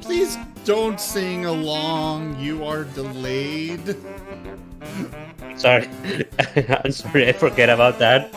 Please don't sing along. You are delayed. Sorry. I'm sorry, I forget about that.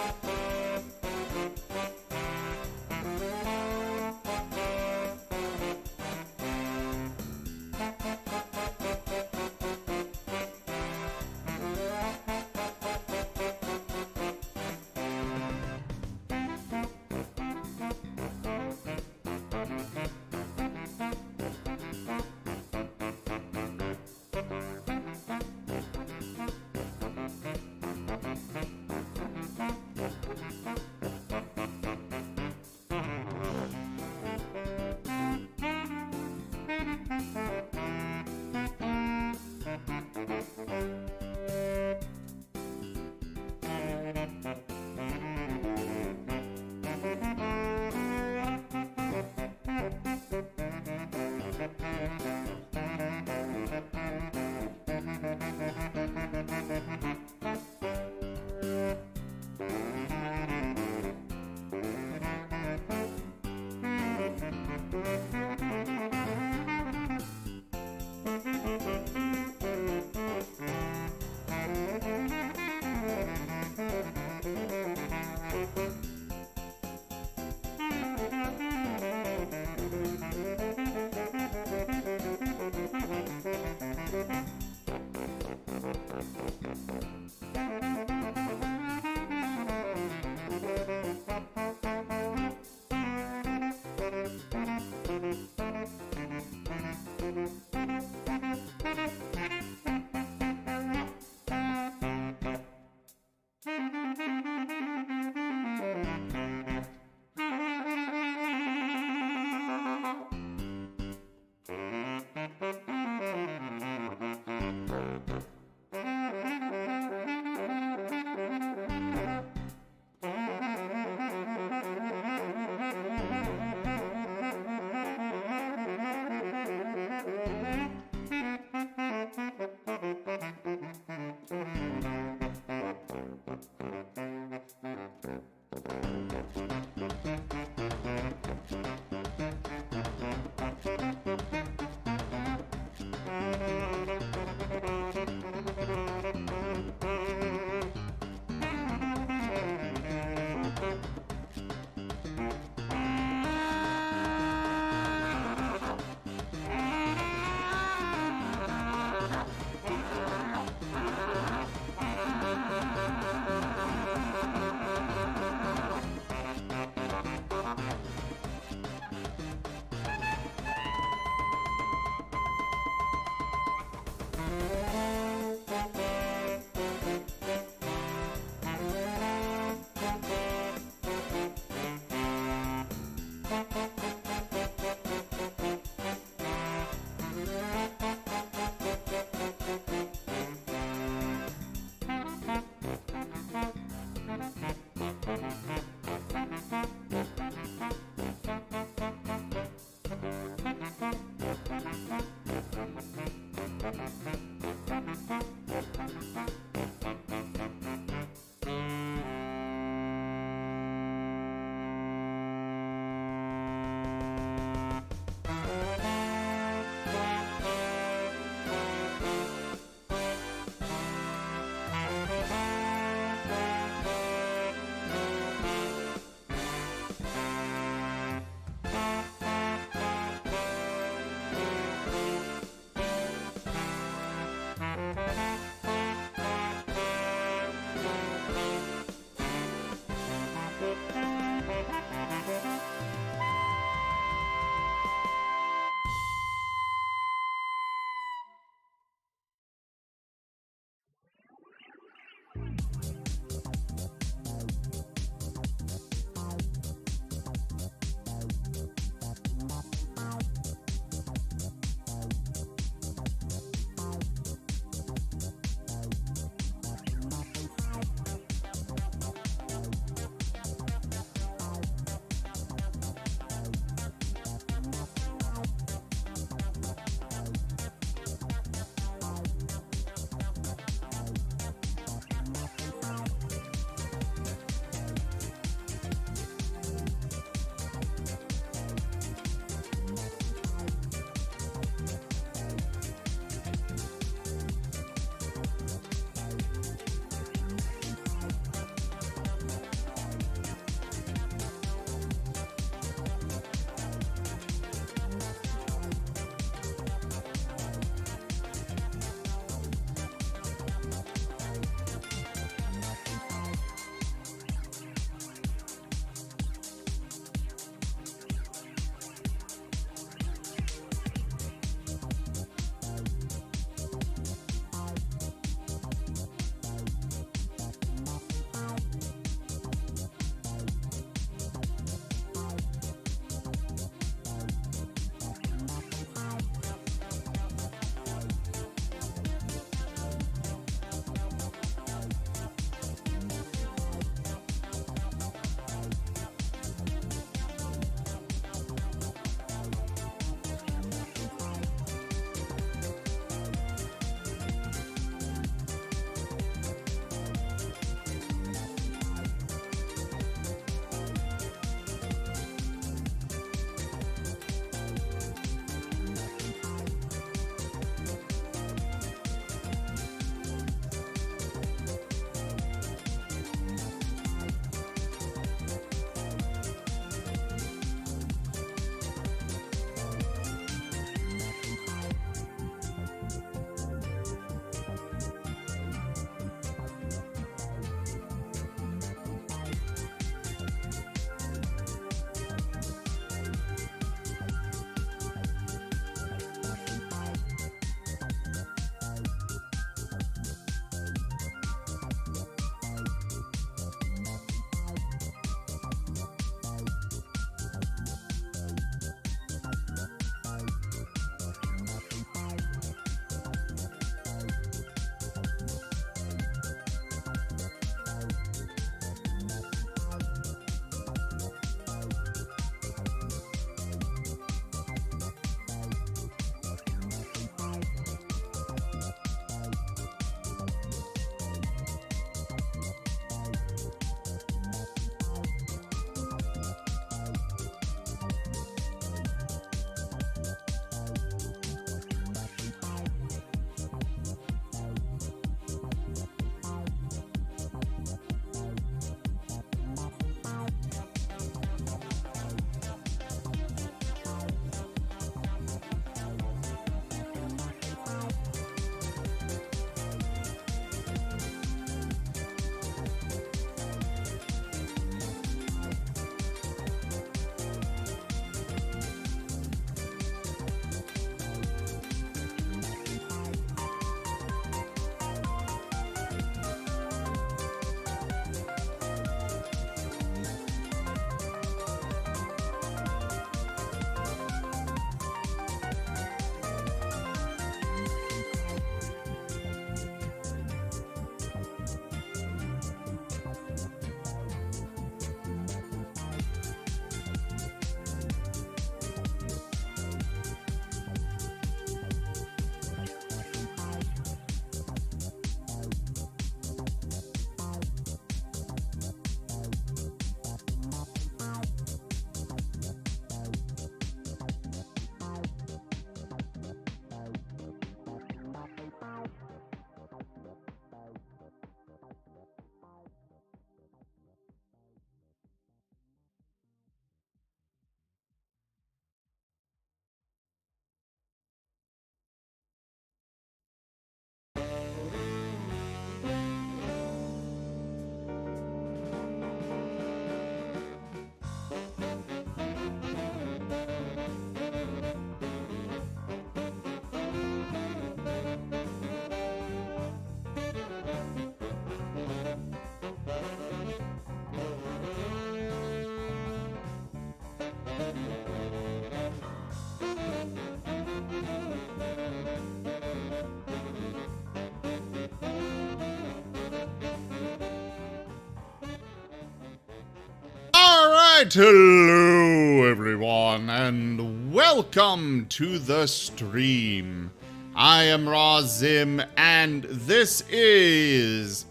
Alright, hello everyone, and welcome to the stream. I am Razim, and this is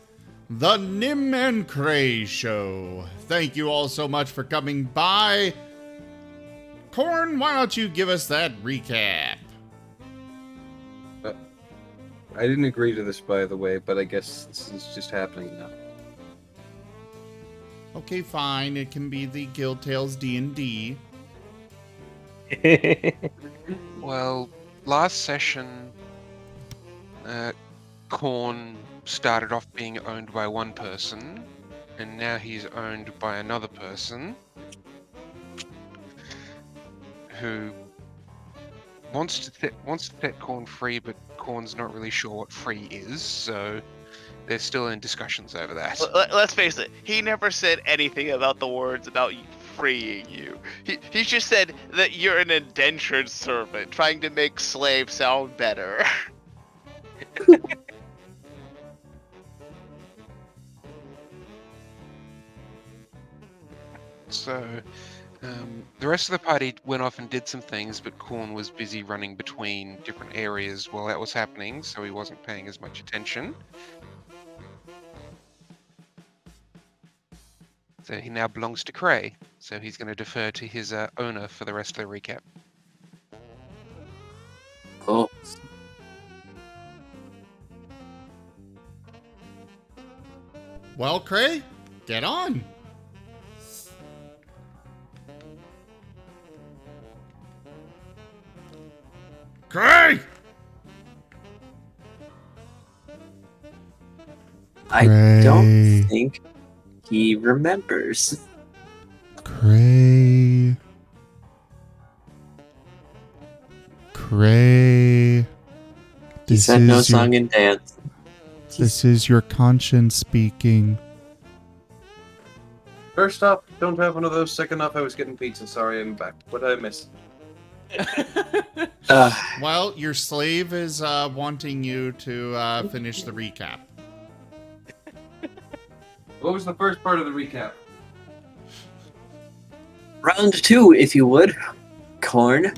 the Nim and Cray Show. Thank you all so much for coming by. Corn, why don't you give us that recap? I didn't agree to this, by the way, but I guess this is just happening now. Okay, fine, it can be the Guild Tales D&D. Well, last session, Korn started off being owned by one person, and now he's owned by another person who wants to set Korn free, but Korn's not really sure what free is, so they're still in discussions over that. Let's face it, he never said anything about the words about freeing you. He just said that you're an indentured servant, trying to make slave sound better. So, the rest of the party went off and did some things, but Korn was busy running between different areas while that was happening, so he wasn't paying as much attention. So he now belongs to Cray, so he's going to defer to his owner for the rest of the recap. Cool. Well, Cray, get on. Cray! I don't think he remembers. Cray. He said no song and dance. This is your conscience speaking. First off, don't have one of those. Second off, I was getting pizza. Sorry, I'm back. What did I miss? Well, your slave is wanting you to finish the recap. What was the first part of the recap? Round 2, if you would. Corn.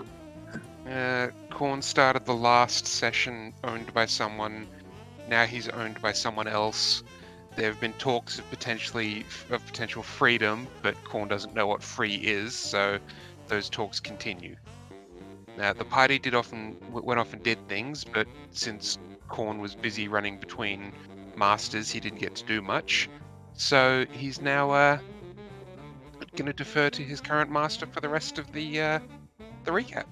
Korn started the last session owned by someone. Now he's owned by someone else. There have been talks of potential freedom, but Korn doesn't know what free is, so those talks continue. Now the party went off and did things, but since Korn was busy running between masters, he didn't get to do much. So he's now going to defer to his current master for the rest of the recap.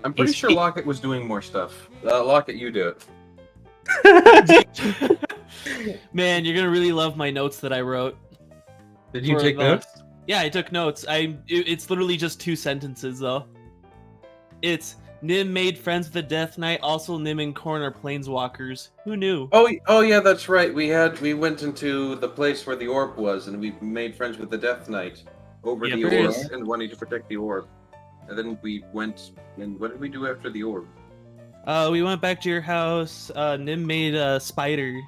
I'm pretty sure Lockett was doing more stuff. Lockett, you do it. Man, you're gonna really love my notes that I wrote. Did you for take the- notes? Yeah, I took notes. It's literally just 2 sentences though. It's Nim made friends with the Death Knight. Also, Nim and Korn are planeswalkers. Who knew? Oh yeah, that's right. We went into the place where the orb was, and we made friends with the Death Knight over Yeah, the pretty orb, nice. and wanting to protect the orb. And then we went, and what did we do after the orb? We went back to your house. Nim made a spider.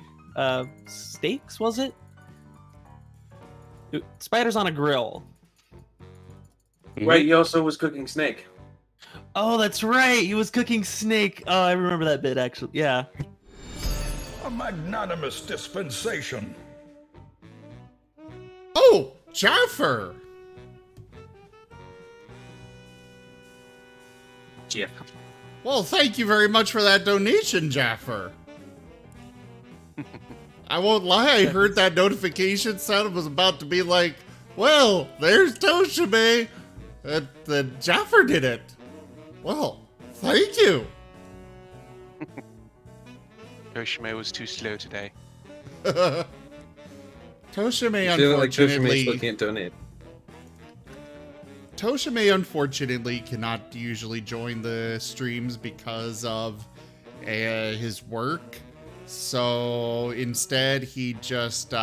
Steaks, was it? Spiders on a grill. Right, he also was cooking snake. Oh, that's right. He was cooking snake. Oh, I remember that bit actually. Yeah. A magnanimous dispensation. Oh, Jaffer! Yeah. Well, thank you very much for that donation, Jaffer. I won't lie, I heard that notification sound and was about to be like, well, there's Toshime. The Jaffer did it. Well, thank you. Yoshime was too slow today. Toshime, I feel like Toshime unfortunately, still can't donate. Toshime unfortunately cannot usually join the streams because of his work. So instead, he just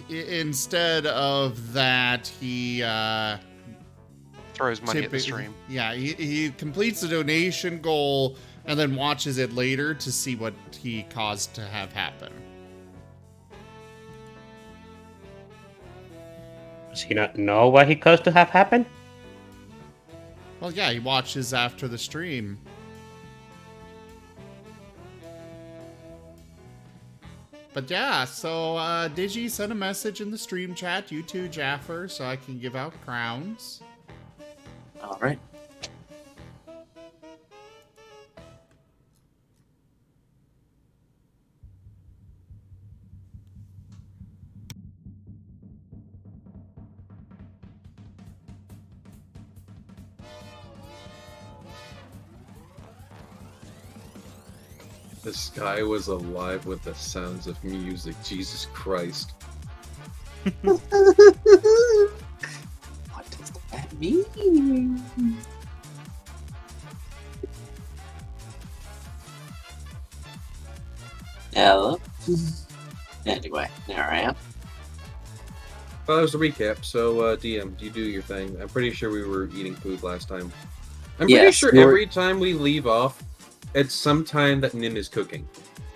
instead of that, he Throws money at the stream. Yeah, he completes the donation goal and then watches it later to see what he caused to have happen. Does he not know what he caused to have happen? Well, yeah, he watches after the stream. But yeah, so Digi sent a message in the stream chat, you too, Jaffer, so I can give out crowns. All right. The sky was alive with the sounds of music. Jesus Christ. What does that mean? Hello. Anyway, there I am. Well, that was a recap, so DM, you do your thing. I'm pretty sure we were eating food last time. I'm pretty Yes, sure we were- every time we leave off, it's some time that Nim is cooking.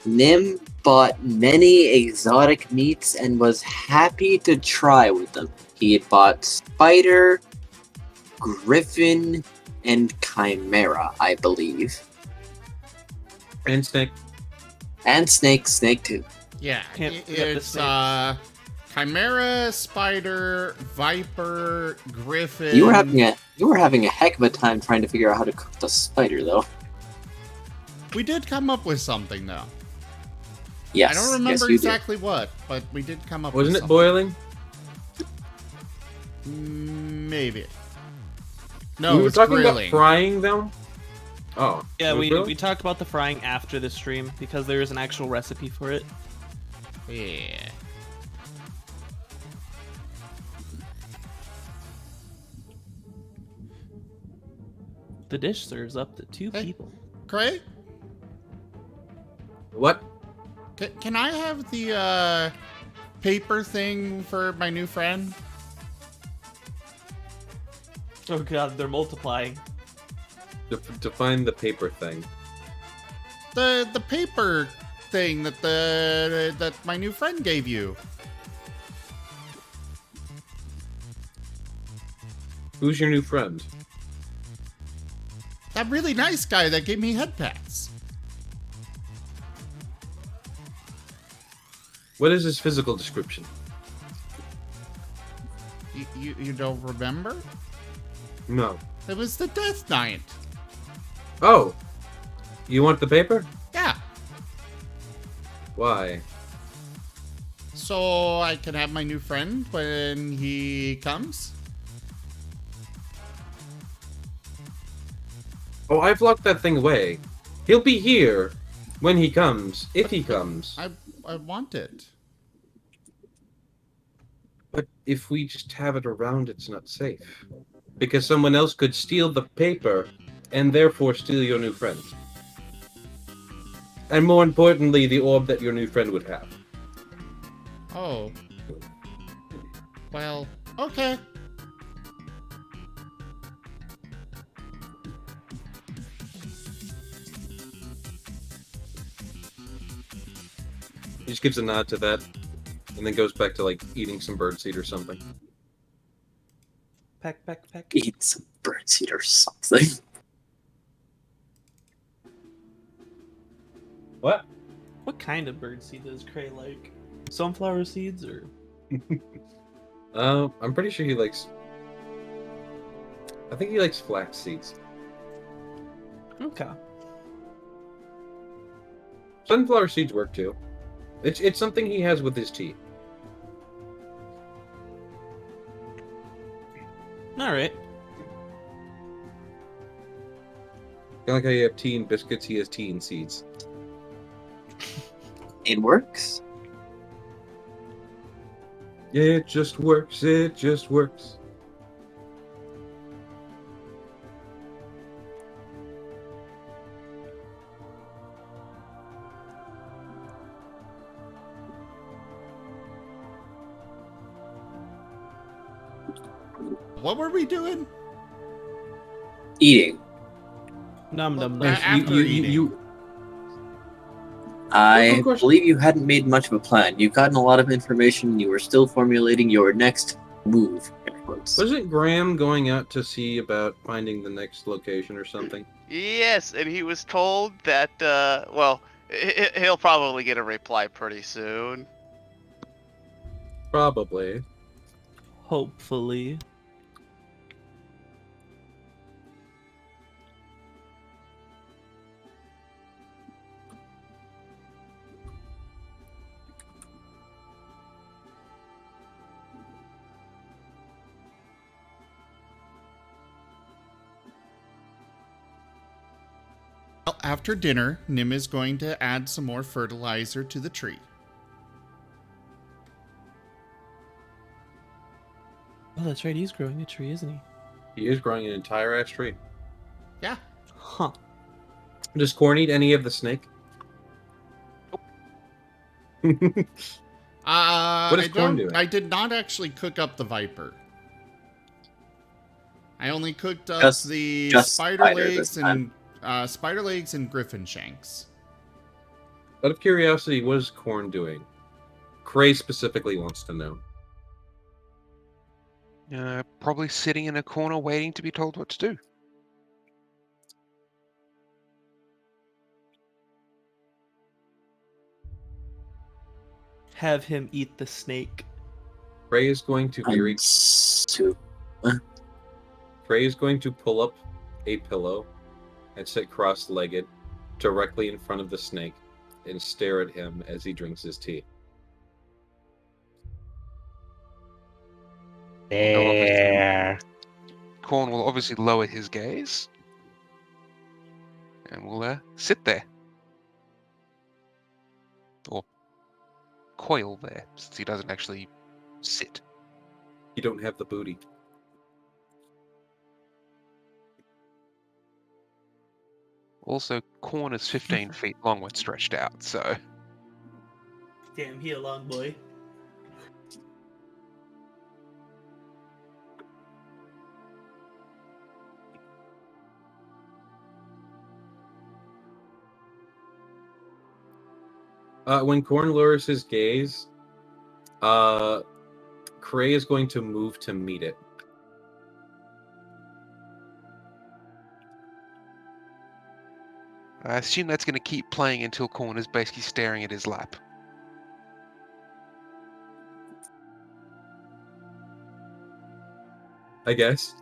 Nim bought many exotic meats and was happy to try with them. He had bought spider, griffin, and chimera, I believe. And snake. And snake too. Yeah, Can't forget the it's snakes. Chimera, Spider, Viper, Griffin. You were having a heck of a time trying to figure out how to cook the spider, though. We did come up with something, though. Yes. I don't yes, remember you did. exactly what, but we did come up Wasn't with it something. boiling? Maybe. No, we were it's talking grilling. about frying them? Oh. Yeah, it was we grilling? talked about the frying after the stream because there is an actual recipe for it. Yeah. The dish serves up to 2 Hey. people. Cray, What? can I have the paper thing for my new friend? Oh god, they're multiplying. Define the paper thing. The paper thing that my new friend gave you. Who's your new friend? That really nice guy that gave me headpats. What is his physical description? You don't remember? No. It was the Death Knight. Oh! You want the paper? Yeah. Why? So I can have my new friend when he comes? Oh, I've locked that thing away. He'll be here when he comes, if he comes. I want it. But if we just have it around, it's not safe. Because someone else could steal the paper and therefore steal your new friend. And more importantly, the orb that your new friend would have. Oh. Well, okay. He just gives a nod to that, and then goes back to, like, eating some birdseed or something. Peck. Eat some birdseed or something. What? What kind of birdseed does Cray like? Sunflower seeds or? I'm pretty sure he likes... I think he likes flax seeds. Okay. Sunflower seeds work too. It's something he has with his tea. Alright. Kind of like how you have tea and biscuits, he has tea and seeds. It works. It just works, it just works. What were we doing? Eating. Num num Well, num. after eating. I good question. believe you hadn't made much of a plan. You've gotten a lot of information, and you were still formulating your next move. air quotes. Wasn't Graham going out to see about finding the next location or something? Yes, and he was told that, well, he'll probably get a reply pretty soon. Probably. Hopefully. Well, after dinner, Nim is going to add some more fertilizer to the tree. Oh, that's right. He's growing a tree, isn't he? He is growing an entire ass tree. Yeah. Huh. Does Corn eat any of the snake? What is Corn doing? I did not actually cook up the viper. I only cooked up Just the spider this spider legs and griffin shanks. Out of curiosity, what is Corn doing? Cray specifically wants to know. Probably sitting in a corner waiting to be told what to do. Have him eat the snake. Cray is going to Cray is going to pull up a pillow and sit cross-legged directly in front of the snake and stare at him as he drinks his tea. There. Corn will obviously lower his gaze and will sit there. Or coil there, since he doesn't actually sit. You don't have the booty. Also, Corn is 15 feet long when stretched out, so... Damn, he a long boy. When Corn lowers his gaze, Cray is going to move to meet it. I assume that's going to keep playing until Corn is basically staring at his lap. I guess.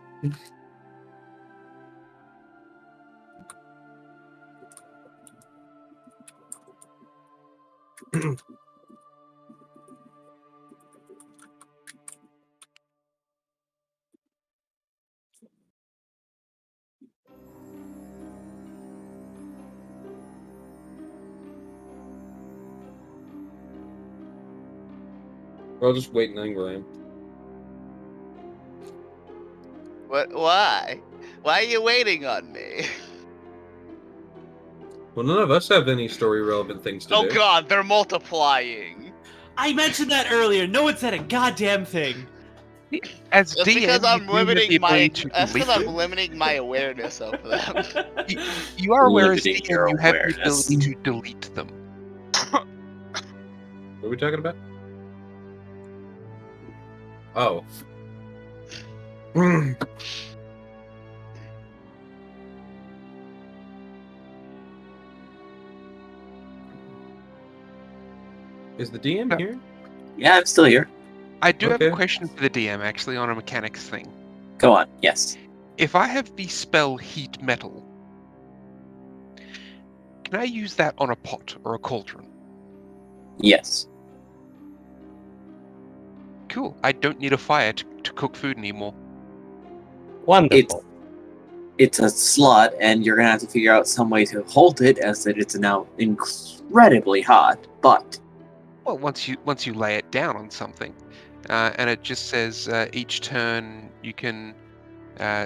I'll just wait on Graham. What? Why? Why are you waiting on me? Well, none of us have any story-relevant things to do. Oh god, they're multiplying. I mentioned that earlier. No one said a goddamn thing. As That's DM, because I'm you do have the limiting my. ability to That's because delete I'm them. limiting my awareness of them. You are aware as Limiting DM, your you have the awareness. ability to delete them. What are we talking about? Oh. Is the DM here? Yeah, I'm still here. I do have a Okay. question for the DM, actually, on a mechanics thing. Go on. Yes. If I have the spell Heat Metal, can I use that on a pot or a cauldron? Yes. Cool. I don't need a fire to cook food anymore. Wonderful. It's a slot, and you're gonna have to figure out some way to hold it, as that it's now incredibly hot. But Well, once you lay it down on something, and it just says each turn you can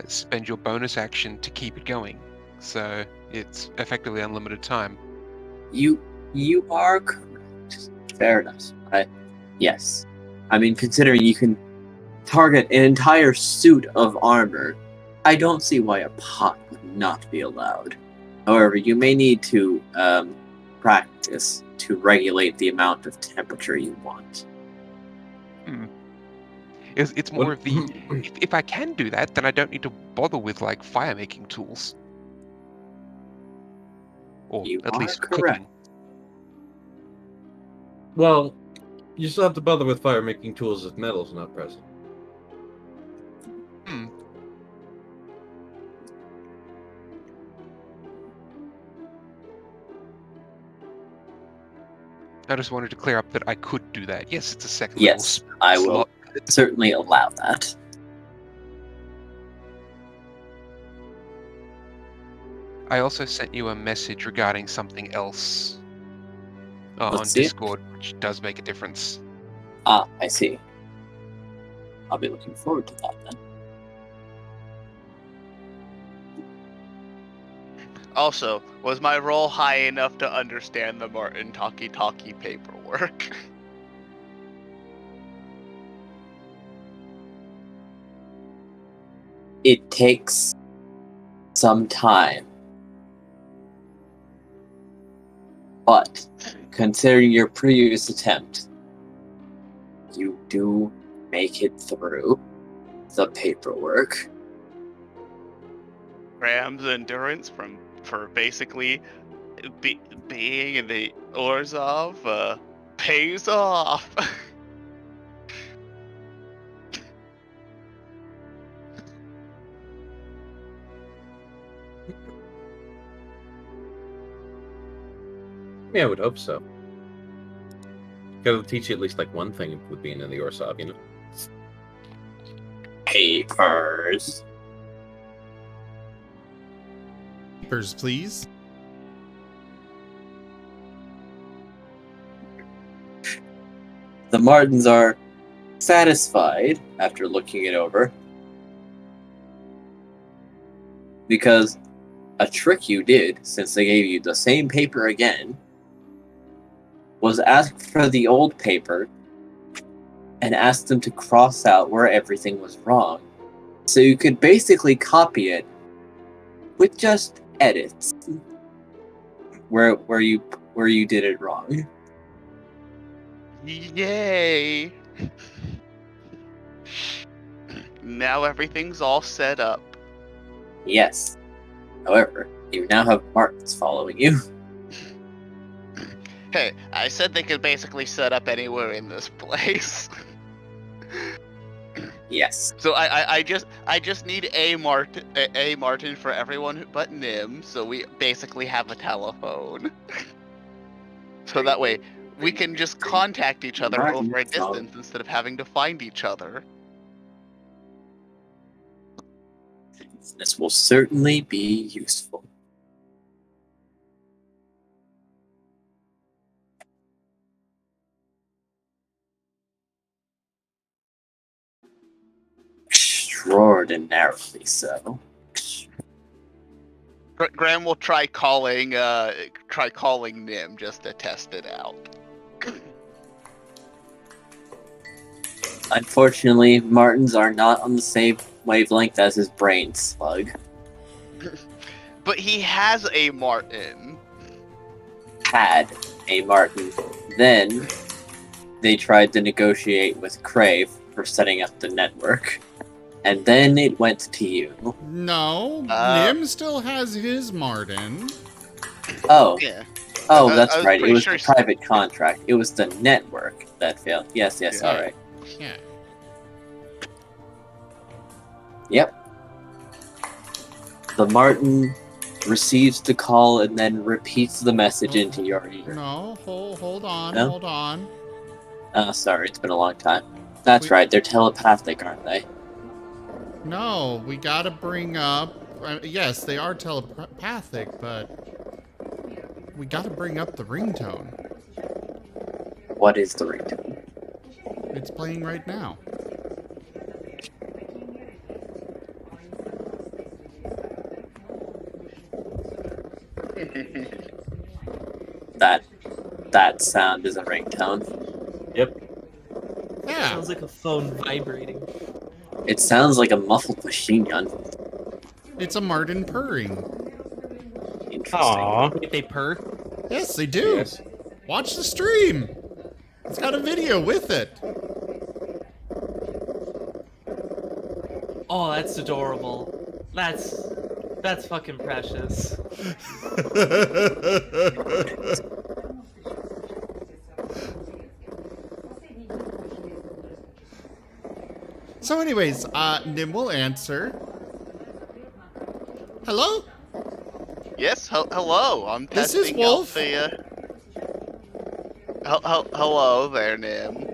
spend your bonus action to keep it going, so it's effectively unlimited time. you are correct. Fair enough. Yes. I mean, considering you can target an entire suit of armor, I don't see why a pot would not be allowed. However, you may need to practice to regulate the amount of temperature you want. It's more of the if I can do that, then I don't need to bother with like fire making tools, or You at are least correct. cooking. Well, you still have to bother with fire making tools if metal's not present. I just wanted to clear up that I could do that. Yes, it's a second level Yes, I will slot. certainly allow that. I also sent you a message regarding something else on Let's see it. Discord, which does make a difference. Ah, I see. I'll be looking forward to that then. Also, was my roll high enough to understand the Marten talkie-talkie paperwork? It takes some time. But, considering your previous attempt, you do make it through the paperwork. Graham's endurance for basically being in the Orzhov pays off. Yeah, I would hope so. Gotta teach you at least like one thing with being in the Orzhov, you know? Papers. Papers, please. The Martens are satisfied after looking it over. Because a trick you did, since they gave you the same paper again, was ask for the old paper and ask them to cross out where everything was wrong. So you could basically copy it with just edits where you did it wrong. Yay! Now everything's all set up. Yes. However, you now have Martens following you. Hey, I said they could basically set up anywhere in this place. Yes. So I just need a Marten for everyone but Nim, so we basically have a telephone. So that way we can just contact each other over a distance instead of having to find each other. This will certainly be useful. Extraordinarily so. Graham will try calling Nim just to test it out. Unfortunately, Martens are not on the same wavelength as his brain slug. But he has a Marten. Had a Marten. Then they tried to negotiate with Crave for setting up the network. And then it went to you. No, Nim still has his Marten. Oh. Yeah. Oh, that's I was right. It pretty was sure the private contract. It was the network that failed. Yes, Yeah. alright. Yeah. Yep. The Marten receives the call and then repeats the message into your ear. No, hold on, No? hold on. Sorry, it's been a long time. That's right, they're telepathic, aren't they? No, we gotta bring up... yes, they are telepathic, but... we gotta bring up the ringtone. What is the ringtone? It's playing right now. That sound is a ringtone. Yep. Yeah. Sounds like a phone vibrating. It sounds like a muffled machine gun. It's a Marten purring. Interesting. Aww. Wait, they purr? Yes, they do. Yes. Watch the stream. It's got a video with it. Oh, that's adorable. That's fucking precious. So anyways, Nim will answer. Hello? Yes, hello. I'm This testing is Wolf. out the. Hello there, Nim.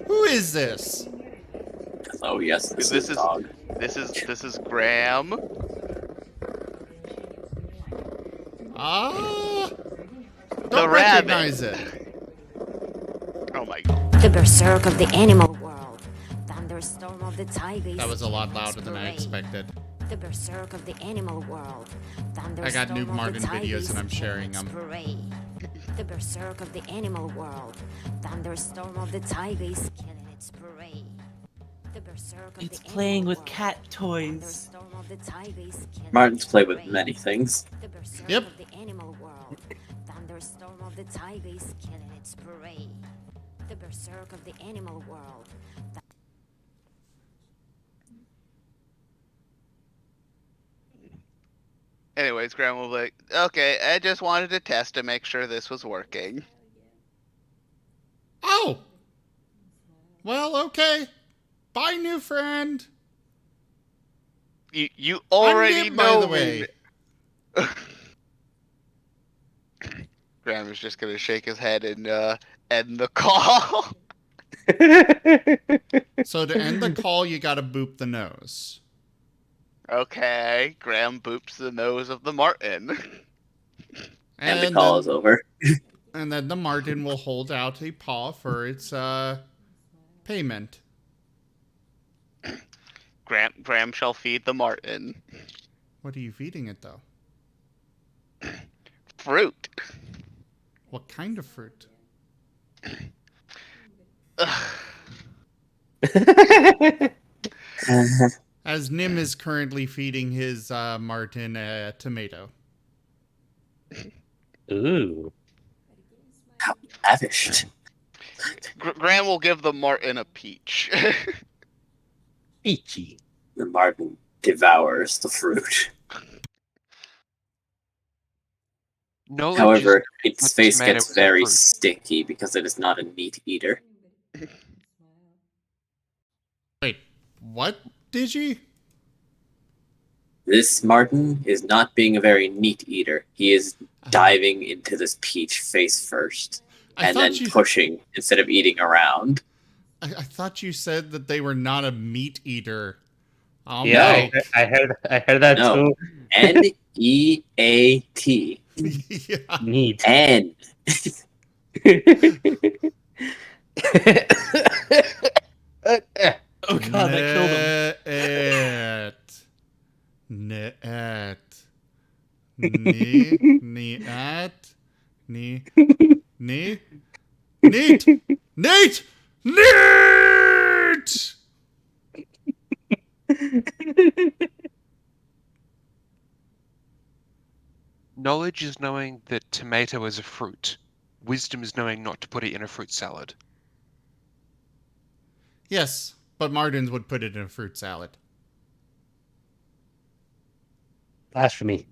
Who is this? Oh yes, this is dog. This is Graham. Ah, The don't rabbit. recognize it. Oh my god. The berserk of the animal world. Thunderstorm of the tigers. That was a lot louder than I expected. The berserk of the animal world. I got new Thunderstorm of Marten the videos tigers and I'm sharing them. spray. The berserk of the animal world. Thunderstorm of the tigers killing its prey. The berserk of It's the playing animal with world. cat toys. Thunderstorm of the tigers killing Martin's its played with prey. many things. The berserk Yep. of the animal world. Thunderstorm of the tigers killing its prey. The berserk of the animal world. Anyways, Graham will be like, okay, I just wanted to test to make sure this was working. Oh. Well, okay. Bye, new friend. You already Nim, by know the me. way. Graham is just gonna shake his head and end the call. So to end the call, you gotta boop the nose. Okay, Graham boops the nose of the Marten. And the call then, is over. And then the Marten will hold out a paw for its payment. Graham shall feed the Marten What are you feeding it though? fruit. What kind of fruit? As Nim is currently feeding his Marten a tomato. Ooh. How lavished. Graham will give the Marten a peach. Peachy. The Martin devours the fruit. Knowledge However, is its a face tomato gets with a very fruit. sticky because it is not a meat eater. Wait, what, Digi? This Martin is not being a very neat eater. He is diving into this peach face first, I and then thought you pushing instead of eating around. I thought you said that they were not a meat eater. Yeah, No. I heard that No. too. N-E-A-T. Yeah. Neat. N. Oh god, that killed him. Net. Neat. Neat. Knowledge is knowing that tomato is a fruit. Wisdom is knowing not to put it in a fruit salad. Yes, but Martins would put it in a fruit salad. Blasphemy.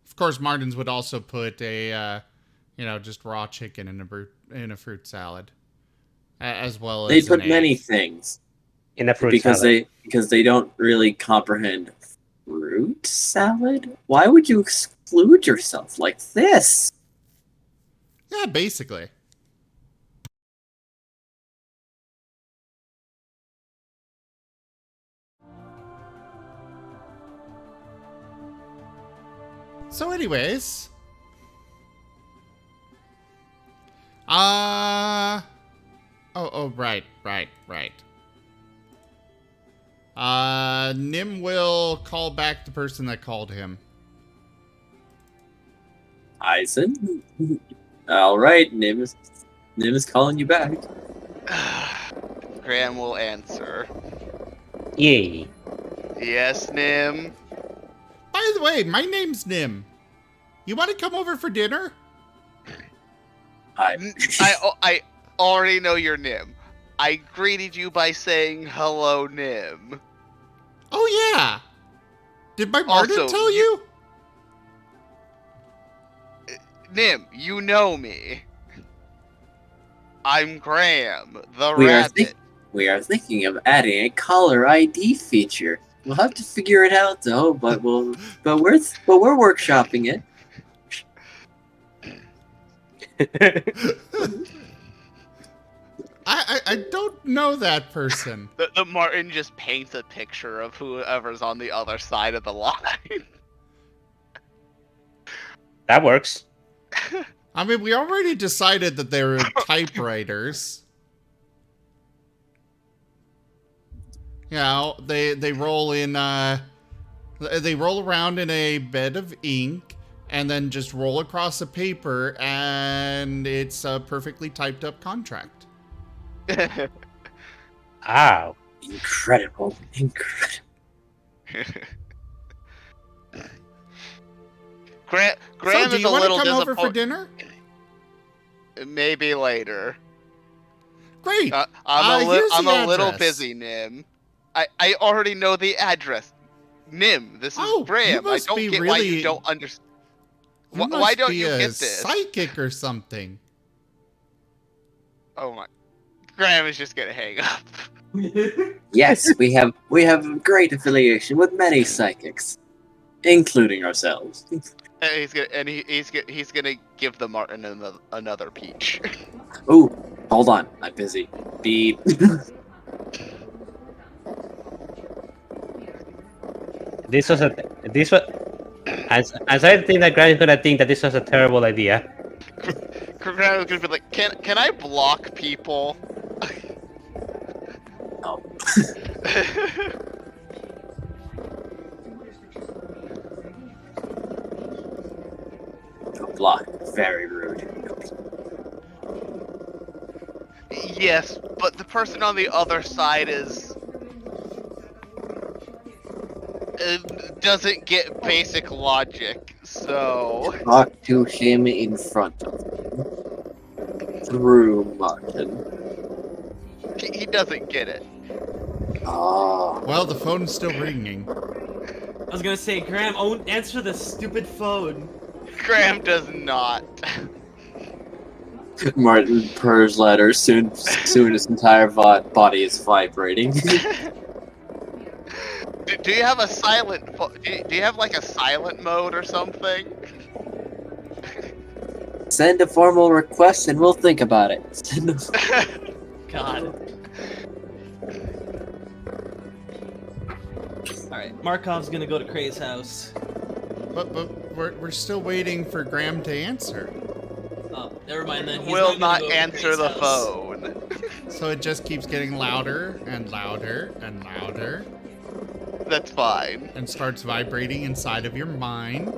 Of course, Martins would also put a, just raw chicken in a fruit salad, as well as They put an many egg. things In a fruit because salad. they don't really comprehend fruit salad. Why would you exclude yourself like this? Yeah, basically. So anyways, right. Nim will call back the person that called him. Eisen? All right, Nim is calling you back. Graham will answer. Yay. Yes, Nim. By the way, my name's Nim. You want to come over for dinner? I already know your Nim. I greeted you by saying hello, Nim. Oh, yeah. Did my Marten Also, tell you? Nim, you know me. I'm Graham, the We rabbit. we are thinking of adding a caller ID feature. We'll have to figure it out though, but we're workshopping it. I don't know that person. The Marten just paints a picture of whoever's on the other side of the line. That works. I mean, we already decided that they were typewriters. You know, they roll in, they roll around in a bed of ink and then just roll across a paper, and it's a perfectly typed up contract. Ow. Incredible. Graham So, do is you a want little to come over for disappointed. dinner? Maybe later. Great. I'm Here's a the little address. busy, Nim. I already know the address. Nim, this is Oh, Graham. you I must don't be get why really- you don't understand. You Why must don't be you a get this? psychic or something. Oh my. Graham is just gonna hang up. Yes, we have a great affiliation with many psychics, including ourselves. And he's gonna give the Marten another peach. Ooh, hold on, I'm busy. Beep. This was as I think that Grant is gonna think that this was a terrible idea. Graham is gonna be like, can I block people? Oh. Block. Very rude. Yes, but the person on the other side doesn't get basic logic, so Talk to him in front of him. Through Marten. he doesn't get it. Oh. Well, the phone's still ringing. I was gonna say, Graham, answer the stupid phone. Graham does not. Marten purrs louder soon his entire body is vibrating. Do you have a silent? Do you have like a silent mode or something? Send a formal request and we'll think about it. God. Alright, Markov's gonna go to Kray's house. But we're still waiting for Graham to answer. Oh, never mind then. He's Will not not gonna go to answer Kray's the house. phone. So it just keeps getting louder and louder and louder That's fine. and starts vibrating inside of your mind.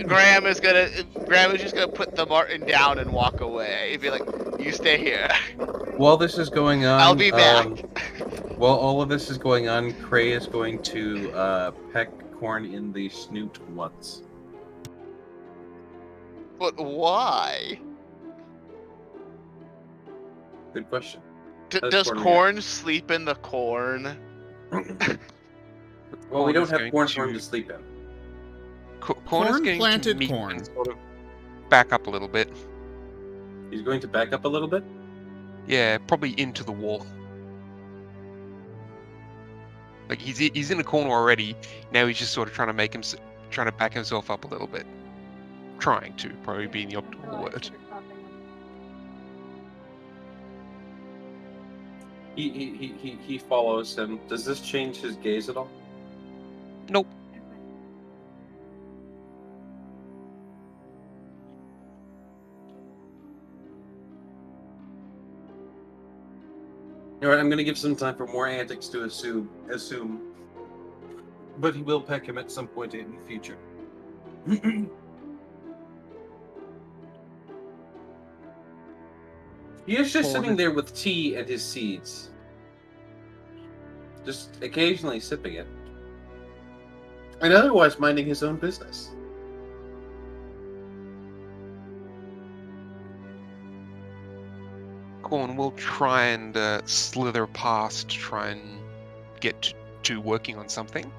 Graham is just gonna put the Marten down and walk away. He'd be like, "You stay here. While this is going on, I'll be back." While all of this is going on, Cray is going to peck Corn in the snoot once. But why? Good question. Does corn sleep in the corn? Well, we Corn don't is have going corn to- for him to sleep in. Corn is Corn going planted to meet corn. and sort of back up a little bit. He's going to back up a little bit. Yeah, probably into the wall. Like he's in a corner already. Now he's just sort of trying to back himself up a little bit. Trying to probably being the optimal word. He follows him. Does this change his gaze at all? Nope. All right, I'm going to give some time for more antics to assume. But he will peck him at some point in the future. He is just Corn- sitting there with tea and his seeds. Just occasionally sipping it. And otherwise minding his own business. Corn will try and slither past to try and get to working on something.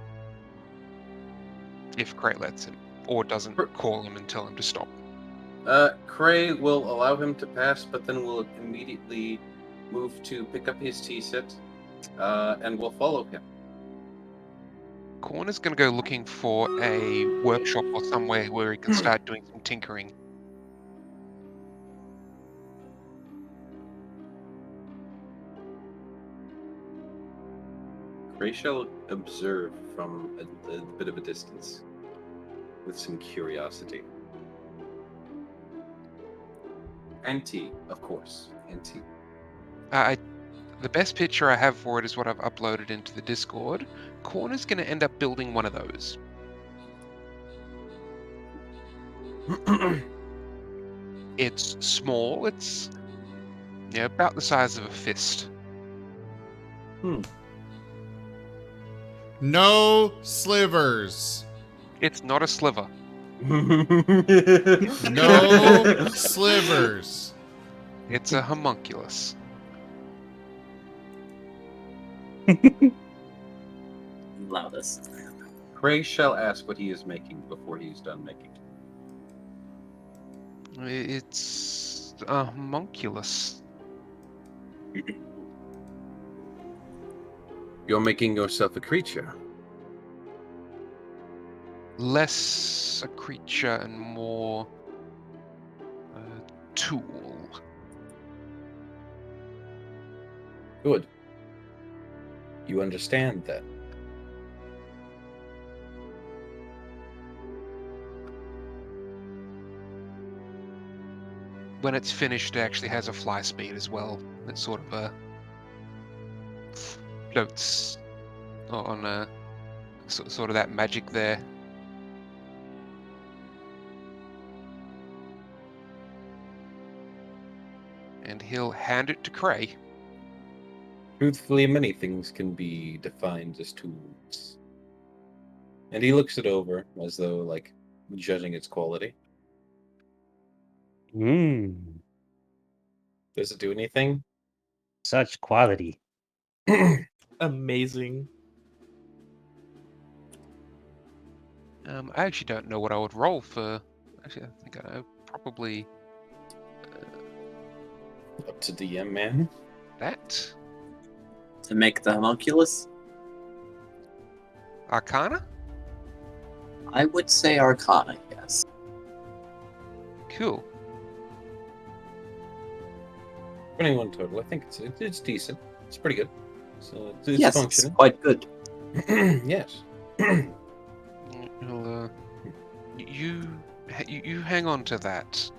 If Cray lets him, or doesn't call him and tell him to stop. Cray will allow him to pass, but then will immediately move to pick up his tea set, and will follow him. Corn is going to go looking for a workshop or somewhere where he can start doing some tinkering. Cray shall observe from a bit of a distance, with some curiosity. And tea, of course. And tea. The best picture I have for it is what I've uploaded into the Discord. Corn is going to end up building one of those. It's small. It's about the size of a fist. No slivers. It's not a sliver. No slivers. It's a homunculus. Loudest. Cray shall ask what he is making before he is done making. It's a homunculus. You're making yourself a creature. Less a creature and more a tool. Good. You understand that. When it's finished, it actually has a fly speed as well. It sort of floats on sort of that magic there. And he'll hand it to Cray. Truthfully, many things can be defined as tools. And he looks it over as though, like, judging its quality. Does it do anything? Such quality. Amazing. I actually don't know what I would roll for. Actually, I think I know. Probably Up to DM, man. that. To make the homunculus? Arcana? I would say Arcana, yes. Cool. 21 total. I think it's decent. It's pretty good. So it's Yes, it's functioning. quite good. Yes. Well, you hang on to that.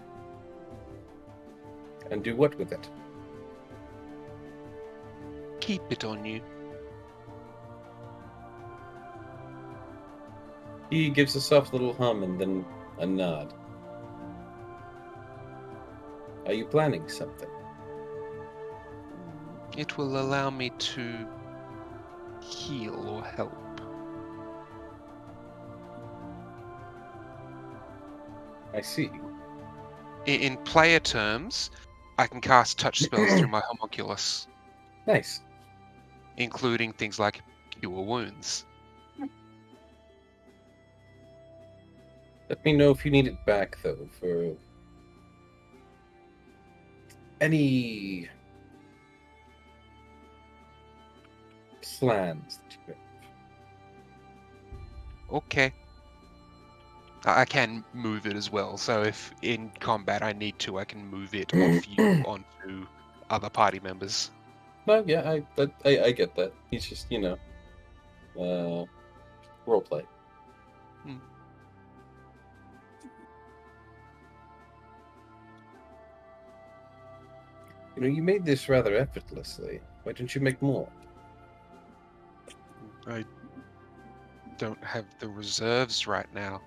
And do what with it? Keep it on you. He gives a soft little hum and then a nod. Are you planning something? It will allow me to heal or help. I see. In player terms, I can cast touch spells through my homunculus, Nice. including things like cure wounds. Let me know if you need it back, though, for any plans that you have. Okay. I can move it as well, so if in combat I need to, I can move it off you onto other party members. No, yeah, I get that. He's just, roleplay. You made this rather effortlessly. Why didn't you make more? I don't have the reserves right now.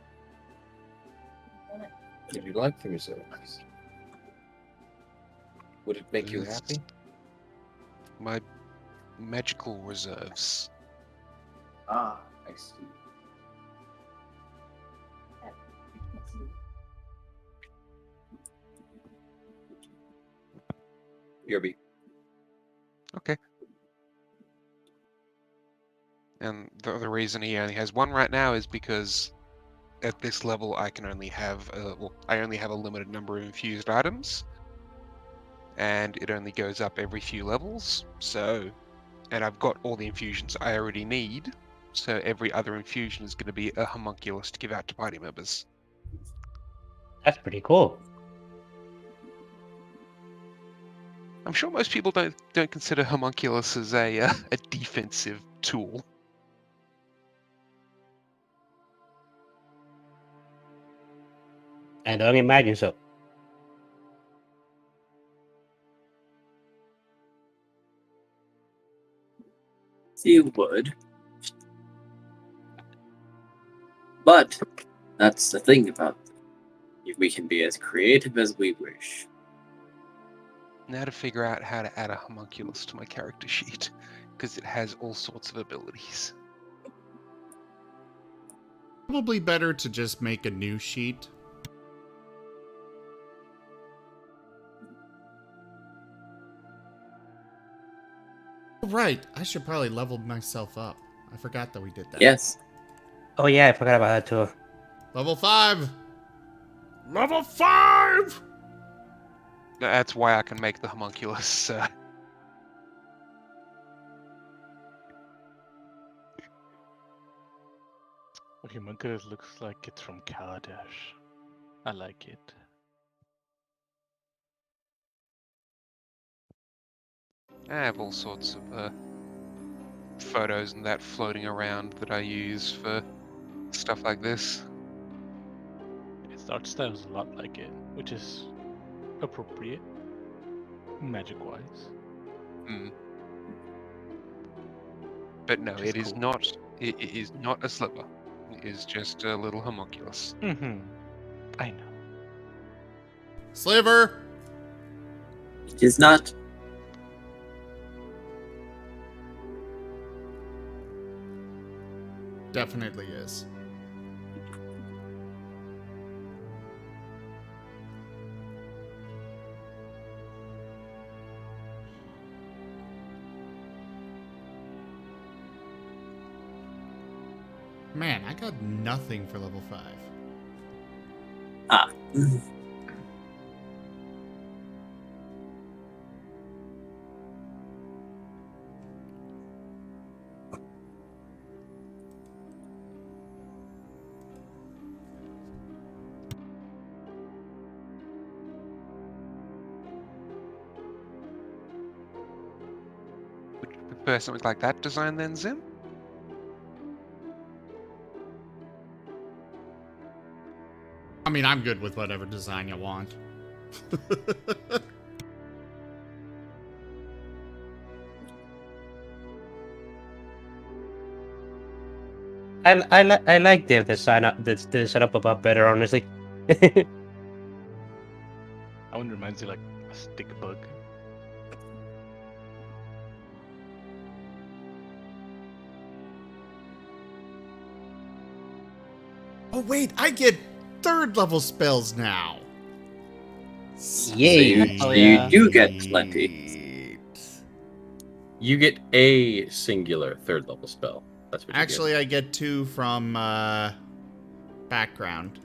Did you like the reserves? Would it make you Yes. happy? My magical reserves. Ah, I see. Yerby. Okay. And the reason he only has one right now is because at this level I can only have I only have a limited number of infused items, and it only goes up every few levels. So, and I've got all the infusions I already need. So every other infusion is going to be a homunculus to give out to party members. That's pretty cool. I'm sure most people don't consider homunculus as a defensive tool. I don't imagine so. You would. But that's the thing about them. We can be as creative as we wish. Now to figure out how to add a homunculus to my character sheet, because it has all sorts of abilities. Probably better to just make a new sheet. Right, I should probably level myself up. I forgot that we did that. Yes. Oh yeah, I forgot about that too. Level 5! Level 5! That's why I can make the homunculus. Homunculus looks like it's from Kaladesh. I like it. I have all sorts of photos and that floating around that I use for stuff like this. Its art style is a lot like it, which is appropriate, magic-wise. But no, Which is it is cool. not. It is not a slipper. It is just a little homunculus. Mm-hmm. I know. Sliver! It is not. Definitely is. Man, I got nothing for level 5. Ah. Would you prefer something like that design then, Zim? I mean, I'm good with whatever design you want. I like the design the setup above better, honestly. That one reminds you like a stick bug. Oh wait, I get 3rd level spells now. Yay! So Oh, you yeah. do get plenty. You get a singular 3rd level spell. That's what you Actually, I get 2 from background. get.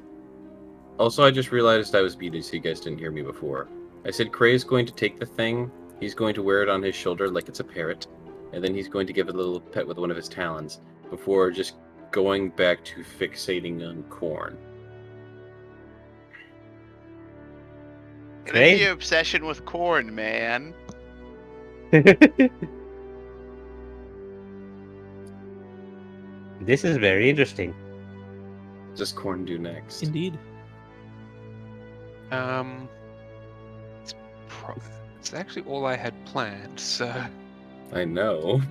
Also, I just realized I was muted so you guys didn't hear me before. I said Cray's going to take the thing, he's going to wear it on his shoulder like it's a parrot, and then he's going to give it a little pet with one of his talons before just going back to fixating on corn. Get Okay. into your obsession with corn, man. This is very interesting. What does corn do next? Indeed. It's, it's actually all I had planned, so... I know.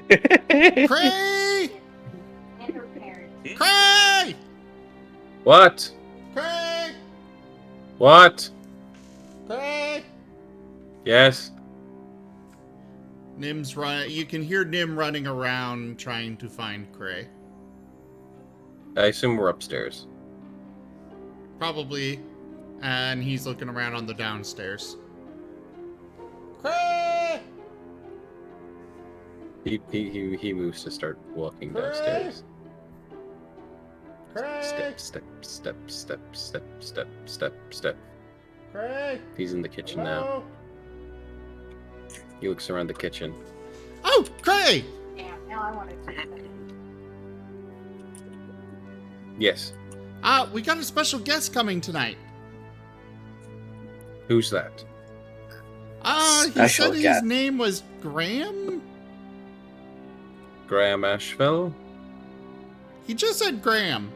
Cray! Cray! What? Cray! What? Cray! Yes. Nim's run. You can hear Nim running around trying to find Cray. I assume we're upstairs. Probably. And he's looking around on the downstairs. Cray! He moves to start walking downstairs. Cray! Step. Cray! He's in the kitchen now. He looks around the kitchen. Oh, Cray! Yes. We got a special guest coming tonight. Who's that? He Special said his guest. name was Graham? Graham Asheville? He just said Graham.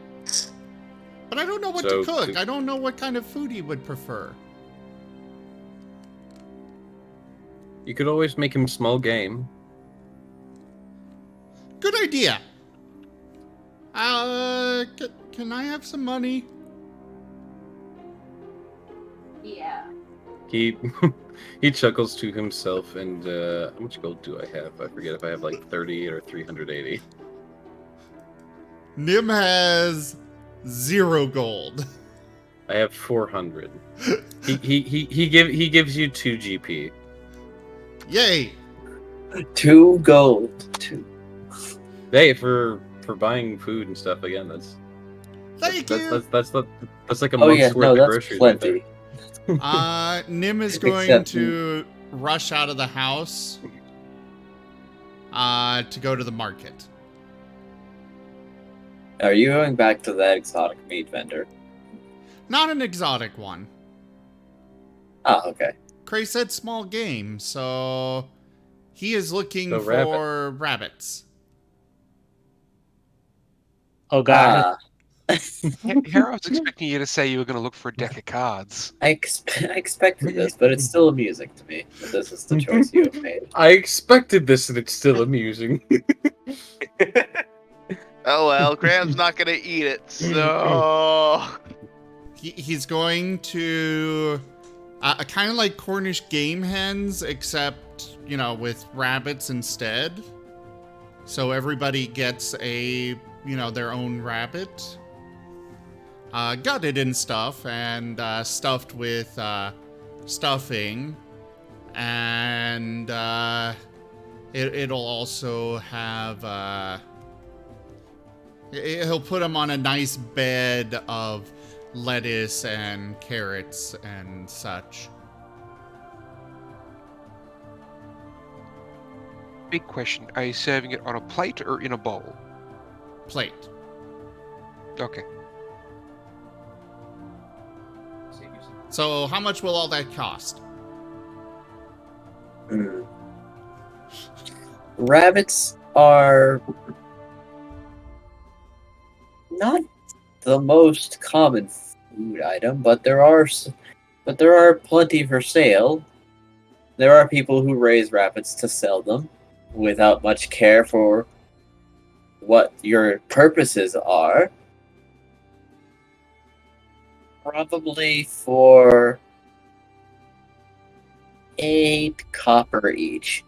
But I don't know what So, to cook. I don't know what kind of food he would prefer. You could always make him small game. Good idea. Can I have some money? He he chuckles to himself and how much gold do I have? I forget if I have like 30 or 380. Nim has 0 gold. I have 400. He gives you 2 GP. Yay! 2 gold. 2. Hey, for buying food and stuff again, that's Thank you. that's like a Oh month's yeah, worth no, of that's groceries right there. plenty. Nim is going Except to rush out of the house to go to the market. Are you going back to that exotic meat vendor? Not an exotic one. Oh, okay. Cray said small game, so he is looking So for rabbits. Oh god. Here I was expecting you to say you were going to look for a deck of cards. I expected this, but it's still amusing to me that this is the choice you have made. I expected this, and it's still amusing. Oh well, Graham's not gonna eat it, so He's going to kind of like Cornish game hens, except, you know, with rabbits instead. So everybody gets a, you know, their own rabbit. Gutted and stuff, and stuffed with stuffing. And it'll also have... he'll put them on a nice bed of lettuce and carrots and such. Big question. Are you serving it on a plate or in a bowl? Plate. Okay. So how much will all that cost? Rabbits are not the most common food item, but there are plenty for sale. There are people who raise rabbits to sell them without much care for what your purposes are. Probably for 8 copper each.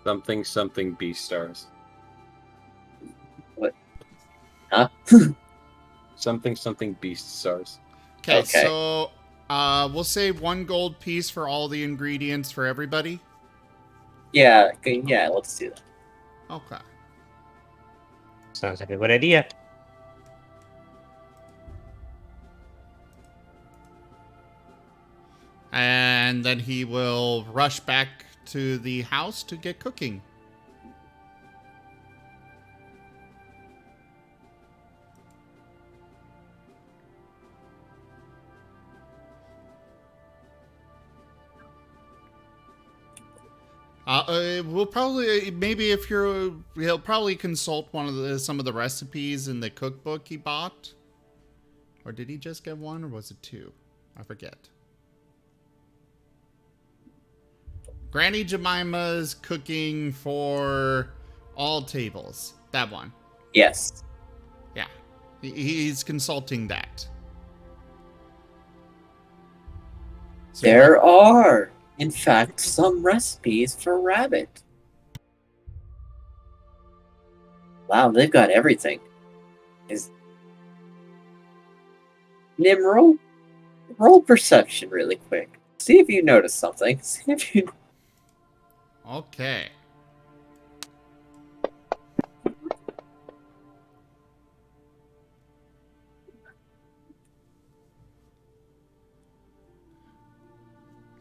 Something beast stars. What? Huh? Something beast stars. Okay, Okay. so we'll say 1 gold piece for all the ingredients for everybody. Yeah, let's do that. Okay. Sounds like a good idea. And then he will rush back to the house to get cooking. We'll probably, maybe if he'll probably consult some of the recipes in the cookbook he bought. Or did he just get 1, or was it 2? I forget. Granny Jemima's cooking for all tables. That one. Yes. Yeah. He's consulting that. So There are in fact, some recipes for rabbit. Wow, they've got everything. Nim, roll perception really quick. See if you notice something. See if you... Okay.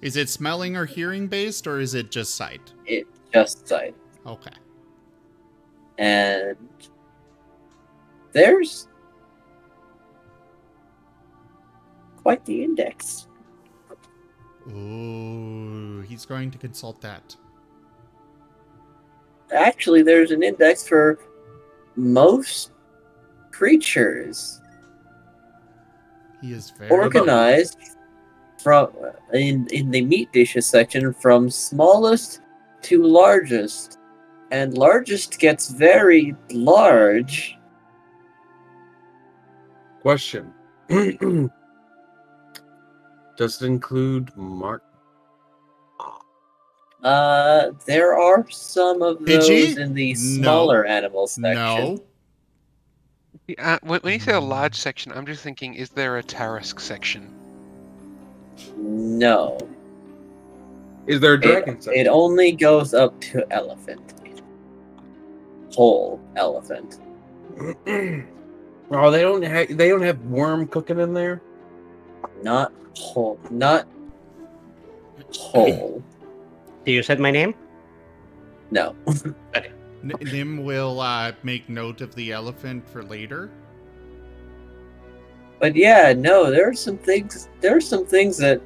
Is it smelling or hearing based, or is it just sight? It's just sight. Okay. And there's quite the index. Ooh, he's going to consult that. Actually, there's an index for most creatures He is very organized from in the meat dishes section from smallest to largest, and largest gets very large. Question. Does it include Marten? There are some of Pidgey? those in the No. smaller animal section. No. When you say a large section, I'm just thinking, is there a Tarask section? No. Is there a dragon section? It only goes up to elephant. Whole elephant. Oh, they don't have worm cooking in there? Not whole. Not whole. You said my name? No. Nim will make note of the elephant for later. But yeah, no, there are some things that,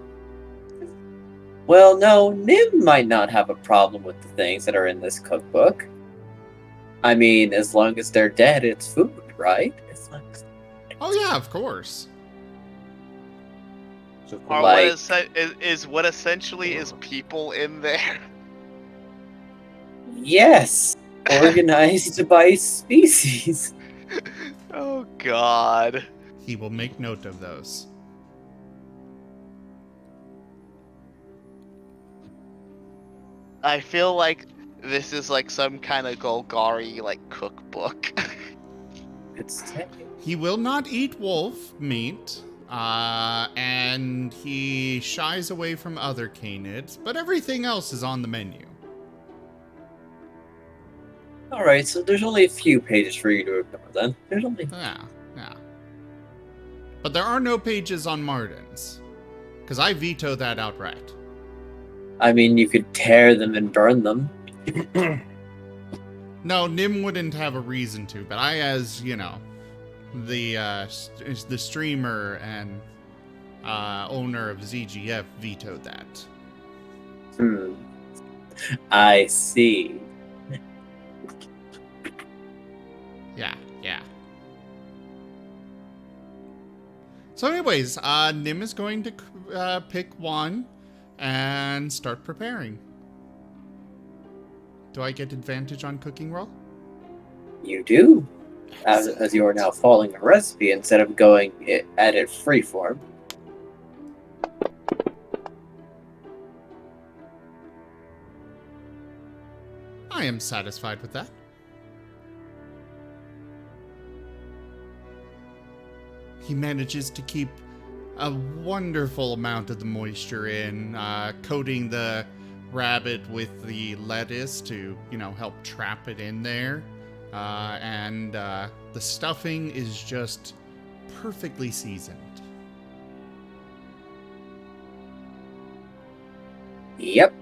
well, no, Nim might not have a problem with the things that are in this cookbook. I mean, as long as they're dead, it's food, right? It's like... Oh yeah, of course. Or Like- what essentially is people in there? Yes! Organized by species. Oh god. He will make note of those. I feel like this is like some kind of Golgari like cookbook. It's He will not eat wolf meat, and he shies away from other canids, but everything else is on the menu. Alright, so there's only a few pages for you to ignore then. There's only... Yeah. But there are no pages on Martens, because I veto that outright. I mean, you could tear them and burn them. No, Nim wouldn't have a reason to, but I, as, you know, the streamer and owner of ZGF, vetoed that. I see. Yeah. So anyways, Nim is going to pick one and start preparing. Do I get advantage on cooking roll? You do. As you are now following a recipe instead of going at it freeform. I am satisfied with that. He manages to keep a wonderful amount of the moisture in, coating the rabbit with the lettuce to, you know, help trap it in there. And the stuffing is just perfectly seasoned. Yep.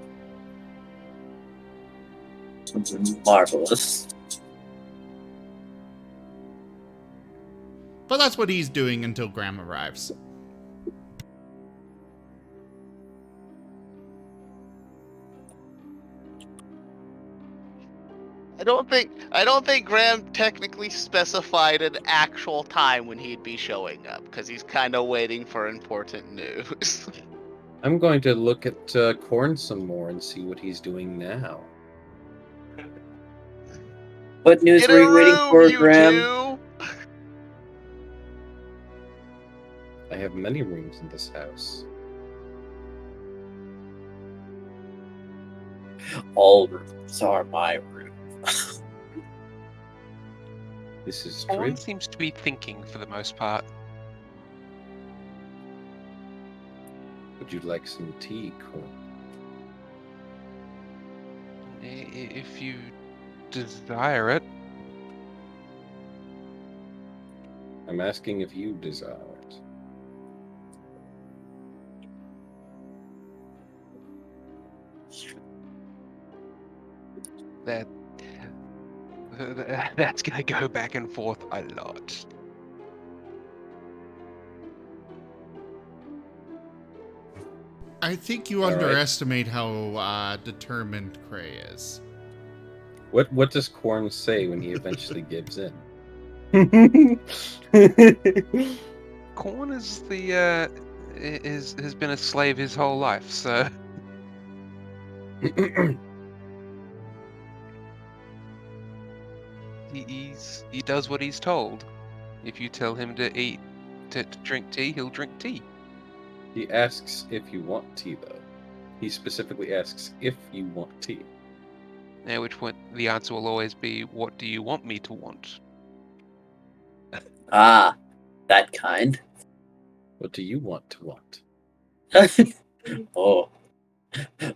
Marvelous. But that's what he's doing until Graham arrives. I don't think Graham technically specified an actual time when he'd be showing up, because he's kind of waiting for important news. I'm going to look at Corn some more and see what he's doing now. What news Get were a you waiting room, for, you Graham? two! I have many rooms in this house. All rooms are my room. This is No true. one seems to be thinking for the most part. Would you like some tea, Corn? If you desire it. I'm asking if you desire it. That's gonna go back and forth a lot. I think you All right. underestimate how determined Cray is. What does Corn say when he eventually gives in? Corn is has been a slave his whole life, so he does what he's told. If you tell him to drink tea, he'll drink tea. He asks if you want tea, though. He specifically asks if you want tea. At which point the answer will always be, "What do you want me to want?" Ah, that kind. What do you want to want? Oh,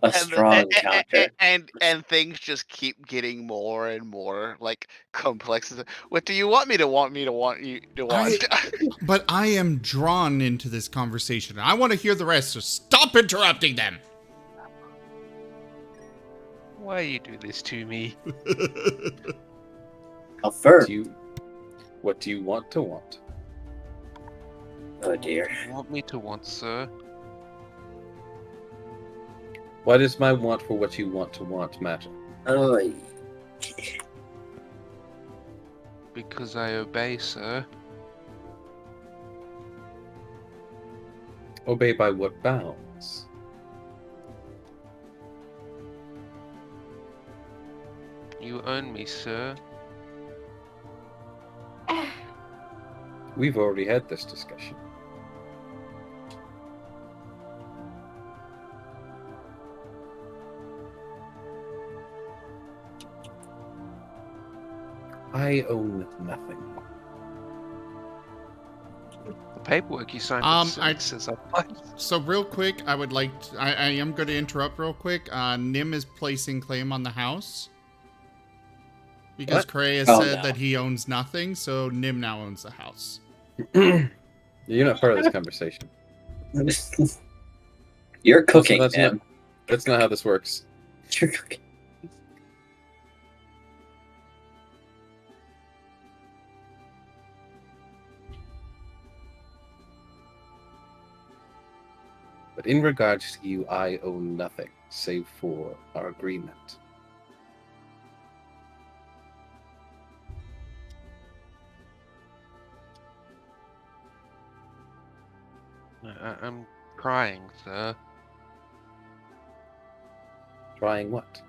a strong counter. And things just keep getting more and more like complex. What do you want me to want me to want you to want? But I am drawn into this conversation. I want to hear the rest, so stop interrupting them. Why you do this to me? A fur. What do you want to want? Oh dear. What do you want me to want, sir? Why does my want for what you want to want matter? Oh, Because I obey, sir. Obey by what bounds? You own me, sir. We've already had this discussion. I own nothing. The paperwork you signed says otherwise. So real quick, I would like to, I am going to interrupt real quick. Nim is placing claim on the house. Because What? Cray has Oh, said no. that he owns nothing, so Nim now owns the house. You're not part of this conversation. You're Also, cooking, man. that's not how this works. You're cooking. But in regards to you, I own nothing, save for our agreement. I'm crying, sir. Trying what?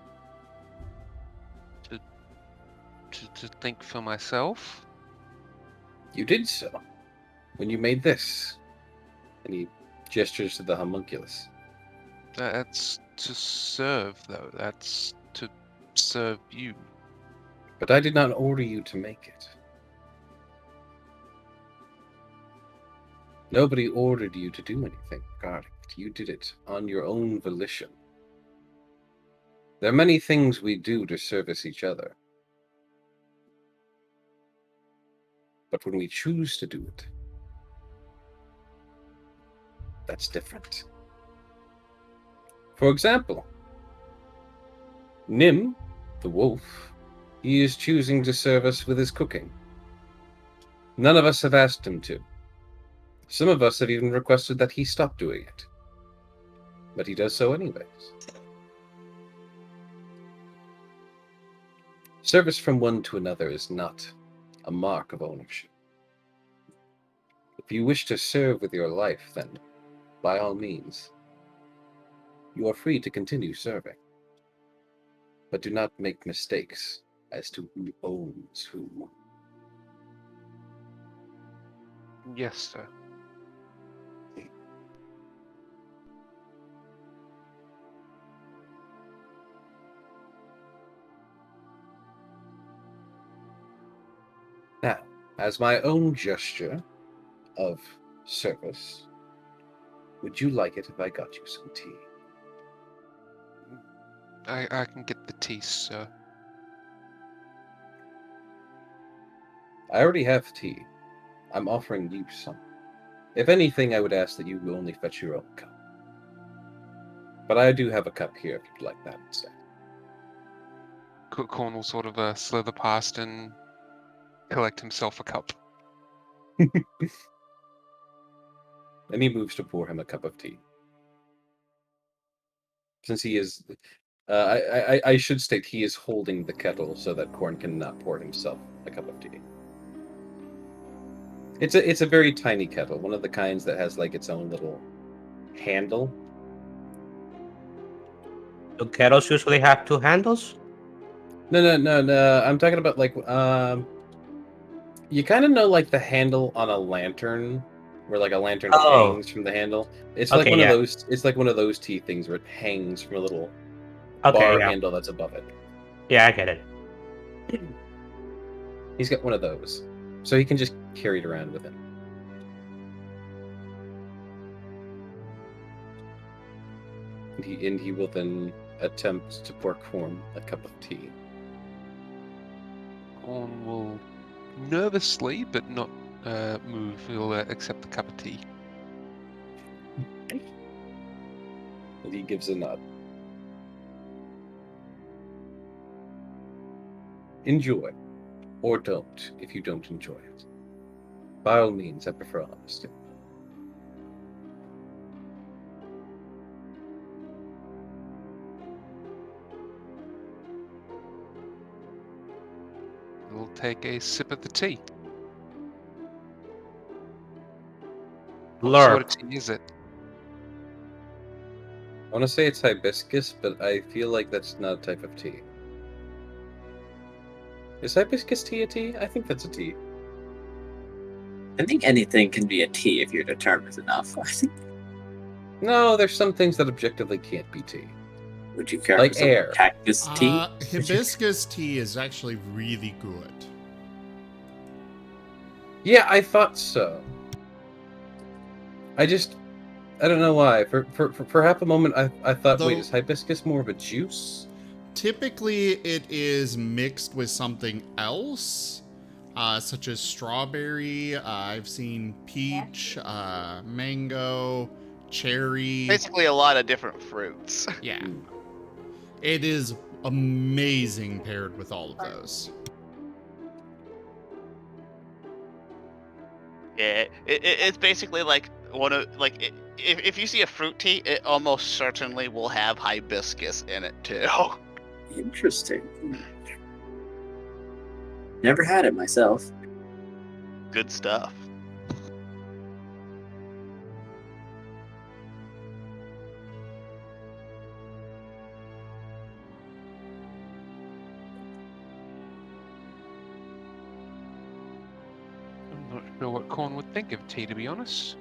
To think for myself. You did so. When you made this. And he gestures to the homunculus. That's to serve, though. That's to serve you. But I did not order you to make it. Nobody ordered you to do anything regarding it. You did it on your own volition. There are many things we do to service each other. But when we choose to do it, that's different. For example, Nim, the wolf, he is choosing to serve us with his cooking. None of us have asked him to. Some of us have even requested that he stop doing it. But he does so anyways. Service from one to another is not a mark of ownership. If you wish to serve with your life, then, by all means, you are free to continue serving. But do not make mistakes as to who owns who. Yes, sir. as my own gesture of service, would you like it if I got you some tea? I can get the tea, sir. I already have tea. I'm offering you some. If anything, I would ask that you only fetch your own cup. But I do have a cup here if you'd like that instead. Corn will sort of slither past and collect himself a cup. And he moves to pour him a cup of tea. Since he is... I should state he is holding the kettle so that Corn cannot pour himself a cup of tea. It's a very tiny kettle, one of the kinds that has like its own little handle. Do kettles usually have 2 handles? No. I'm talking about like you kind of know like the handle on a lantern, where like a lantern hangs from the handle. It's like one of those. It's like one of those tea things where it hangs from a little bar handle that's above it. Yeah, I get it. He's got one of those, so he can just carry it around with him. And he will then attempt to pour Corn a cup of tea. Corn will nervously, but not move. He'll accept the cup of tea. And he gives a nod. Enjoy. Or don't, if you don't enjoy it. By all means, I prefer honesty. We'll take a sip of the tea. What sort of tea is it? I want to say it's hibiscus, but I feel like that's not a type of tea. Is hibiscus tea a tea? I think that's a tea. I think anything can be a tea if you're determined enough. I think. No, there's some things that objectively can't be tea. Would you care like for some air? Cactus tea? Hibiscus tea is actually really good. Yeah, I thought so. I don't know why. For half a moment, I thought, wait, is hibiscus more of a juice? Typically, it is mixed with something else, such as strawberry. I've seen peach, mango, cherry. Basically, a lot of different fruits. Yeah. It is amazing paired with all of those. Yeah, it's basically like if you see a fruit tea, it almost certainly will have hibiscus in it too. Interesting. Never had it myself. Good stuff. I'm not sure what Corn would think of tea, to be honest.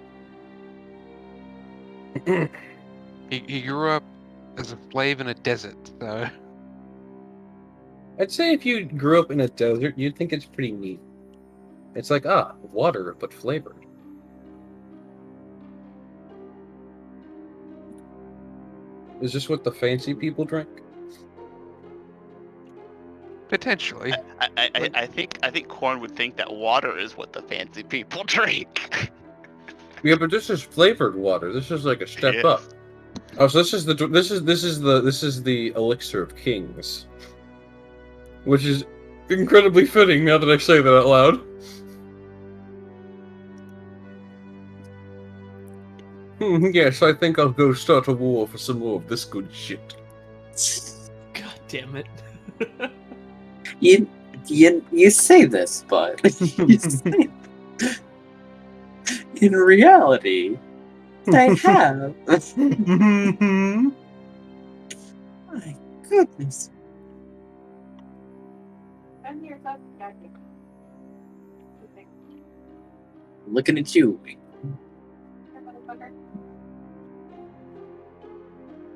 He grew up as a slave in a desert, so... I'd say if you grew up in a desert, you'd think it's pretty neat. It's like, water, but flavored. Is this what the fancy people drink? Potentially. I think Corn would think that water is what the fancy people drink. Yeah, but this is flavored water. This is like a step up. Oh, so this is the elixir of kings, which is incredibly fitting now that I say that out loud. Yes, I think I'll go start a war for some more of this good shit. God damn it. You say this, but you say in reality, I have. My goodness. Looking at you.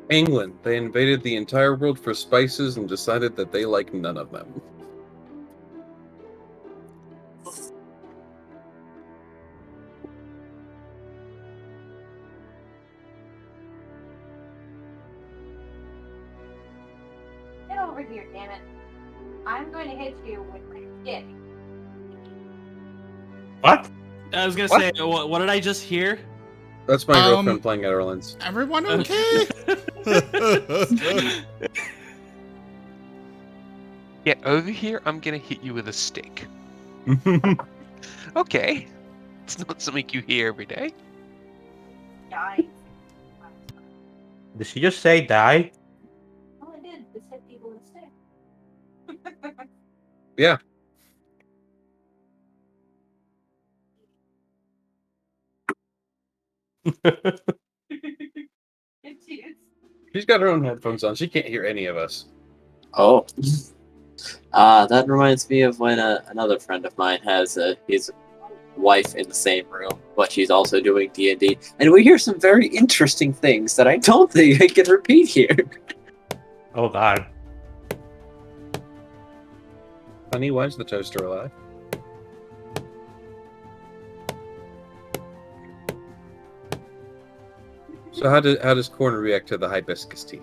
England. They invaded the entire world for spices and decided that they like none of them. over here, damn it. I'm going to hit you with my stick. What? I was gonna What? say, what did I just hear? That's my girlfriend playing at Orleans. Everyone okay? Get over here, I'm gonna hit you with a stick. Okay. It's not something you hear every day. Die. Did she just say die? All I did was hit people with a stick. Yeah. She's got her own headphones on. She can't hear any of us. Oh. That reminds me of when another friend of mine has his wife in the same room, but she's also doing D&D, and we hear some very interesting things that I don't think I can repeat here. Oh god. Honey, why is the toaster alive? So how does Corner react to the hibiscus tea?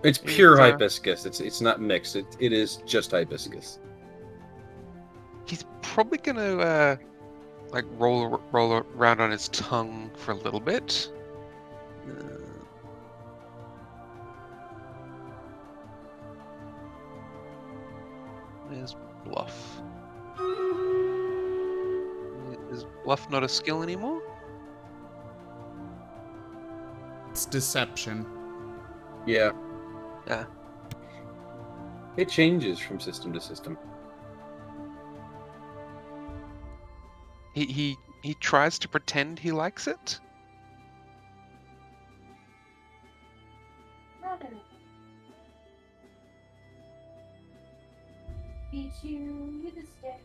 It's pure hibiscus. It's not mixed. It is just hibiscus. He's probably gonna like roll around on his tongue for a little bit. There's bluff. Is bluff not a skill anymore? It's deception. Yeah. Yeah. It changes from system to system. He tries to pretend he likes it. Brother. Beat you with a stick.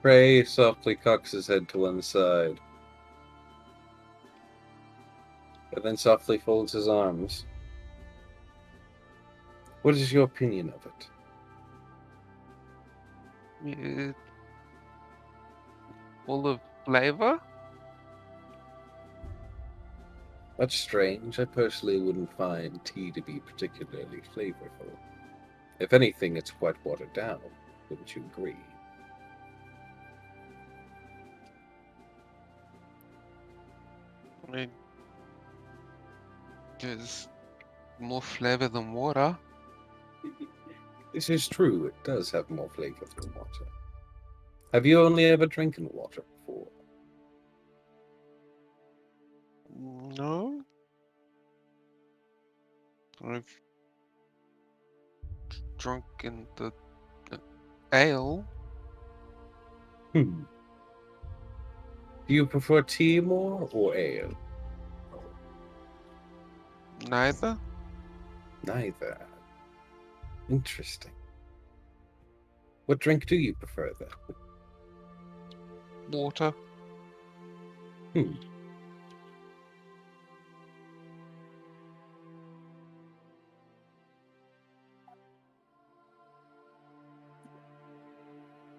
Prey softly cocks his head to one side, but then softly folds his arms. What is your opinion of it? Full of flavor? That's strange. I personally wouldn't find tea to be particularly flavorful. If anything, it's quite watered down. Wouldn't you agree? I mean, there's more flavor than water. This is true. It does have more flavor than water. Have you only ever drinking water before? No. I've drunk in the ale. Do you prefer tea more or ale? Neither. Neither. Interesting. What drink do you prefer, then? Water.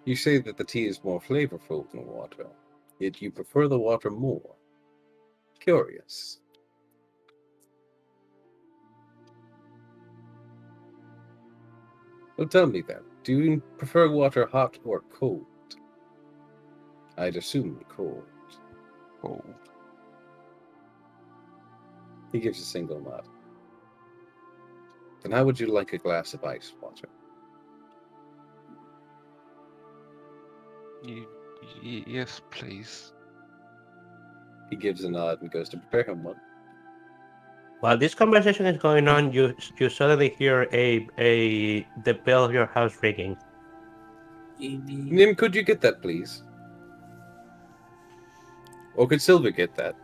You say that the tea is more flavorful than water, yet you prefer the water more. Curious. Well, tell me then, do you prefer water hot or cold? I'd assume cold. Cold. He gives a single nod. Then how would you like a glass of ice water? Yes, please. He gives a nod and goes to prepare him one. While this conversation is going on, you suddenly hear the bell of your house ringing. Nim, could you get that, please? Or could Silver get that?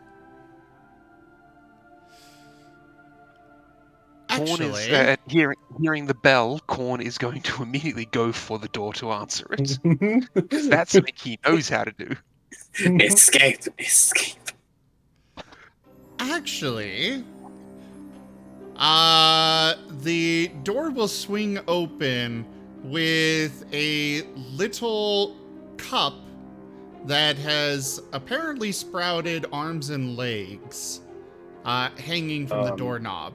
Corn is Actually, hearing the bell. Corn is going to immediately go for the door to answer it, because that's something he knows how to do. Escape. actually, The door will swing open with a little cup that has apparently sprouted arms and legs hanging from the doorknob.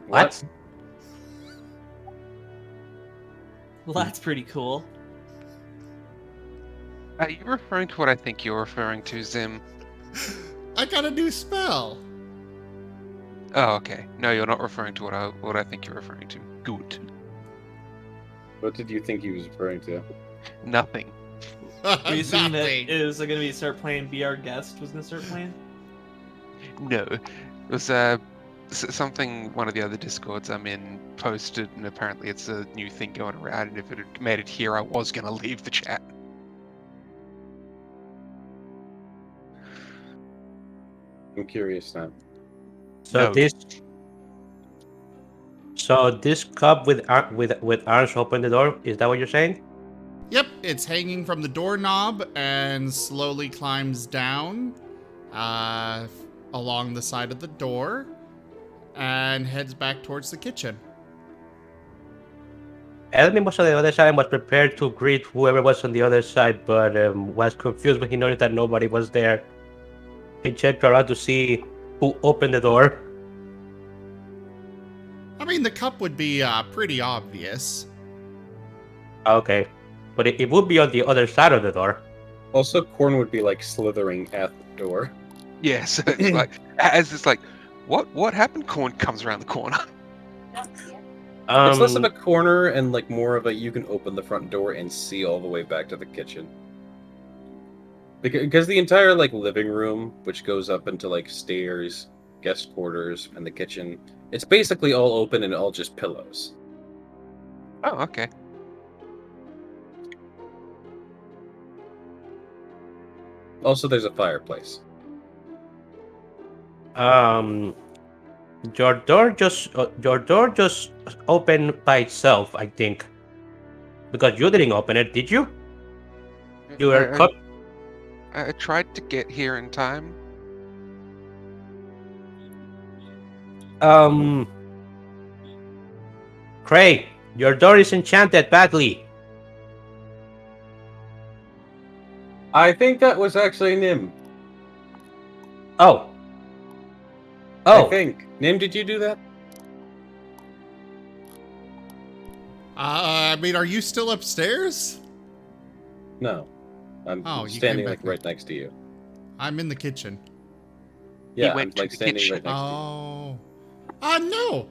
What? Well, that's pretty cool. Are you referring to what I think you're referring to, Zim? I got a new spell. Oh, okay. No, you're not referring to what I think you're referring to. Good. What did you think he was referring to? Nothing. Were you saying that Nothing. it was going to start playing Be Our Guest was going to start playing? No. It was something one of the other Discords I'm in posted, and apparently it's a new thing going around, and if it had made it here, I was going to leave the chat. I'm curious now. So No. this cup with arms open the door. Is that what you're saying? Yep, it's hanging from the doorknob and slowly climbs down along the side of the door and heads back towards the kitchen. Elmi was on the other side and was prepared to greet whoever was on the other side, but was confused when he noticed that nobody was there. He checked around to see who opened the door. I mean, the cup would be pretty obvious. Okay. But it would be on the other side of the door. Also, Corn would be like slithering at the door. Yeah, so it's like, as it's like, what happened? Corn comes around the corner. It's less of a corner and like more of a you can open the front door and see all the way back to the kitchen. Because the entire like living room, which goes up into like stairs, guest quarters, and the kitchen, it's basically all open and all just pillows. Oh, okay. Also, there's a fireplace. Your door just opened by itself, I think. Because you didn't open it, did you? You were cut. I tried to get here in time. Craig, your door is enchanted badly. I think that was actually Nim. Oh. I think. Nim, did you do that? I mean, are you still upstairs? No. I'm you standing came like back right next to you. I'm in the kitchen. Yeah, went I'm to like the standing kitchen. right next to you. Oh. No!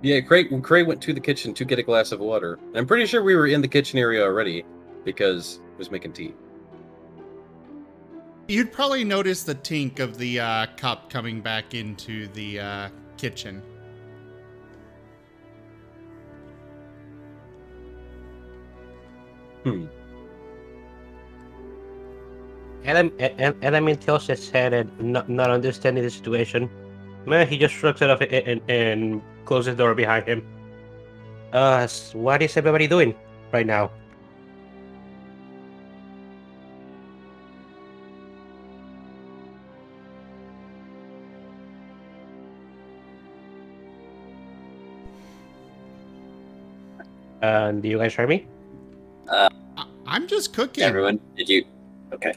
Yeah, Craig went to the kitchen to get a glass of water. And I'm pretty sure we were in the kitchen area already because I was making tea. You'd probably notice the tink of the cup coming back into the kitchen. Element tilts his head and not understanding the situation. Man, he just shrugs it off and closes the door behind him. What is everybody doing right now? Do you guys hear me? I'm just cooking. Everyone, did you? Okay.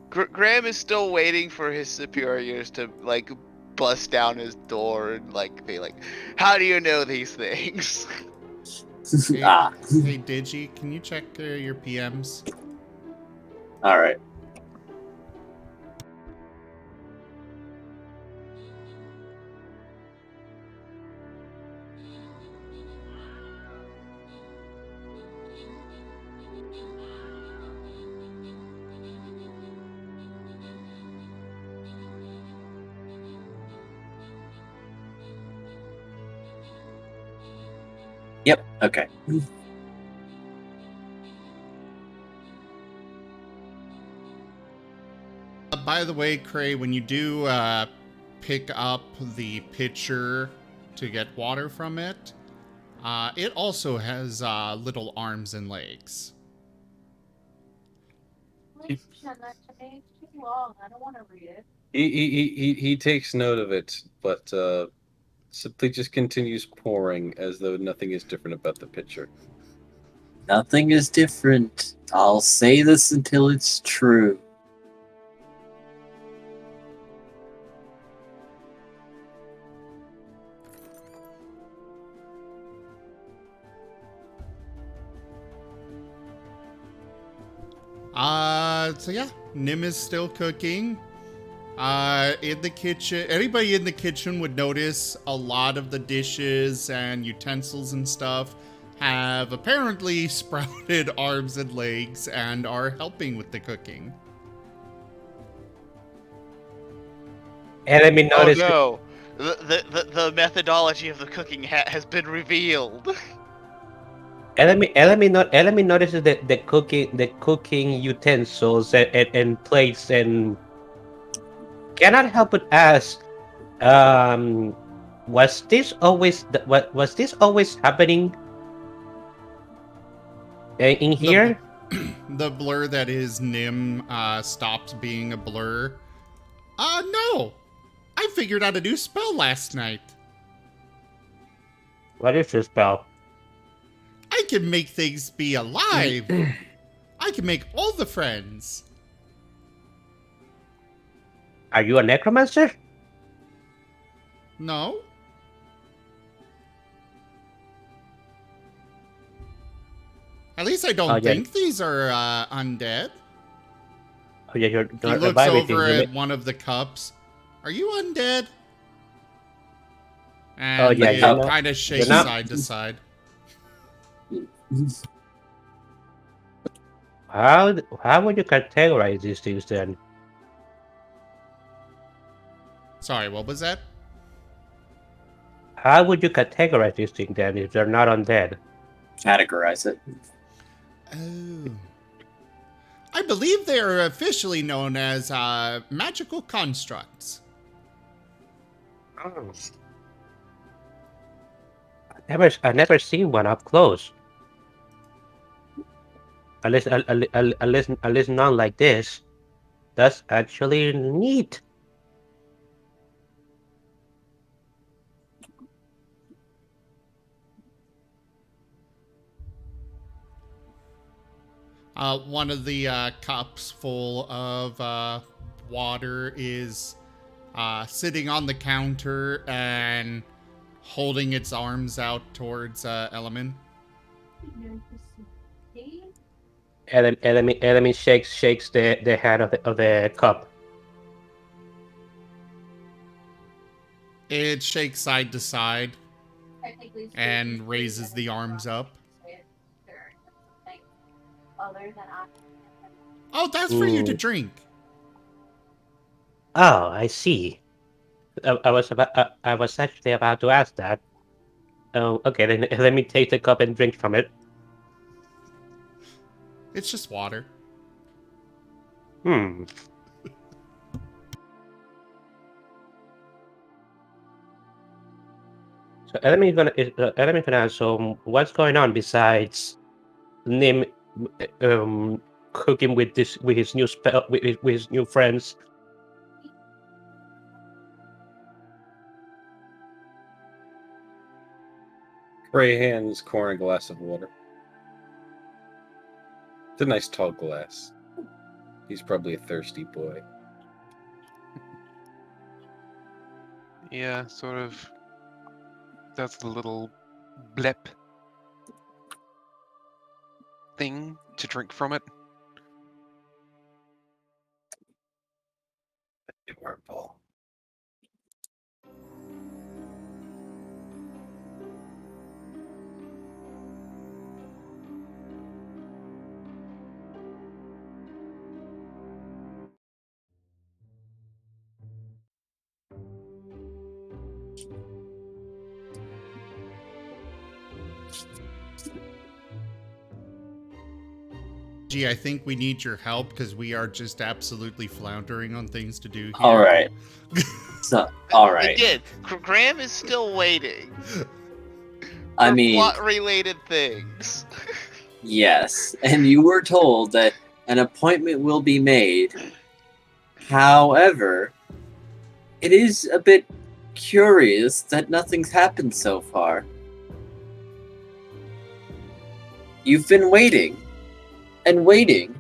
Graham is still waiting for his superiors to like bust down his door and like be like, "How do you know these things?" Hey, hey, Digi, can you check your PMs? All right. Yep. Okay. By the way, Cray, when you do pick up the pitcher to get water from it, it also has little arms and legs. Send that to me. It's too long. I don't want to read it. He takes note of it, but simply just continues pouring as though nothing is different about the picture. Nothing is different. I'll say this until it's true. So yeah, Nim is still cooking. In the kitchen, anybody in the kitchen would notice a lot of the dishes and utensils and stuff have apparently sprouted arms and legs and are helping with the cooking. Enemy Oh noticed. no! The methodology of the cooking has been revealed. Enemy notices the cooking utensils and plates and cannot help but ask, was this always happening in here? The blur that is Nim stopped being a blur. No! I figured out a new spell last night. What is this spell? I can make things be alive. I can make all the friends. Are you a necromancer? No? At least I don't think these are undead. Oh yeah, you're He looks over at one of the cups. Are you undead? And it kind of shakes side to side. How would you categorize these things then? Sorry, what was that? How would you categorize these things then if they're not undead? Categorize it. Oh. I believe they are officially known as magical constructs. Oh. I've never seen one up close. Unless none like this. That's actually neat. One of the cups full of water is sitting on the counter and holding its arms out towards Elemen. Elemen shakes the hand of the cup. It shakes side to side and raises the arms up. Oh, that's for you to drink. Oh, I see. I was actually about to ask that. Oh, okay. Then let me take the cup and drink from it. It's just water. Hmm. So Elemen's gonna ask, so what's going on besides Nim cooking with his new spell with his new friends? Gray hands corn a glass of water. It's a nice tall glass. He's probably a thirsty boy. Yeah, sort of. That's the little blep thing to drink from it. Adorable. Gee, I think we need your help because we are just absolutely floundering on things to do here. All right. So, all right. Again, Graham is still waiting. I mean, plot-related things. yes, and you were told that an appointment will be made. However, it is a bit curious that nothing's happened so far. You've been waiting and waiting,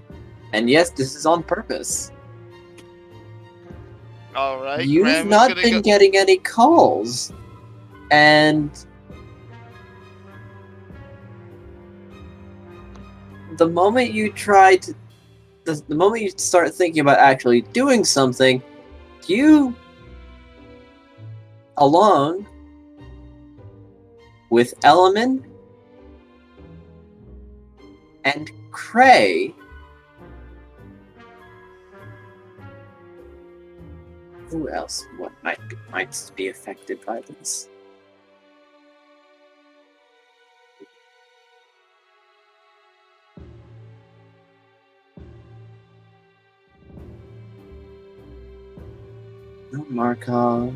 and yes, this is on purpose. All right. You've Graham is not gonna been go- getting any calls, and the moment you the moment you start thinking about actually doing something, you, along with Element and Cray, who else? What might be affected by this? No Markov.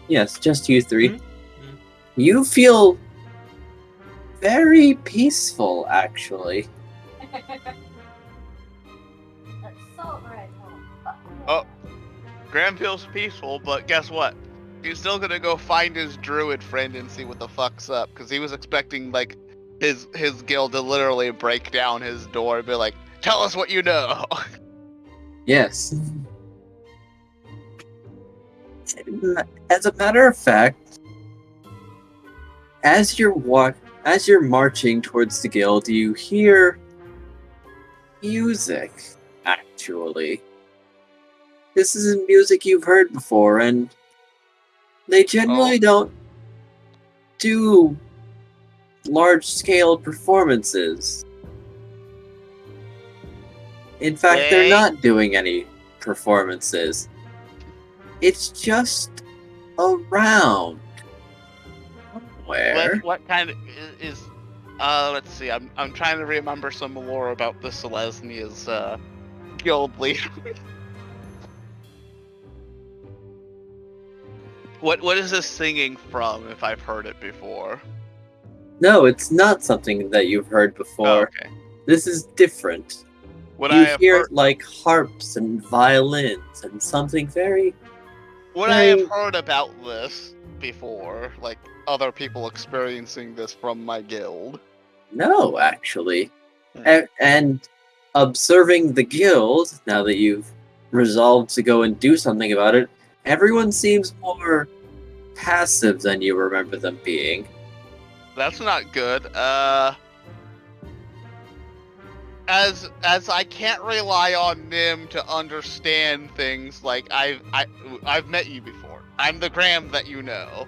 Yes, just you three. You feel very peaceful, actually. Assault rifle. Oh, Graham feels peaceful, but guess what? He's still gonna go find his druid friend and see what the fuck's up, because he was expecting like his guild to literally break down his door and be like, "Tell us what you know." Yes. As a matter of fact, as you're marching towards the guild, you hear music. Actually, this isn't music you've heard before, and they generally don't do large-scale performances. In fact, they're not doing any performances. It's just around. Where? What kind of is? Let's see. I'm trying to remember some lore about the Selesnia's guild leader. What is this singing from? If I've heard it before. No, it's not something that you've heard before. Oh, okay. This is different. What you I have hear heard, like harps and violins and something very. what I have heard about this before, like other people experiencing this from my guild. No, actually. And observing the guild, now that you've resolved to go and do something about it, everyone seems more passive than you remember them being. That's not good. As I can't rely on Nim to understand things, like I've met you before. I'm the Graham that you know.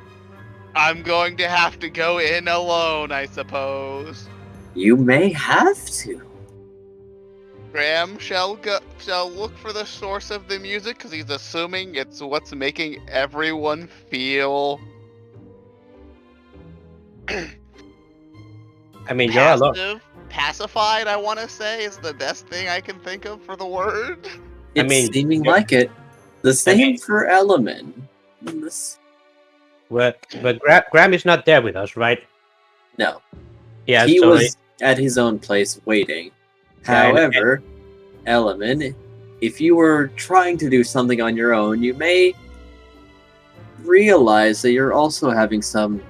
I'm going to have to go in alone, I suppose. You may have to. Graham shall look for the source of the music, because he's assuming it's what's making everyone feel I mean, you're alone. pacified, I want to say, is the best thing I can think of for the word. It's seeming like it. The same for Element. But Graham is not there with us, right? No. Yeah, he so was at his own place waiting. However, Element, if you were trying to do something on your own, you may realize that you're also having some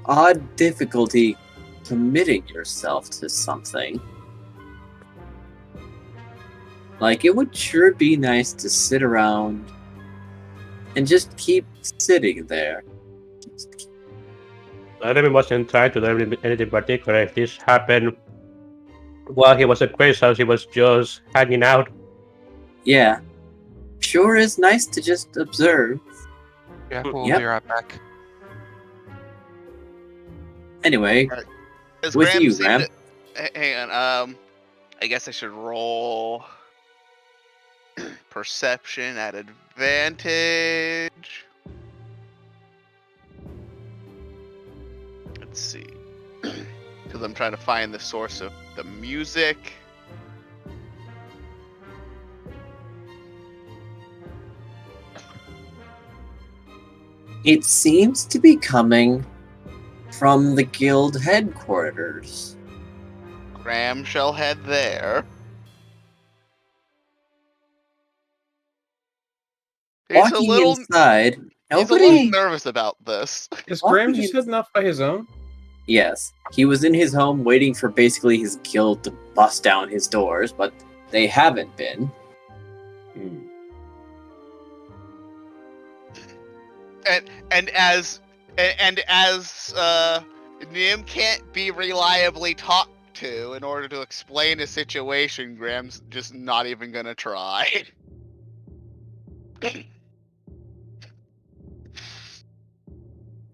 odd difficulty committing yourself to something. Like, it would sure be nice to sit around and just keep sitting there. Adam wasn't trying to do anything particular. If this happened while he was at Gray's house, he was just hanging out. Yeah. Sure is nice to just observe. Yeah, we'll be right back. Anyway, As with Graham you, seemed Ram. to- hang on, I guess I should roll perception at advantage. Let's see. Because I'm trying to find the source of the music. It seems to be coming from the guild headquarters. Graham shall head there. He's a Walking little. inside, He's a little nobody. nervous about this. Is Graham Walking just in- heading off by his own? Yes, he was in his home waiting for basically his guild to bust down his doors, but they haven't been. Hmm. And as Nim can't be reliably talked to in order to explain a situation, Graham's just not even gonna try.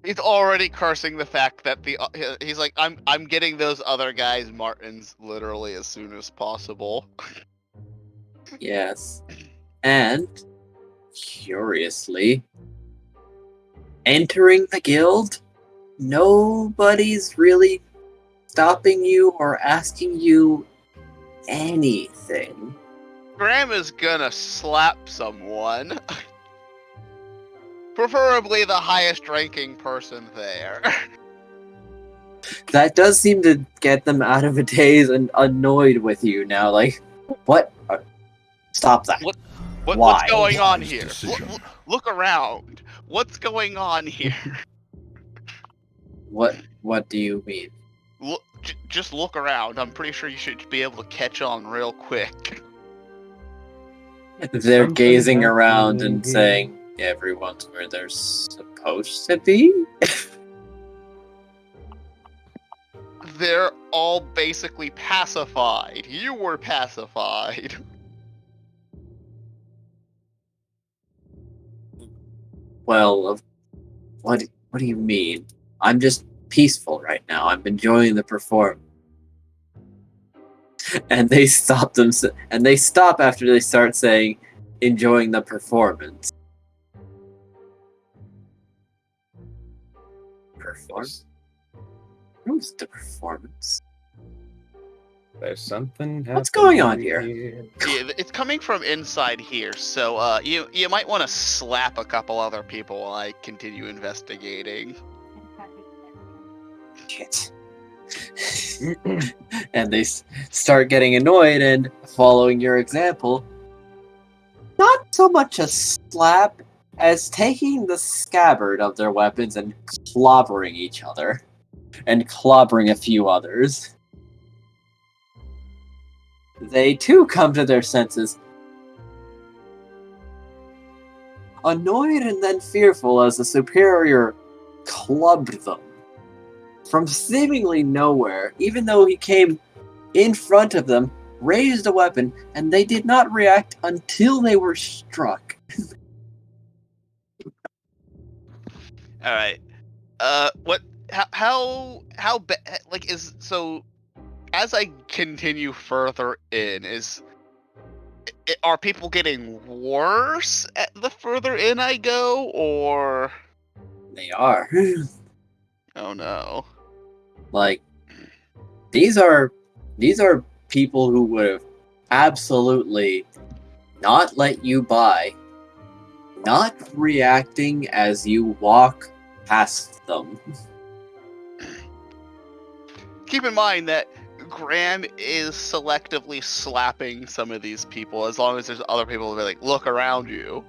He's already cursing the fact that he's like, I'm getting those other guys Martens literally as soon as possible. Yes. And, curiously, entering the guild, nobody's really stopping you or asking you anything. Graham is gonna slap someone. Preferably the highest ranking person there. That does seem to get them out of a daze and annoyed with you now. Like, what? Stop that. What's Why? going on Wise here? decision. Look around. What's going on here? What do you mean? Just look around. I'm pretty sure you should be able to catch on real quick. They're Something gazing around and happening. saying, everyone's where they're supposed to be? They're all basically pacified. You were pacified. Well, what do you mean? I'm just peaceful right now. I'm enjoying the performance. And they stop and they stop after they start saying, enjoying the performance. Performance? Who's the performance? There's something What's going on happening here? Yeah, it's coming from inside here, so you might want to slap a couple other people while I continue investigating. Shit. And they start getting annoyed and following your example. Not so much a slap as taking the scabbard of their weapons and clobbering each other. And clobbering a few others. They too come to their senses. Annoyed and then fearful as the superior clubbed them. From seemingly nowhere, even though he came in front of them, raised a weapon, and they did not react until they were struck. All right. What? How like is so? As I continue further in, are people getting worse at the further in I go, or? They are. Oh no. Like, these are people who would have absolutely not let you by, not reacting as you walk past them. Keep in mind that Graham is selectively slapping some of these people as long as there's other people who are like, look around you.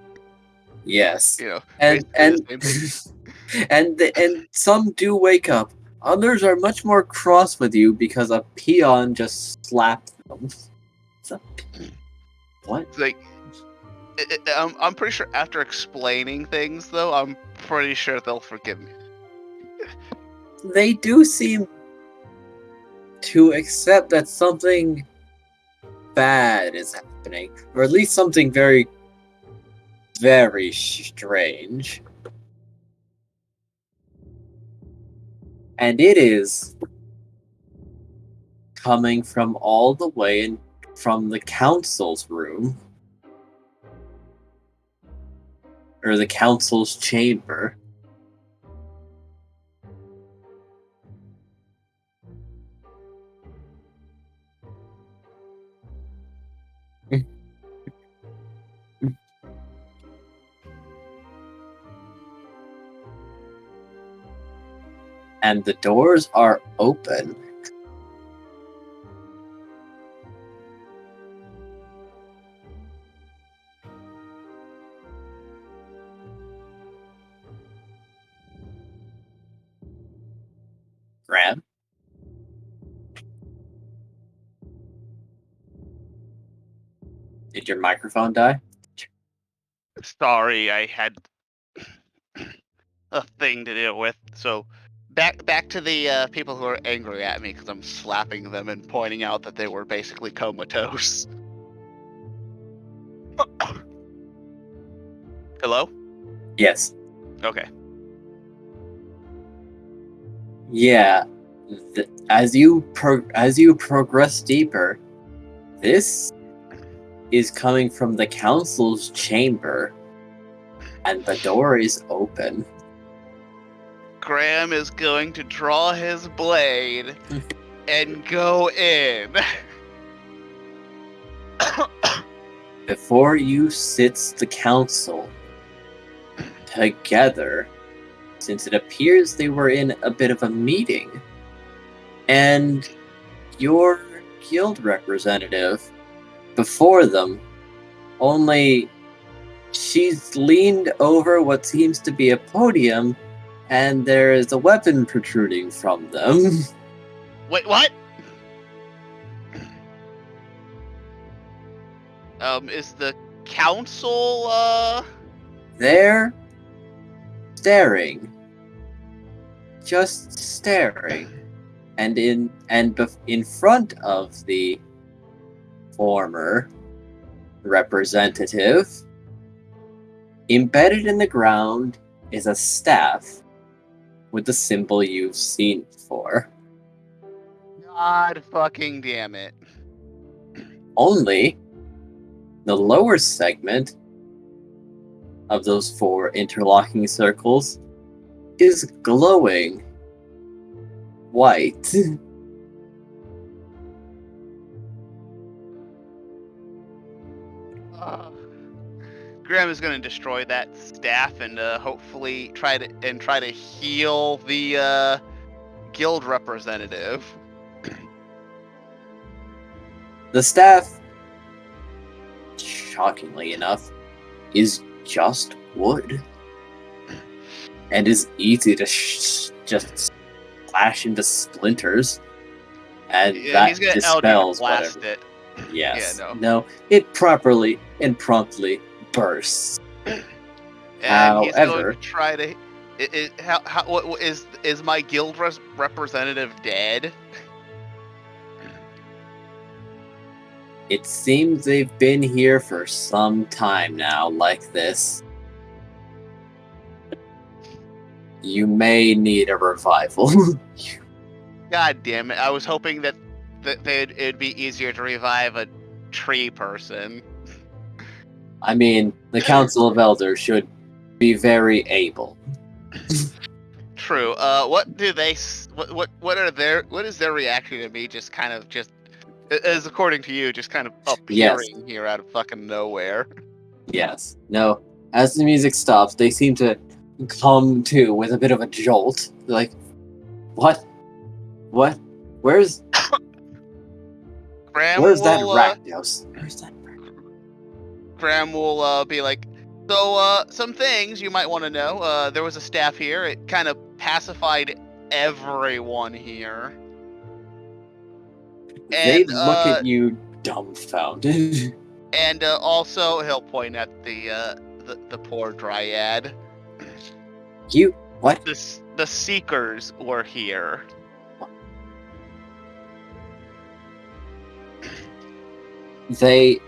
Yes. You know, And basically the same thing. and some do wake up. Others are much more cross with you because a peon just slapped them. So, what? It's like, I'm pretty sure after explaining things, though, I'm pretty sure they'll forgive me. They do seem to accept that something bad is happening, or at least something very, very strange. And it is coming from all the way in from the council's room. Or the council's chamber. And the doors are open. Graham? Did your microphone die? Sorry, I had a thing to deal with. So, back to the people who are angry at me because I'm slapping them and pointing out that they were basically comatose. Hello? Yes. Okay. Yeah. As you progress deeper, this is coming from the council's chamber, and the door is open. Graham is going to draw his blade and go in. Before you sits the council together, since it appears they were in a bit of a meeting, and your guild representative before them, only she's leaned over what seems to be a podium, and there is a weapon protruding from them. Wait, what? Is the council, They're staring. Just staring. And in front of the former representative, embedded in the ground, is a staff with the symbol you've seen before. God fucking damn it. Only the lower segment of those 4 interlocking circles is glowing white. Graham is going to destroy that staff and hopefully try to heal the guild representative. The staff, shockingly enough, is just wood, and is easy to just slash into splinters, and Yeah, that he's gonna dispels blast whatever. it. Yes. Yeah, No, it properly and promptly bursts. And he's going However, to try to. What is my guild representative dead? it seems they've been here for some time now, like this. You may need a revival. God damn it! I was hoping that it'd be easier to revive a tree person. I mean, the Council of Elders should be very able. True. What do they? What is their reaction to me? Just as according to you, just kind of appearing here out of fucking nowhere. Yes. No. As the music stops, they seem to come to with a bit of a jolt. They're like, what? What? Where's Graham that will, Rakdos? Where's that? Graham will be like, so some things you might want to know. There was a staff here. It kind of pacified everyone here. They And look at you dumbfounded. and also he'll point at the poor dryad. You what? The Seekers were here. They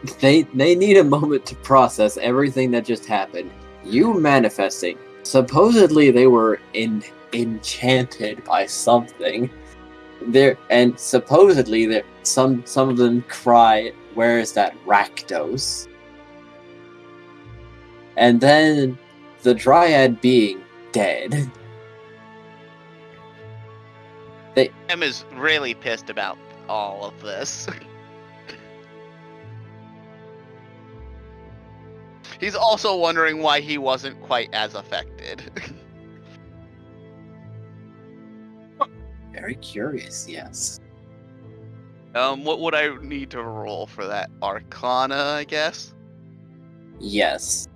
need a moment to process everything that just happened. You manifesting. Supposedly they were enchanted by something. And supposedly some of them cry, "Where is that Rakdos?" And then the Dryad being dead. Em is really pissed about all of this. He's also wondering why he wasn't quite as affected. Very curious, yes. What would I need to roll for that? Arcana, I guess? Yes.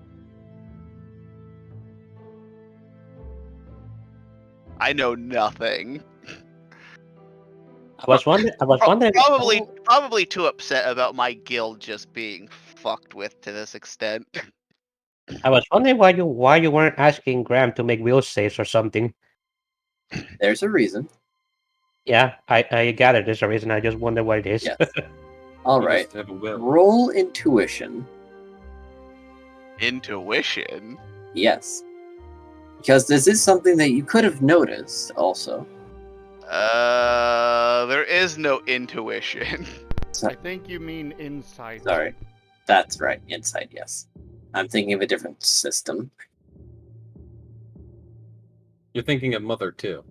I know nothing. I was wondering. Probably too upset about my guild just being fucked with to this extent. I was wondering why you weren't asking Graham to make will saves or something. There's a reason. Yeah, I gather there's a reason. I just wonder what it is. Yes. All He right. must have a will. Roll intuition. Intuition. Yes. Because this is something that you could have noticed also. There is no intuition. I think you mean insight. Sorry. That's right. Insight, yes. I'm thinking of a different system. You're thinking of Mother, too.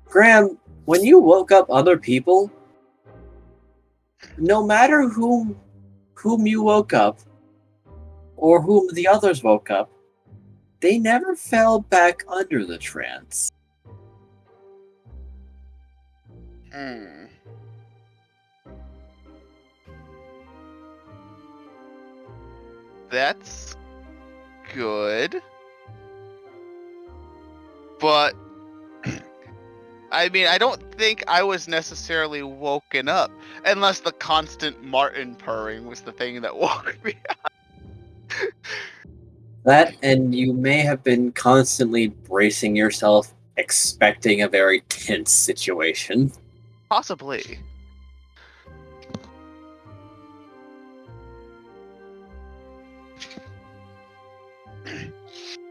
Graham, when you woke up other people, no matter whom you woke up, or whom the others woke up, they never fell back under the trance. That's good. But I mean, I don't think I was necessarily woken up, unless the constant Marten purring was the thing that woke me up. That, and you may have been constantly bracing yourself, expecting a very tense situation. Possibly.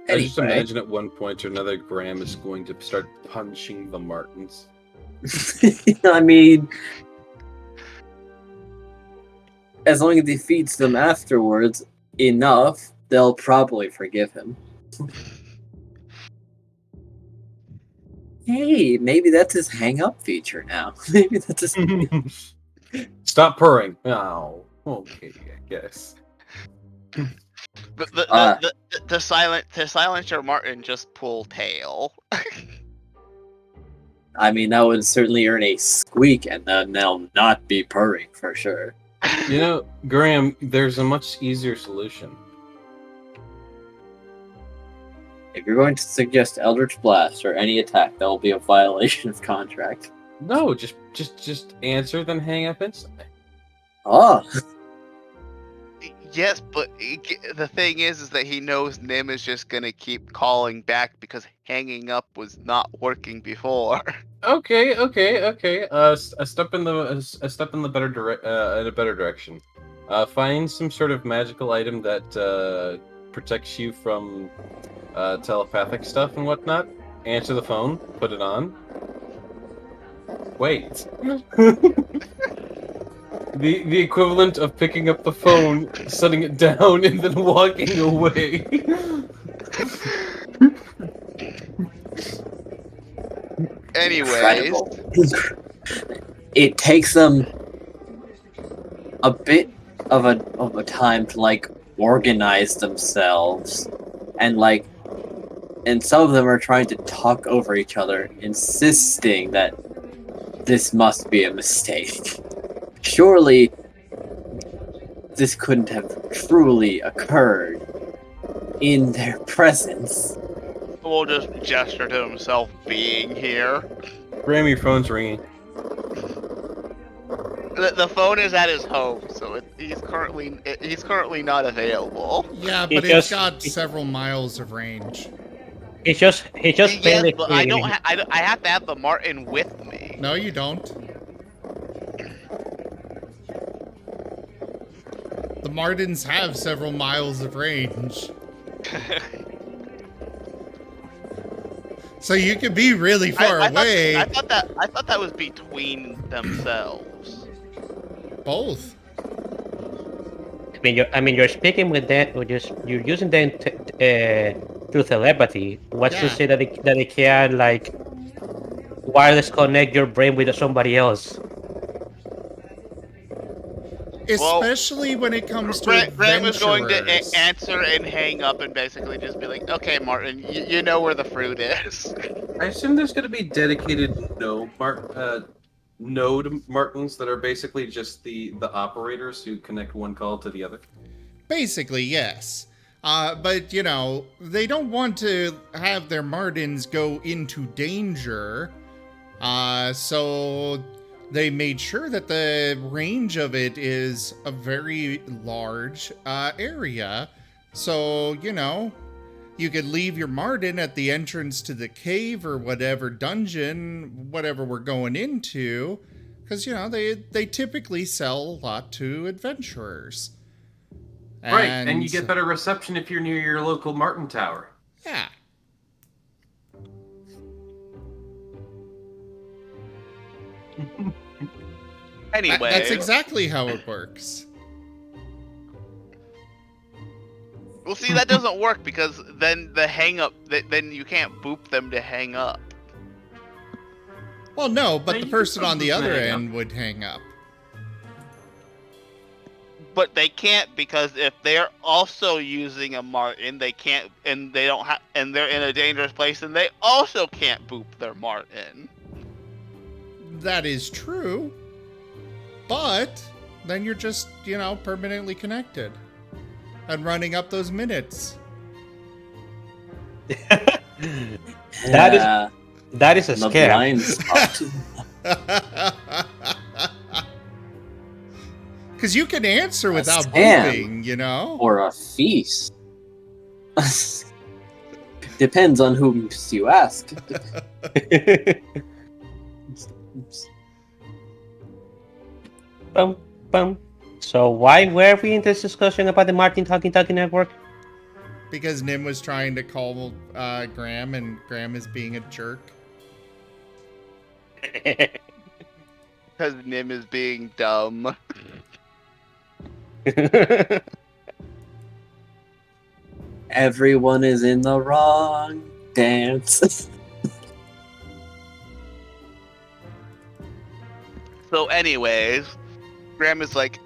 I just Anyway. imagine at one point or another, Graham is going to start punching the Martens. I mean, as long as he feeds them afterwards enough, they'll probably forgive him. Hey, maybe that's his hang-up feature now. Maybe that's his... Stop purring. Oh, okay, I guess. But to silence your Marten, just pull tail. I mean, that would certainly earn a squeak, and then they'll not be purring for sure. You know, Graham, there's a much easier solution. If you're going to suggest Eldritch Blast or any attack, that will be a violation of contract. No, just answer, then hang up instantly. Ah. Yes, but the thing is that he knows Nim is just gonna keep calling back because hanging up was not working before. Okay. A step in the better direction. Find some sort of magical item that protects you from telepathic stuff and whatnot. Answer the phone. Put it on. Wait. The equivalent of picking up the phone, setting it down, and then walking away. Anyways, it takes them a bit of a time to like organize themselves, and some of them are trying to talk over each other, insisting that this must be a mistake. Surely this couldn't have truly occurred in their presence. we'll just gesture to himself being here. Graham, your phone's ringing. The phone is at his home, so he's currently not available. Yeah, but it's got several miles of range. He just yes, but I have to have the Marten with me. No, you don't. The Martens have several miles of range. So you could be really far away. I thought that was between themselves. Both. I mean, you're speaking with them, you're using them through telepathy. What's to say that they can like wireless connect your brain with somebody else? Especially when it comes to Graham is going to answer and hang up and basically just be like, "Okay, Marten, you know where the fruit is." I assume there's going to be dedicated node Martens that are basically just the operators who connect one call to the other. Basically, yes. But, you know, they don't want to have their Martens go into danger So they made sure that the range of it is a very large area. So, you could leave your Marten at the entrance to the cave or whatever dungeon, whatever we're going into. Because, they typically sell a lot to adventurers. Right, and you get better reception if you're near your local Marten Tower. Yeah. Anyway, That's exactly how it works. Well, see, that doesn't work because then the hang up, then you can't boop them to hang up. Well, no, but No, the you person can on the boop other them hang up. end would hang up. But they can't because if they're also using a Marten, they can't, and they don't have, and they're in a dangerous place, and they also can't boop their Marten. That is true. But then you're just, permanently connected. And running up those minutes. That is a the scam. blind spot. Because you can answer without scam. booping, Or a feast. Depends on whom you ask. Bum. So why were we in this discussion about the Martin Talking Network? Because Nim was trying to call Graham, and Graham is being a jerk. Because Nim is being dumb. Everyone is in the wrong dance. So, anyways, Graham is like,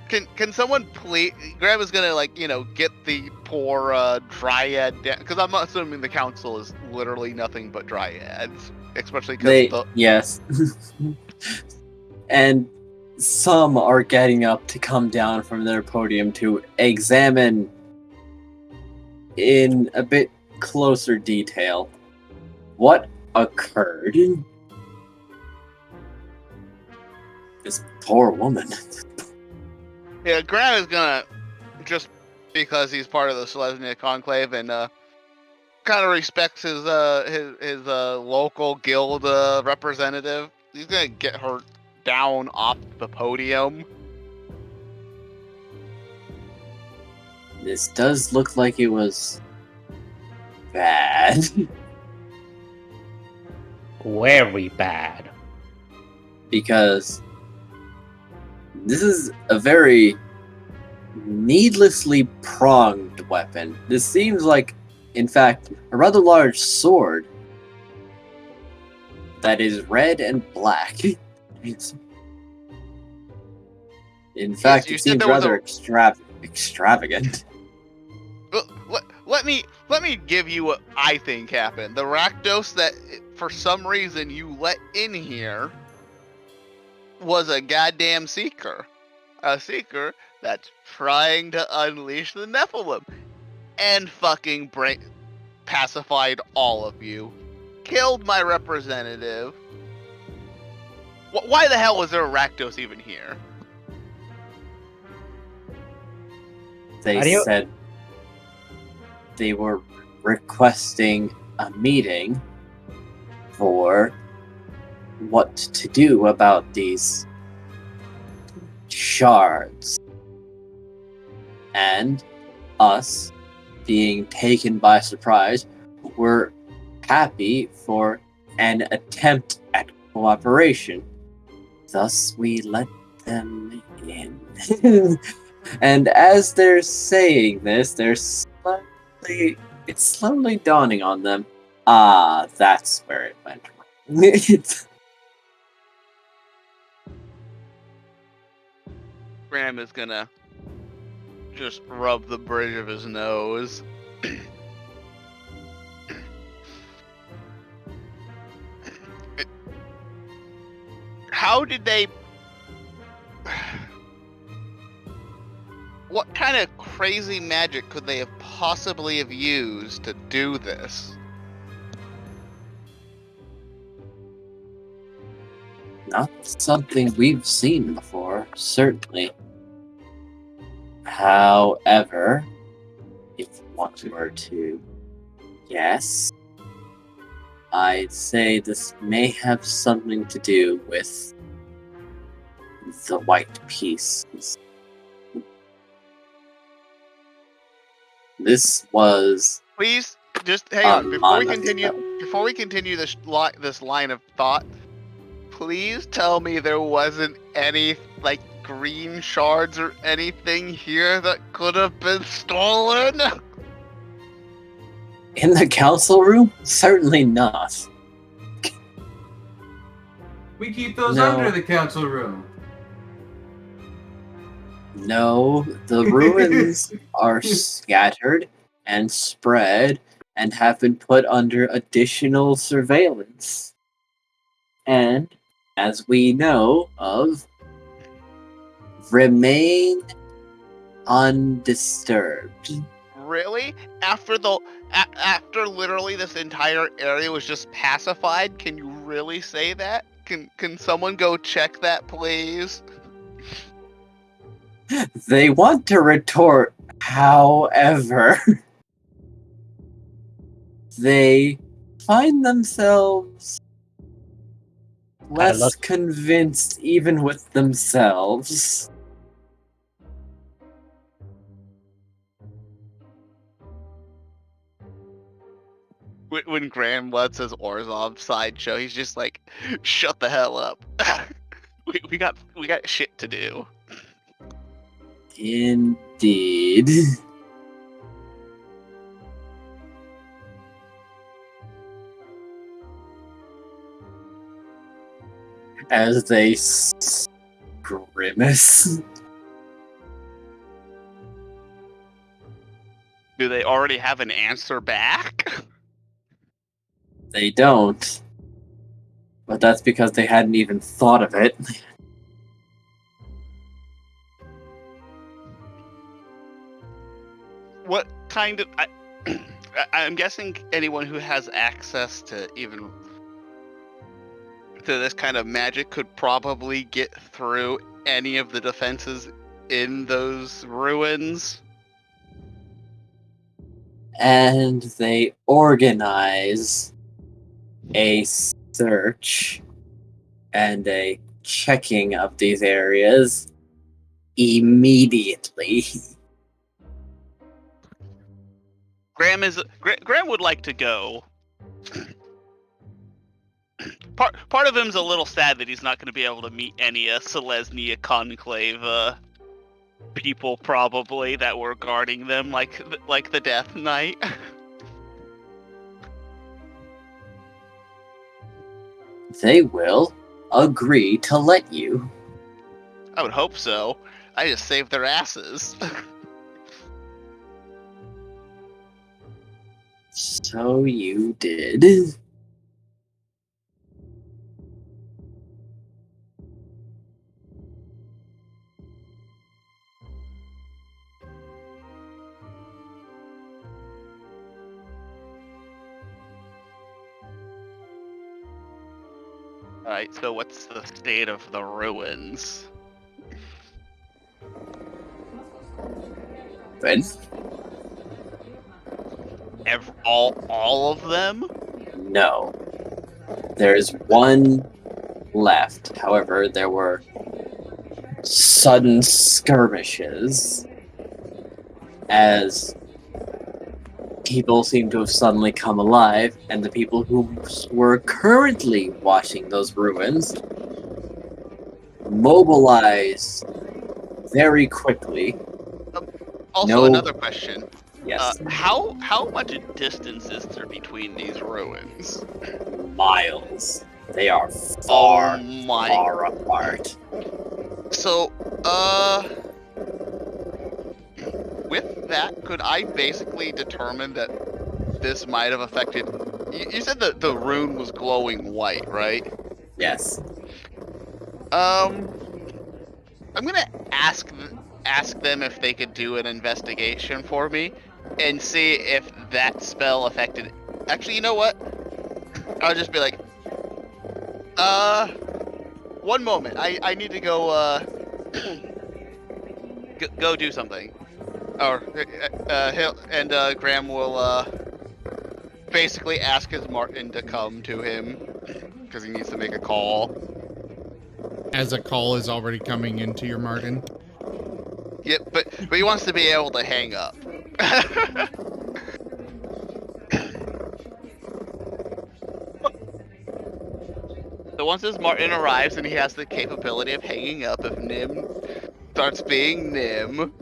can someone please? Graham is gonna get the poor dryad down, because I'm assuming the council is literally nothing but dryads, especially because yes, and some are getting up to come down from their podium to examine in a bit closer detail what occurred. This poor woman. Yeah, Graham is gonna, just because he's part of the Selesnya Conclave and kind of respects his local guild representative, he's gonna get her down off the podium. This does look like it was bad. Very bad. Because this is a very needlessly pronged weapon. This seems like, in fact, a rather large sword that is red and black. In fact, it seems rather extravagant. Let me give you what I think happened. The Rakdos that, for some reason, you let in here was a goddamn seeker. A seeker that's trying to unleash the Nephilim. And fucking pacified all of you. Killed my representative. Why the hell was there a Rakdos even here? They said they were requesting a meeting for what to do about these shards. And us, being taken by surprise, were happy for an attempt at cooperation. Thus, we let them in. And as they're saying this, it's slowly dawning on them. Ah, that's where it went wrong. Graham is gonna just rub the bridge of his nose. How did they... What kind of crazy magic could they have possibly have used to do this? Not something we've seen before, certainly. However, if one were to guess, I'd say this may have something to do with the white pieces. This was Please, just hang on. Before we continue, monumental. this line of thought, please tell me there wasn't any like green shards or anything here that could have been stolen. In the council room? Certainly not. We keep those No. under the council room. No, the ruins are scattered and spread and have been put under additional surveillance. And, as we know of, remain undisturbed. Really? After literally this entire area was just pacified, can you really say that? Can someone go check that, please? They want to retort, however, they find themselves less convinced even with themselves. When Graham lets his Orzhov sideshow, he's just like, "Shut the hell up. we got shit to do." Indeed. As they grimace. Do they already have an answer back? They don't. But that's because they hadn't even thought of it. What kind of... I'm guessing anyone who has access to this kind of magic could probably get through any of the defenses in those ruins. And they organize a search and a checking of these areas immediately. Graham would like to go. Part of him's a little sad that he's not going to be able to meet any Selesnya Conclave people probably that were guarding them like the Death Knight. They will agree to let you. I would hope so. I just saved their asses. So you did. Alright, so what's the state of the ruins? Ben? All of them? No. There's one left. However, there were sudden skirmishes as people seem to have suddenly come alive, and the people who were currently watching those ruins mobilized very quickly. Also, another question. Yes. How much distance is there between these ruins? Miles. They are far apart. So, with that, could I basically determine that this might have affected... You said that the rune was glowing white, right? Yes. I'm gonna ask them if they could do an investigation for me and see if that spell affected... Actually, you know what? I'll just be like, one moment. I need to go go do something. Or Graham will basically ask his Marten to come to him because he needs to make a call. As a call is already coming into your Marten. Yeah, but he wants to be able to hang up. So once his Marten arrives and he has the capability of hanging up, if Nim starts being Nim,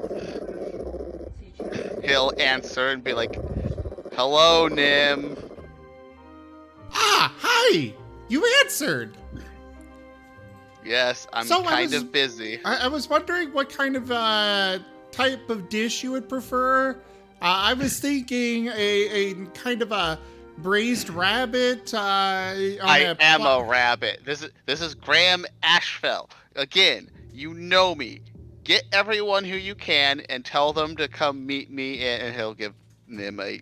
he'll answer and be like, "Hello, Nim." Ah, hi! You answered! Yes, I'm So kind of busy. I was wondering what kind of type of dish you would prefer. I was thinking a kind of a braised rabbit. I am a rabbit. This is Graham Ashfell. Again, you know me. Get everyone who you can and tell them to come meet me, and he'll give Nim a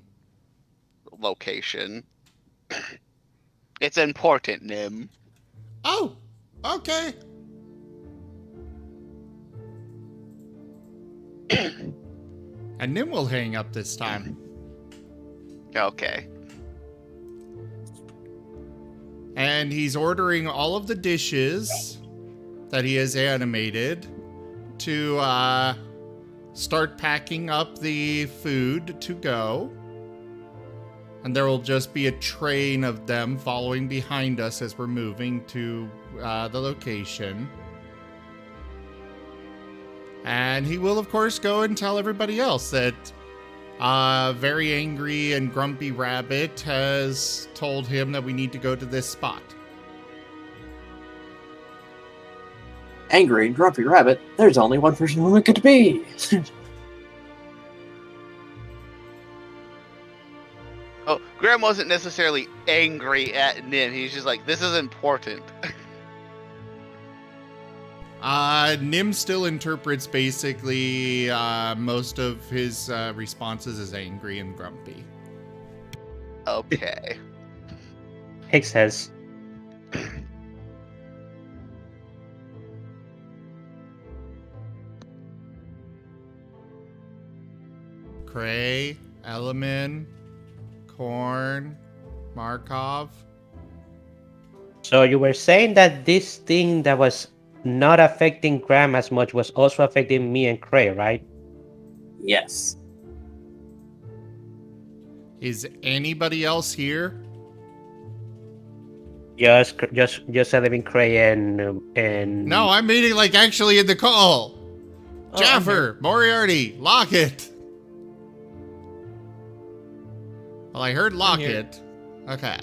location. It's important, Nim. Oh, okay. And Nim will hang up this time. Okay. And he's ordering all of the dishes that he has animated to start packing up the food to go. And there will just be a train of them following behind us as we're moving to the location. And he will, of course, go and tell everybody else that very angry and grumpy rabbit has told him that we need to go to this spot. Angry and grumpy rabbit, there's only one person who it could be. Oh, Graham wasn't necessarily angry at Nim. He's just like, this is important. Nim still interprets basically most of his responses as angry and grumpy. Okay. Hicks says, Cray, Elemen, Korn, Markov. so you were saying that this thing that was not affecting Graham as much was also affecting me and Cray, right? Yes. Is anybody else here? Just Eleven, Cray, and No, I'm meaning like actually in the call. Oh, Jaffer, Moriarty, Lockett. Well, I heard Lockett. Okay.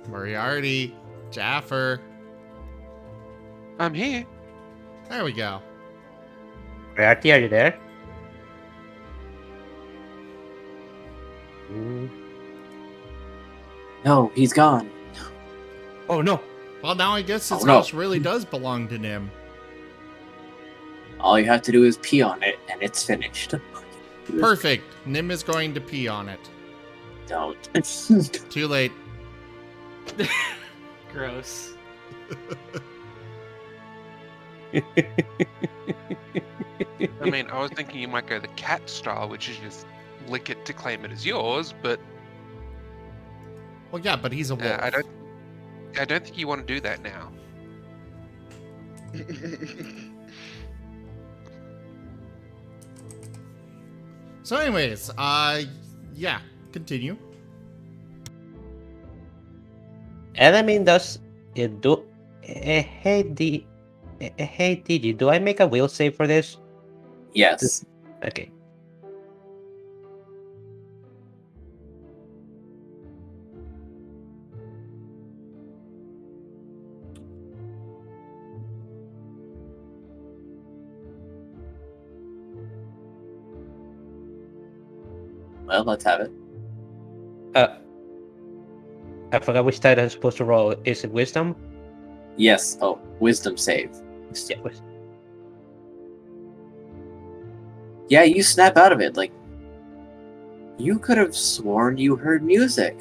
Moriarty, Jaffer. I'm here. There we go. Moriarty, are you there? Mm. No, he's gone. Oh no! Well, now I guess this Oh, no. house really does belong to Nim. All you have to do is pee on it, and it's finished. Perfect. Nim is going to pee on it. Don't. Too late. Gross. I mean, I was thinking you might go the cat style, which is just lick it to claim it as yours, but Well, yeah, but he's a wolf. I don't think you want to do that now. So anyways, yeah, continue. And I mean, does it do? Hey, DG, do I make a will save for this? Yes. Okay. Well, let's have it. I forgot which side I'm supposed to roll. Is it wisdom? Yes. Oh, wisdom save. Yeah, wisdom. Yeah, you snap out of it. Like, you could have sworn you heard music.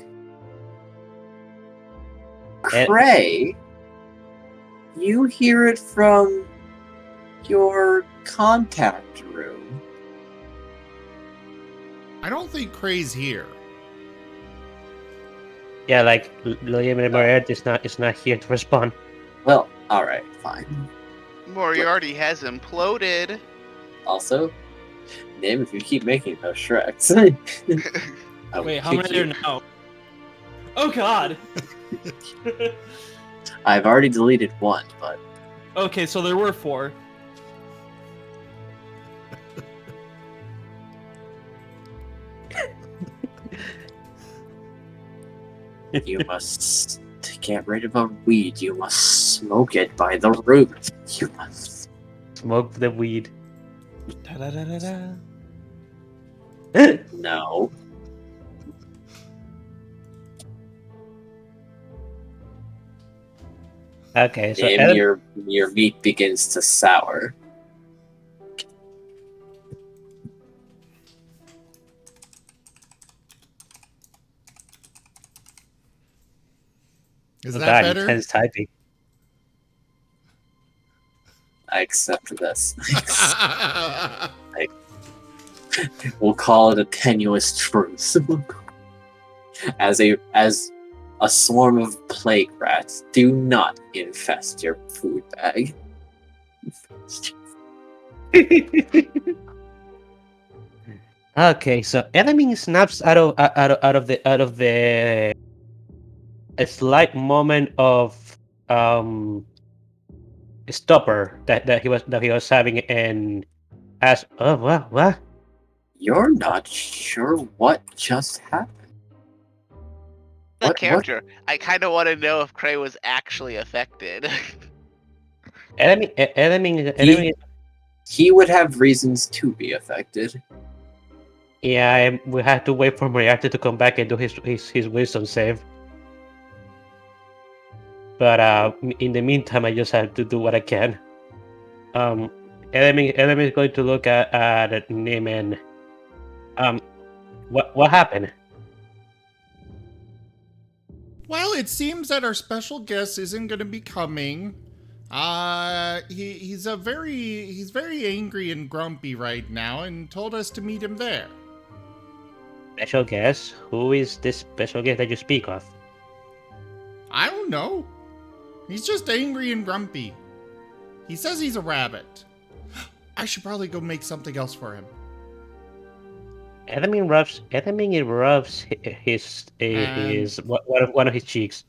Eh. Cray, You hear it from your contact room. I don't think Cray's here. Yeah, like William Moriarty is not here to respond. Well, alright, fine. Moriarty has imploded. Also, Nim, if you keep making those Shreks, I will Wait, how kick many are you. there now? Oh god! I've already deleted one, but Okay, so there were 4. you must to get rid of a weed. You must smoke it by the root. You must Smoke the weed. Da-da-da-da-da. no. Okay, so Nim, your meat begins to sour. Is Oh that god, better? intense typing. I accept this. We'll call it a tenuous truce. as a swarm of plague rats do not infest your food bag. Okay, so enemy snaps out of the a slight moment of stopper that he was having and asks, "Oh, what? You're not sure what just happened. The What- character. I kind of want to know if Cray was actually affected. Enemy. He would have reasons to be affected. Yeah, we had to wait for Moriarty to come back and do his wisdom save. But in the meantime, I just have to do what I can. Enemy is going to look at Nim and what happened? Well, it seems that our special guest isn't going to be coming. He's very angry and grumpy right now, and told us to meet him there. Special guest? Who is this special guest that you speak of? I don't know. He's just angry and grumpy. He says he's a rabbit. I should probably go make something else for him. Enemy rubs his one of his cheeks.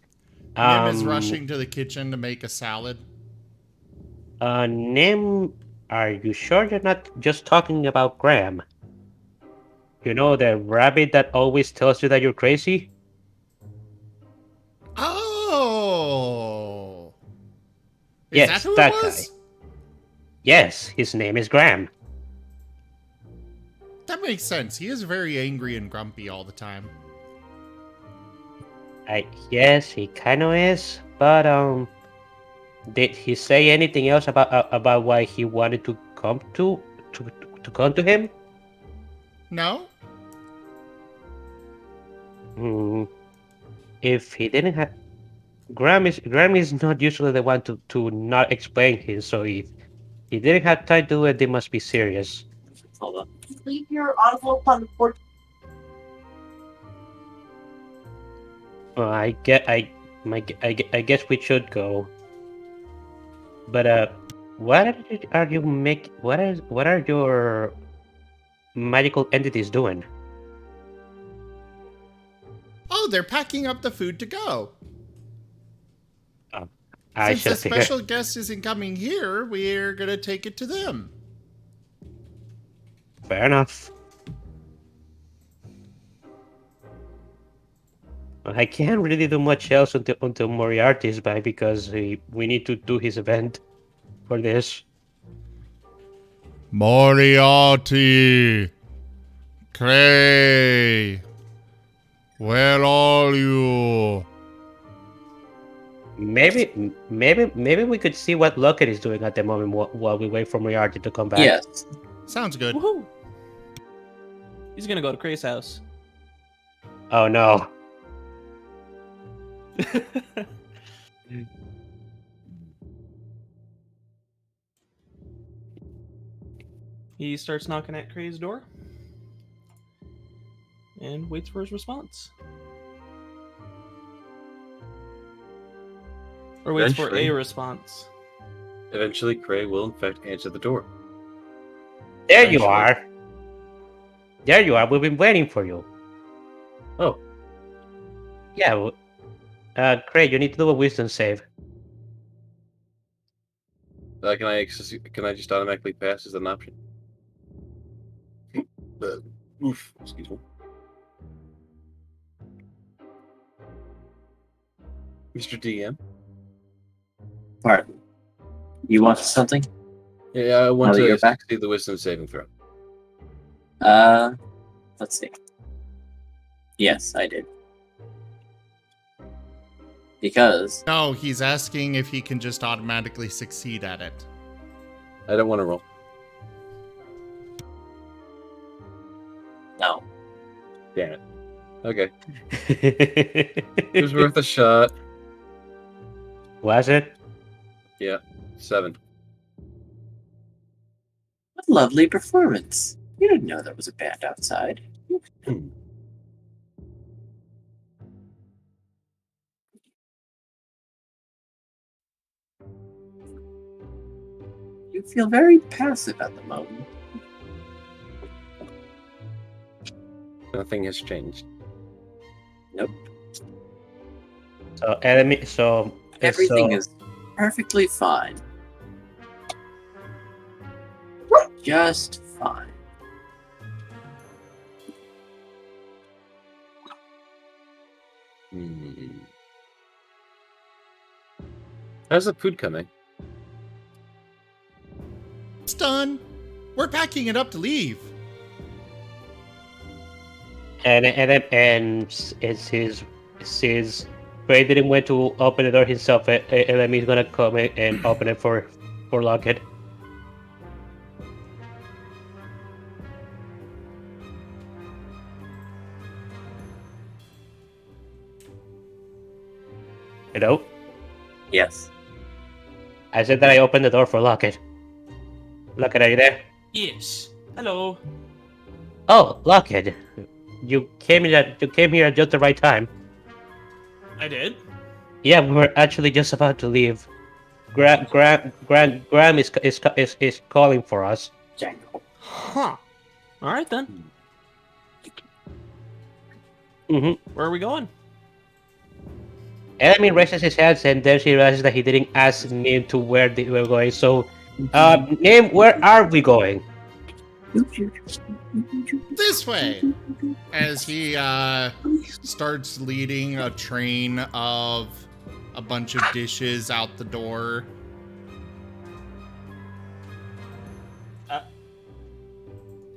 Nim is rushing to the kitchen to make a salad. Nim, are you sure you're not just talking about Graham? You know, the rabbit that always tells you that you're crazy? Oh! Is Yes, that who that it was? guy. Yes, his name is Graham. That makes sense. He is very angry and grumpy all the time. Yes, he kind of is, but did he say anything else about why he wanted to come to come to him? No? If he didn't have, Graham is not usually the one to not explain his. So if he didn't have time to do it, they must be serious. Hold on. Leave your envelope on the porch. Well, I guess we should go. But what are your magical entities doing? Oh, they're packing up the food to go. I Since the should figure. special guest isn't coming here, we're gonna take it to them. Fair enough. I can't really do much else until Moriarty is back because we need to do his event for this. Moriarty! Cray! Where are you? Maybe we could see what Lockett is doing at the moment while we wait for Moriarty to come back. Yes. Sounds good. Woohoo! He's gonna go to Cray's house. Oh no. He starts knocking at Cray's door and waits for his response. Or waits for Eventually- a response. Eventually, Cray will in fact answer the door. There you Eventually. are. There you are. We've been waiting for you. Oh. Yeah. Craig, you need to do a wisdom save. Can I just automatically pass as an option? Oof, excuse me. Mr. DM? Martin, you want something? Yeah, I want Now that to you're back? see the wisdom saving throw. Let's see. Yes, I did. Because No, he's asking if he can just automatically succeed at it. I don't want to roll. no. Damn it. Okay. It was worth a shot. Was it? Yeah. 7. What a lovely performance. You didn't know there was a band outside. You feel very passive at the moment. Nothing has changed. Nope. So enemy. So Everything so, is perfectly fine. Just fine. How's the food coming? It's done. We're packing it up to leave. and it's his Ray didn't went to open the door himself. Enemy's gonna come in and open it for Lockett. Hello? Yes. I said that I opened the door for Lockett. Lockett, are you there? Yes. Hello. Oh, Lockett. You came here at just the right time. I did. Yeah, we were actually just about to leave. Graham is calling for us. Huh. All right then. Mm-hmm. Where are we going? Enemy raises his hands and then she realizes that he didn't ask Nim to where they were going. So, Nim, where are we going? This way. As he starts leading a train of a bunch of dishes out the door.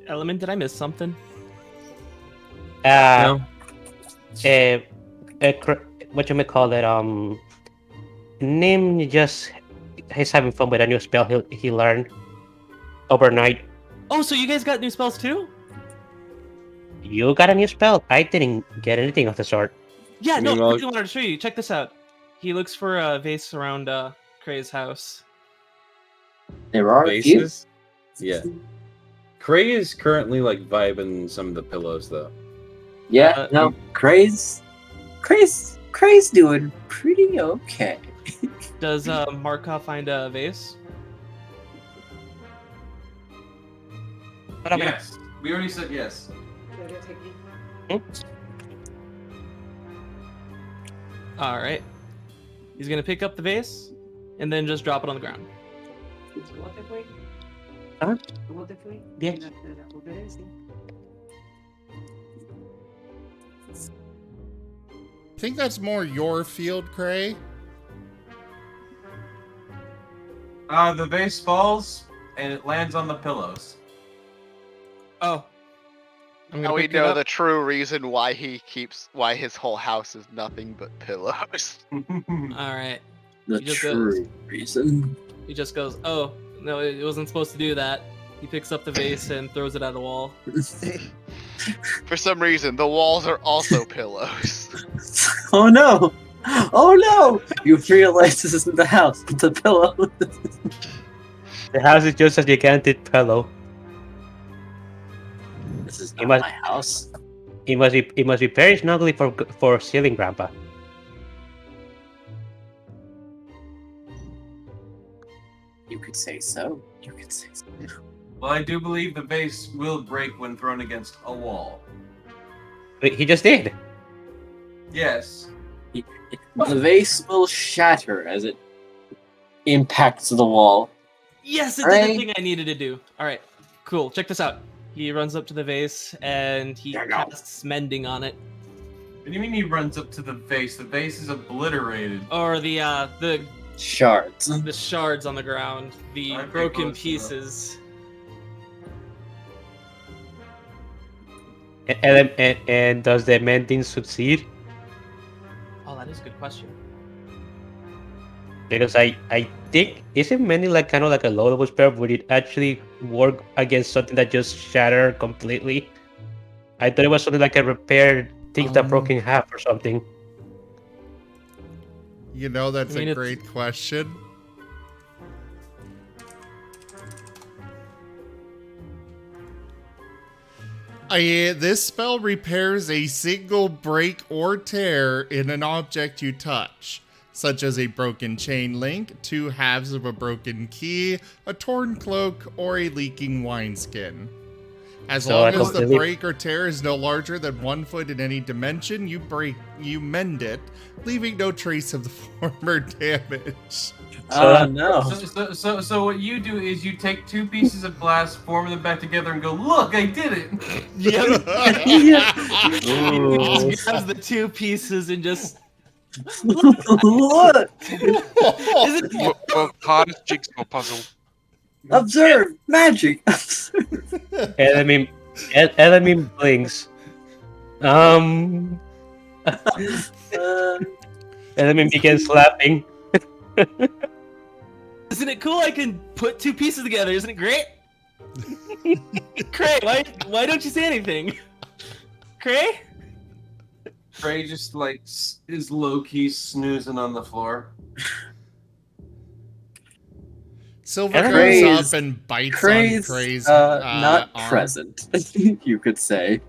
Element, did I miss something? No. What you may call it? Nim just he's having fun with a new spell he learned overnight. Oh, so you guys got new spells too? You got a new spell? I didn't get anything of the sort. Yeah, no, I Meanwhile- really wanted to show you. Check this out. He looks for a vase around Cray's house. There are a few. Bases? Yeah. Cray is currently like vibing some of the pillows though. Yeah, no, Cray's doing pretty okay. Does Markov find a vase? Yes. We already said yes. All right. He's gonna pick up the vase and then just drop it on the ground. Huh? Yes. I think that's more your field, Cray. The vase falls and it lands on the pillows. Oh. I'm Now gonna we pick it know up. the true reason why his whole house is nothing but pillows. All right. The He just true reason. He just goes, "Oh no, it wasn't supposed to do that." He picks up the vase and throws it at a wall. For some reason, the walls are also pillows. Oh no! Oh no! You realize this isn't the house, but the pillow. The house is just a gigantic pillow. not must- my house. It must be very snuggly for ceiling, Grandpa. You could say so. You could say so. Well, I do believe the vase will break when thrown against a wall. Wait, he just did. Yes. The vase will shatter as it impacts the wall. Yes, it did Right. the thing I needed to do. All right, cool. Check this out. He runs up to the vase and he casts mending on it. What do you mean he runs up to the vase? The vase is obliterated. Or the Shards. the shards on the ground, the I'm broken close enough. pieces. And does the mending succeed? Oh, that is a good question. Because I think isn't mending like kind of like a loadable spell? Would it actually work against something that just shattered completely? I thought it was something like a repair things that broke in half or something. You know, that's I mean, a it's- great question. This spell repairs a single break or tear in an object you touch, such as a broken chain link, 2 halves of a broken key, a torn cloak, or a leaking wineskin. As So long I as the completely- break or tear is no larger than 1 foot in any dimension, you mend it, leaving no trace of the former damage. No. So what you do is you take 2 pieces of glass, form them back together, and go, look, I did it! He just grabs the 2 pieces and just Look! isn't Well, hardest jigsaw puzzle. Observe! Magic! Element blinks. Element begins laughing. Isn't it cool? I can put 2 pieces together. Isn't it great? Cray, why don't you say anything? Cray? Trey just like is low key snoozing on the floor. Silver Craze- goes up and bites on Cray's not arm. present, you could say.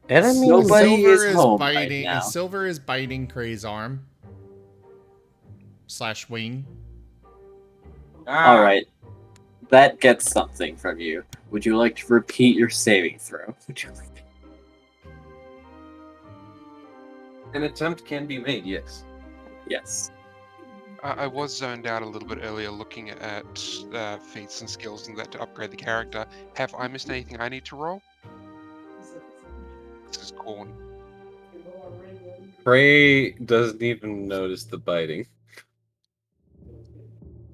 Element Nobody Silver is home biting. right now. Silver is biting Cray's arm / wing. All right, that gets something from you. Would you like to repeat your saving throw? Would you like? An attempt can be made, yes. Yes. I was zoned out a little bit earlier looking at feats and skills and that to upgrade the character. Have I missed anything I need to roll? This is corn. Prey doesn't even notice the biting.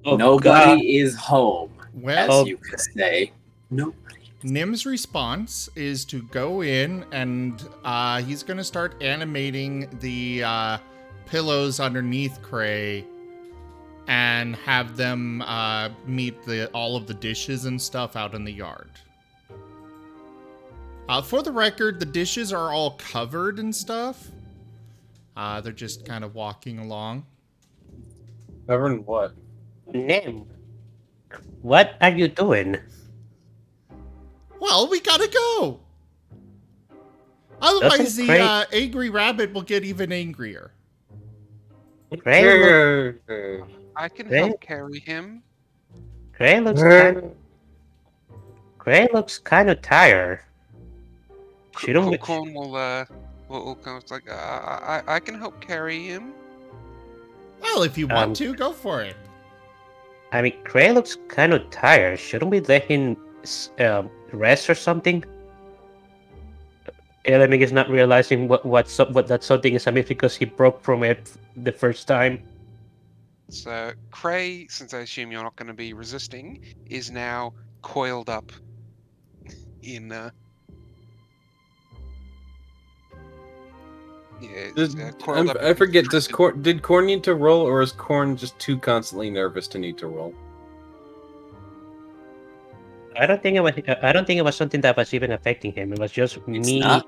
Oh, Nobody God. is home, Well, as you could say. Nobody. Nim's response is to go in and he's going to start animating the pillows underneath Cray and have them meet all of the dishes and stuff out in the yard. For the record, the dishes are all covered and stuff. They're just kind of walking along. Covered in what? Nim, what are you doing? Well, we gotta go. Otherwise, Doesn't the angry rabbit will get even angrier. Cray, I can Hey. help carry him. Cray looks kind of tired. Shouldn't we- Corn will come. It's like I can help carry him. Well, if you want to, go for it. I mean, Cray looks kind of tired. Shouldn't we let him rest or something? Element is not realizing what that something is amiss because he broke from it the first time. So Cray, since I assume you're not going to be resisting, is now coiled up in. Coiled up. I forget. Did Corn need to roll, or is Corn just too constantly nervous to need to roll? I don't think it was something that was even affecting him. It was just It's me. not.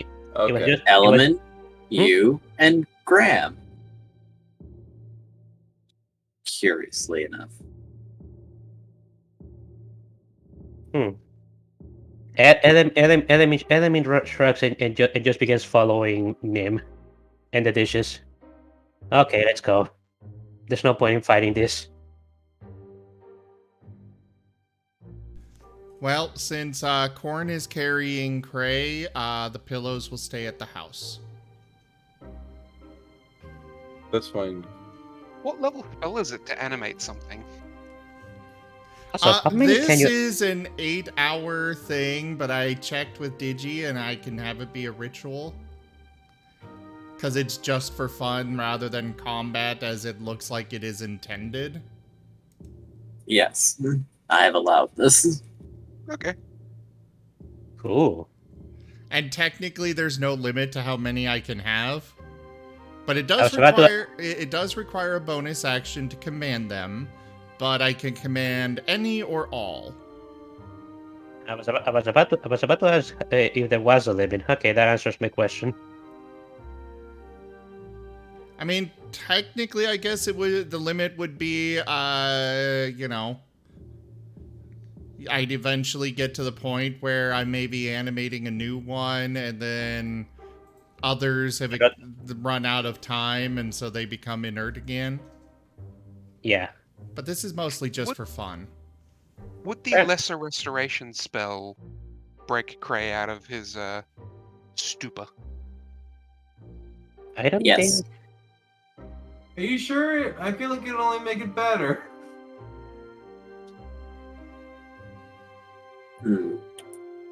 It was Okay. just Element, you, and Graham. Curiously enough. Element shrugs and just begins following Nim and the dishes. Okay, let's go. There's no point in fighting this. Well, since Corn is carrying Cray, the pillows will stay at the house. That's fine. What level spell is it to animate something? So how many This can you? is an 8-hour thing, but I checked with Digi and I can have it be a ritual. Because it's just for fun rather than combat as it looks like it is intended. Yes, I have allowed this. Okay. Cool. And technically there's no limit to how many I can have. But it I does was about to- require it does require a bonus action to command them, but I can command any or all. I was about to ask if there was a limit. Okay, that answers my question. I mean, technically I guess the limit would be I'd eventually get to the point where I may be animating a new one and then others have run out of time and so they become inert again. Yeah. But this is mostly just for fun. Would the lesser restoration spell break Cray out of his stupor? I don't Yes. think. Are you sure? I feel like it'll only make it better.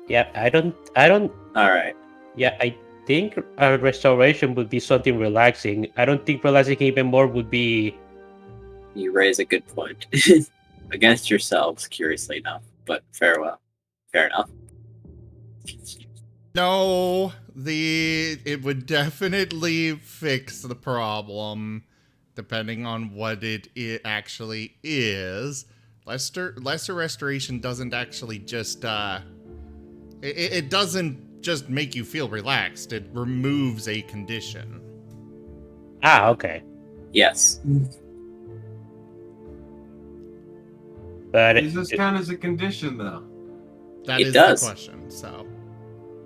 Yeah, I don't. All right. Yeah, I think a restoration would be something relaxing. I don't think relaxing even more would be. You raise a good point. Against yourselves, curiously enough. But farewell. Fair enough. No, it would definitely fix the problem, depending on what it actually is. Lesser restoration doesn't actually just it doesn't just make you feel relaxed. It removes a condition. Ah, okay. Yes. But Does this count as a condition, though? That It is does. the question. So.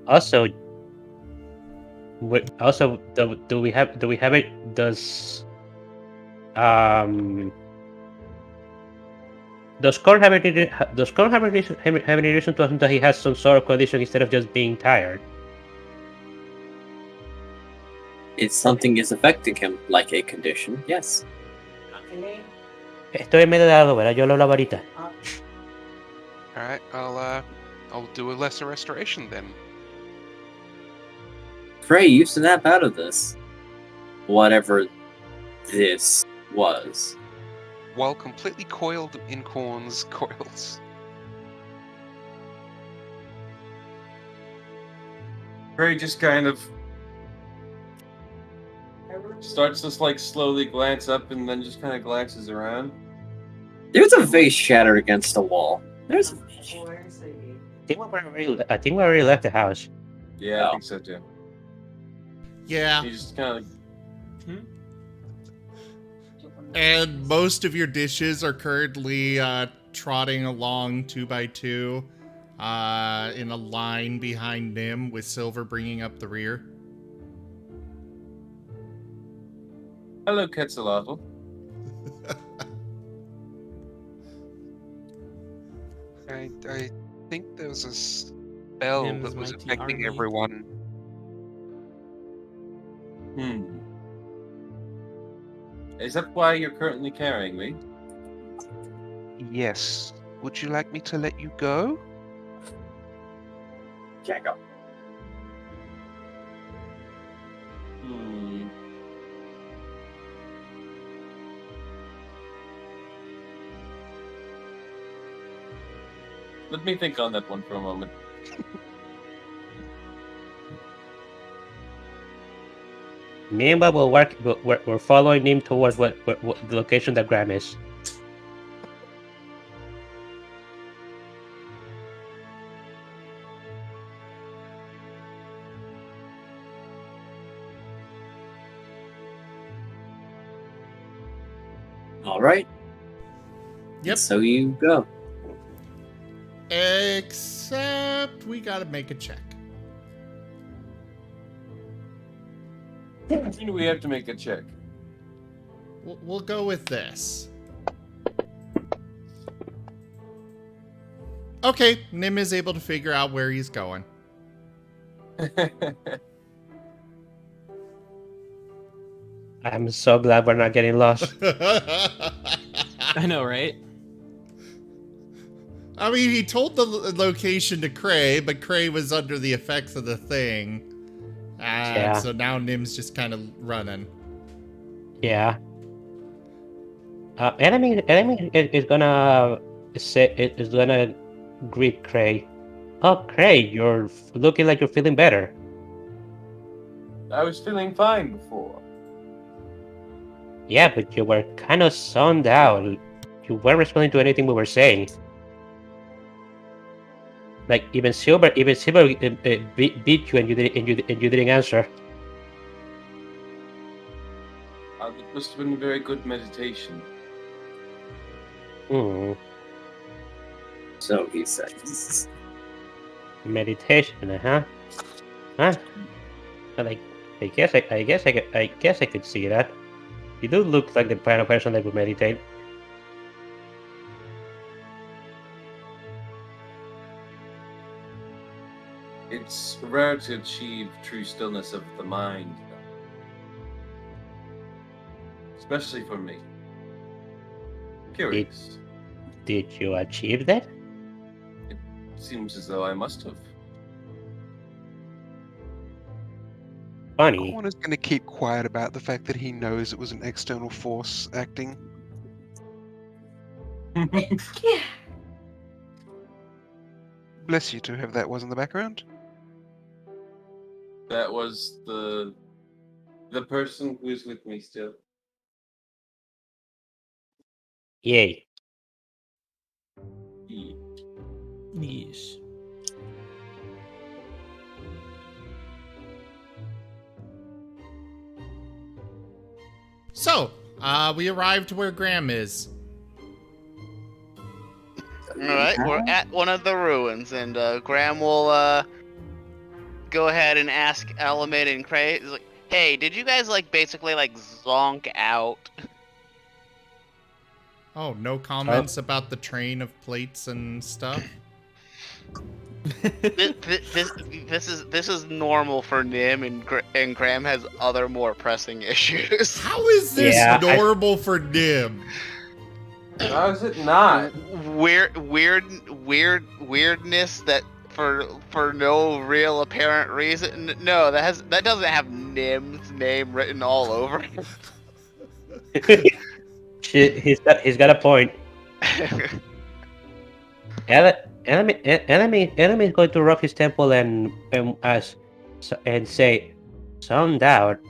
Also, do we have it? Does Corn have any reason to assume that he has some sort of condition instead of just being tired? If something is affecting him, like a condition, yes. Estoy en medio de algo, ¿verdad? Yo lo hablo ahorita. Alright, I'll do a lesser restoration then. Cray, you snap out of this. Whatever this was. While completely coiled in Corn's coils. Gray just kind of starts to like slowly glance up and then just kind of glances around. There's a vase shattered against a wall. There's. I think we already left the house. Yeah, I think so too. Yeah. He just kind of. And most of your dishes are currently trotting along 2 by 2 in a line behind Nim, with Silver bringing up the rear. Hello, Quetzalcoatl. I think there was a spell Nim's that was mighty affecting army. everyone. Is that why you're currently carrying me? Yes. Would you like me to let you go? Can't go. Let me think on that one for a moment. Meanwhile, we're following him towards what the location that Graham is. All right. Yep. So you go. Except we gotta make a check. We have to make a check. We'll go with this. Okay, Nim is able to figure out where he's going. I'm so glad we're not getting lost. I know, right? I mean, he told the location to Cray, but Cray was under the effects of the thing. And Yeah. so now Nim's just kind of running. Yeah. Enemy is gonna is gonna greet Cray. Oh, Cray, you're looking like you're feeling better. I was feeling fine before. Yeah, but you were kind of zoned out. You weren't responding to anything we were saying. Like even Silver beat you, and you didn't answer. It must have been a very good meditation. Hmm. So he says. Meditation, huh? Huh? Like, I guess I could see that. You do look like the kind of person that would meditate. It's rare to achieve true stillness of the mind, especially for me. Curious. Did you achieve that? Seems as though I must have. Funny. Corner's going to keep quiet about the fact that he knows it was an external force acting. Bless you to have that was in the background. That was the person who's with me still. Yay. Yeesh. So, we arrived where Graham is. Alright, we're at one of the ruins, and Graham will go ahead and ask Alameda and Cray, like, hey, did you guys basically zonk out? Oh, no comments about the train of plates and stuff? This is normal for Nim, and Graham has other more pressing issues. How is this normal for Nim? How is it not? Weirdness that for no real apparent reason. No, that doesn't have Nim's name written all over it. He's got a point. Enemy is going to rub his temple and say, "Zoned out."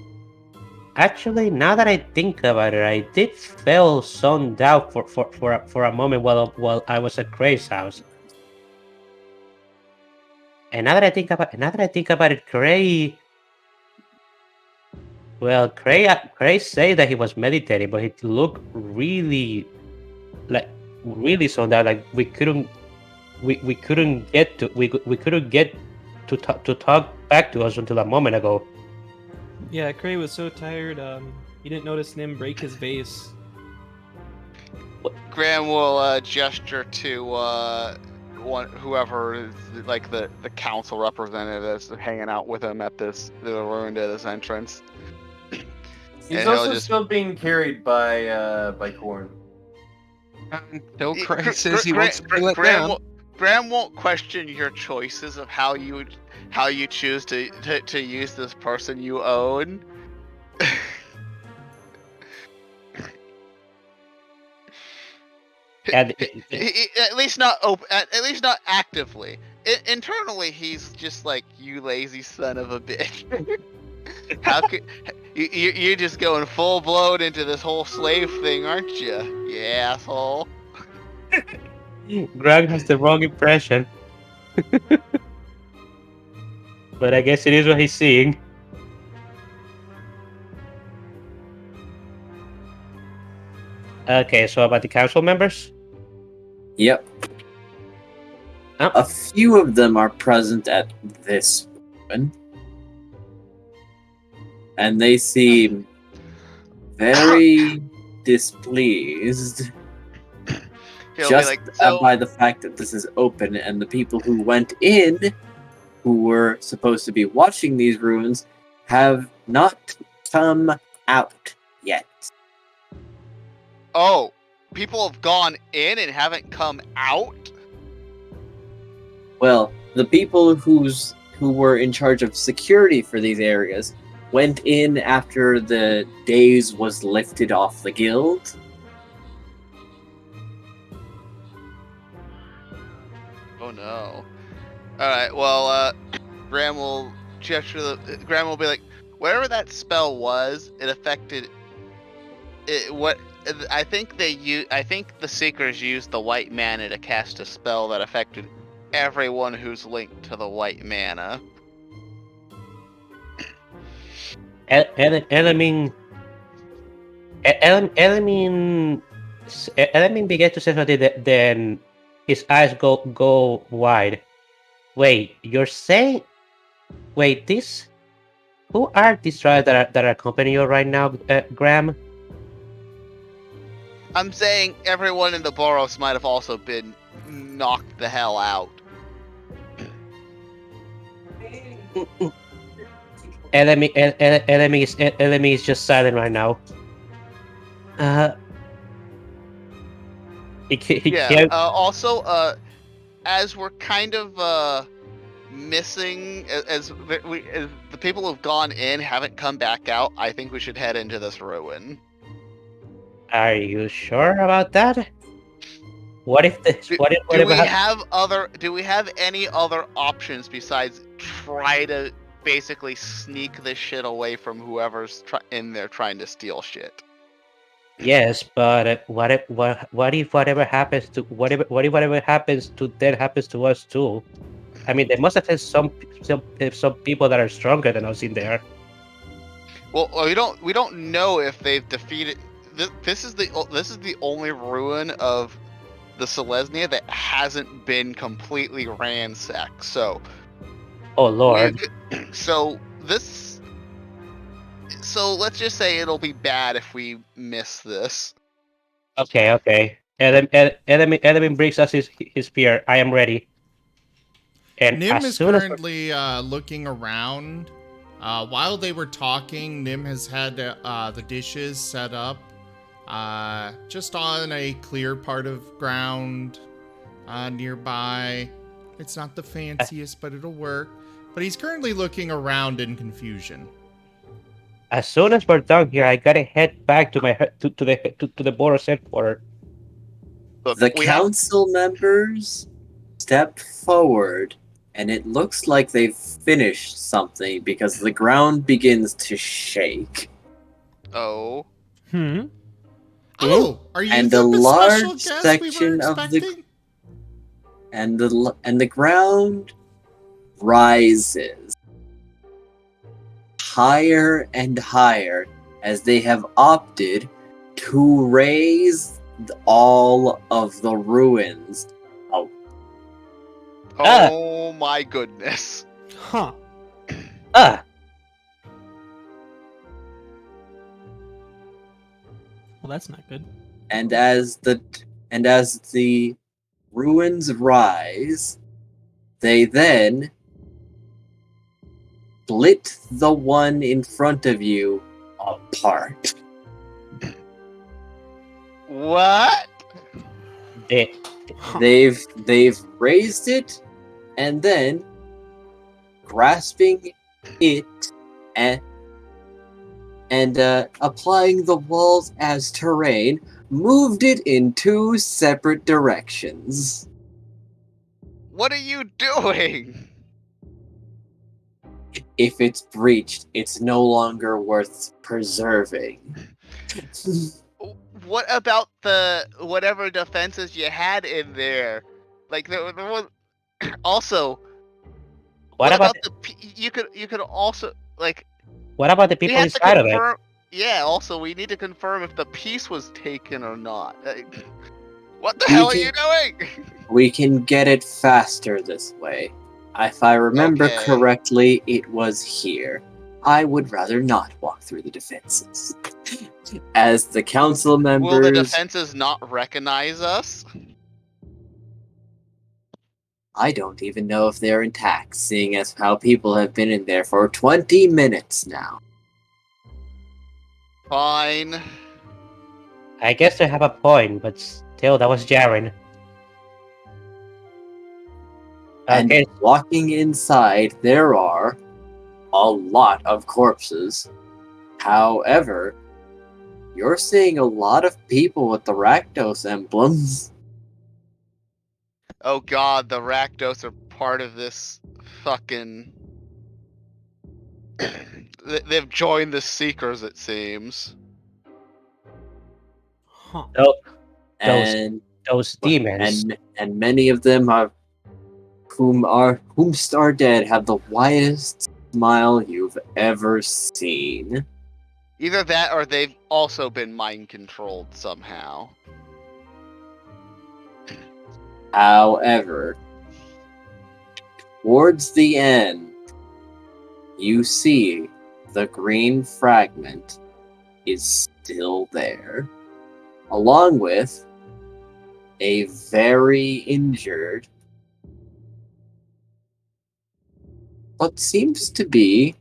Actually, now that I think about it, I did feel zoned out for a moment while I was at Cray's house. And now that I think about it, Cray. Well, Cray said that he was meditating, but he looked really zoned out. Like we couldn't get to talk back to us until a moment ago. Yeah, Cray was so tired. He didn't notice Nim break his vase. Graham will gesture to whoever is the council representative that's hanging out with him at the ruin to this entrance. He's also still being carried by Corn. Until Cray says he wants to be let down. Graham won't question your choices of how you choose to use this person you own. At least not actively. Internally, he's just like, you lazy son of a bitch. How could you're just going full blown into this whole slave thing, aren't you? You asshole. Greg has the wrong impression. But I guess it is what he's seeing. Okay, so about the council members? Yep. A few of them are present at this ruin, and they seem very displeased. He'll Just be like, so by the fact that this is open, and the people who went in, who were supposed to be watching these ruins, have not come out yet. oh, people have gone in and haven't come out? Well, the people who were in charge of security for these areas went in after the daze was lifted off the guild. Oh no. Alright, well, Graham will gesture Graham will be like, whatever that spell was, it affected I think the Seekers used the white mana to cast a spell that affected everyone who's linked to the white mana. Elamin began to say something, then his eyes go wide. Wait, you're saying? Wait, who are these tribes that are accompanying you right now, Graham? I'm saying everyone in the Boros might have also been knocked the hell out. Enemy is just silent right now. He can't. Also, as we're kind of missing, as the people who've gone in haven't come back out, I think we should head into this ruin. Are you sure about that? What if Do we have any other options besides try to basically sneak this shit away from whoever's in there trying to steal shit? Yes, but what if whatever happens to whatever happens to them happens to us too? I mean, there must have been some people that are stronger than us in there. Well, we don't know if they've defeated. This is the only ruin of the Selesnya that hasn't been completely ransacked. So, oh lord. So let's just say it'll be bad if we miss this. Okay. Element brings us his spear. I am ready. And Nim as is soon currently looking around. While they were talking, Nim has had the dishes set up just on a clear part of ground nearby. It's not the fanciest, but it'll work. But he's currently looking around in confusion. As soon as we're done here, I gotta head back to the Boros headquarters. The council members step forward, and it looks like they've finished something because the ground begins to shake. Oh. Oh, are you and the a large special guest section we were of expecting? the ground rises higher and higher as they have opted to raise all of the ruins out. Oh my goodness. Huh. Well, that's not good. And as the ruins rise, they then split the one in front of you apart. What? They've raised it, and then grasping it and applying the walls as terrain, moved it in two separate directions. What are you doing? If it's breached, it's no longer worth preserving. What about the whatever defenses you had in there? Like there was also. What about you could also like. What about the people inside of it? Yeah. Also, we need to confirm if the piece was taken or not. What the hell are you doing? We can get it faster this way. If I remember Okay. correctly, it was here. I would rather not walk through the defenses. As the council Will the members, defenses not recognize us? I don't even know if they're intact, seeing as how people have been in there for 20 minutes now. Fine. I guess they have a point, but still, that was Jaren. And Okay, walking inside, there are a lot of corpses. However, you're seeing a lot of people with the Rakdos emblems. Oh god, the Rakdos are part of this fucking... They've joined the Seekers, it seems. Huh. And those demons. and many of them are whomst are dead have the widest smile you've ever seen. Either that or they've also been mind-controlled somehow. However, towards the end, you see the green fragment is still there, along with a very injured, what seems to be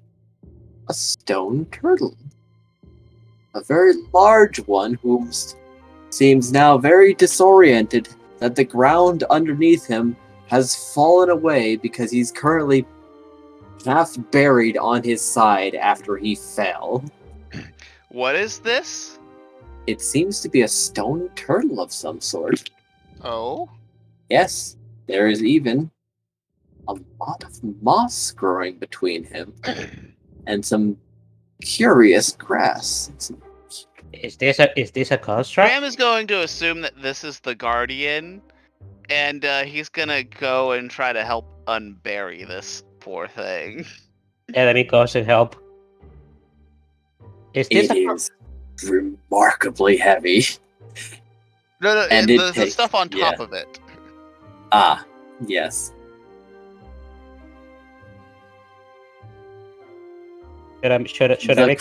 a stone turtle. A very large one who seems now very disoriented that the ground underneath him has fallen away because he's currently half buried on his side after he fell. What is this? It seems to be a stone turtle of some sort. Oh? Yes, there is even a lot of moss growing between him and some curious grass. Is this a construct? Graham is going to assume that this is the Guardian, and he's gonna go and try to help unbury this poor thing. Yeah, let me go and help. Is this It is remarkably heavy. No, And the stuff on top of it. Ah, yes. Should I make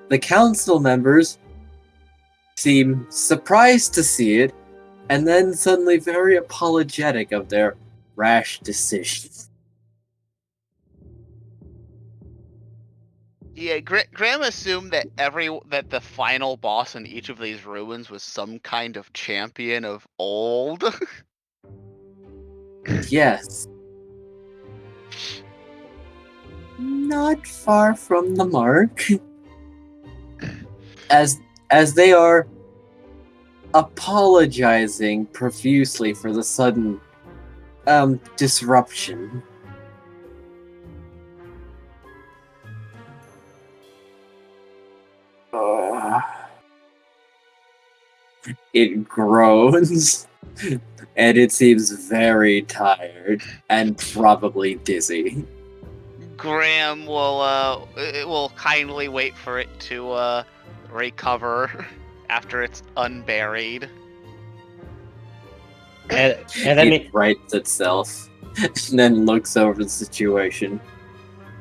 the council members seem surprised to see it, and then suddenly very apologetic of their rash decision. Yeah, Graham assumed that that the final boss in each of these ruins was some kind of champion of old. Yes. Not far from the mark. As they are apologizing profusely for the sudden disruption. It groans, and it seems very tired and probably dizzy. Graham will kindly wait for it to recover after it's unburied. And then it rights itself, and then looks over the situation,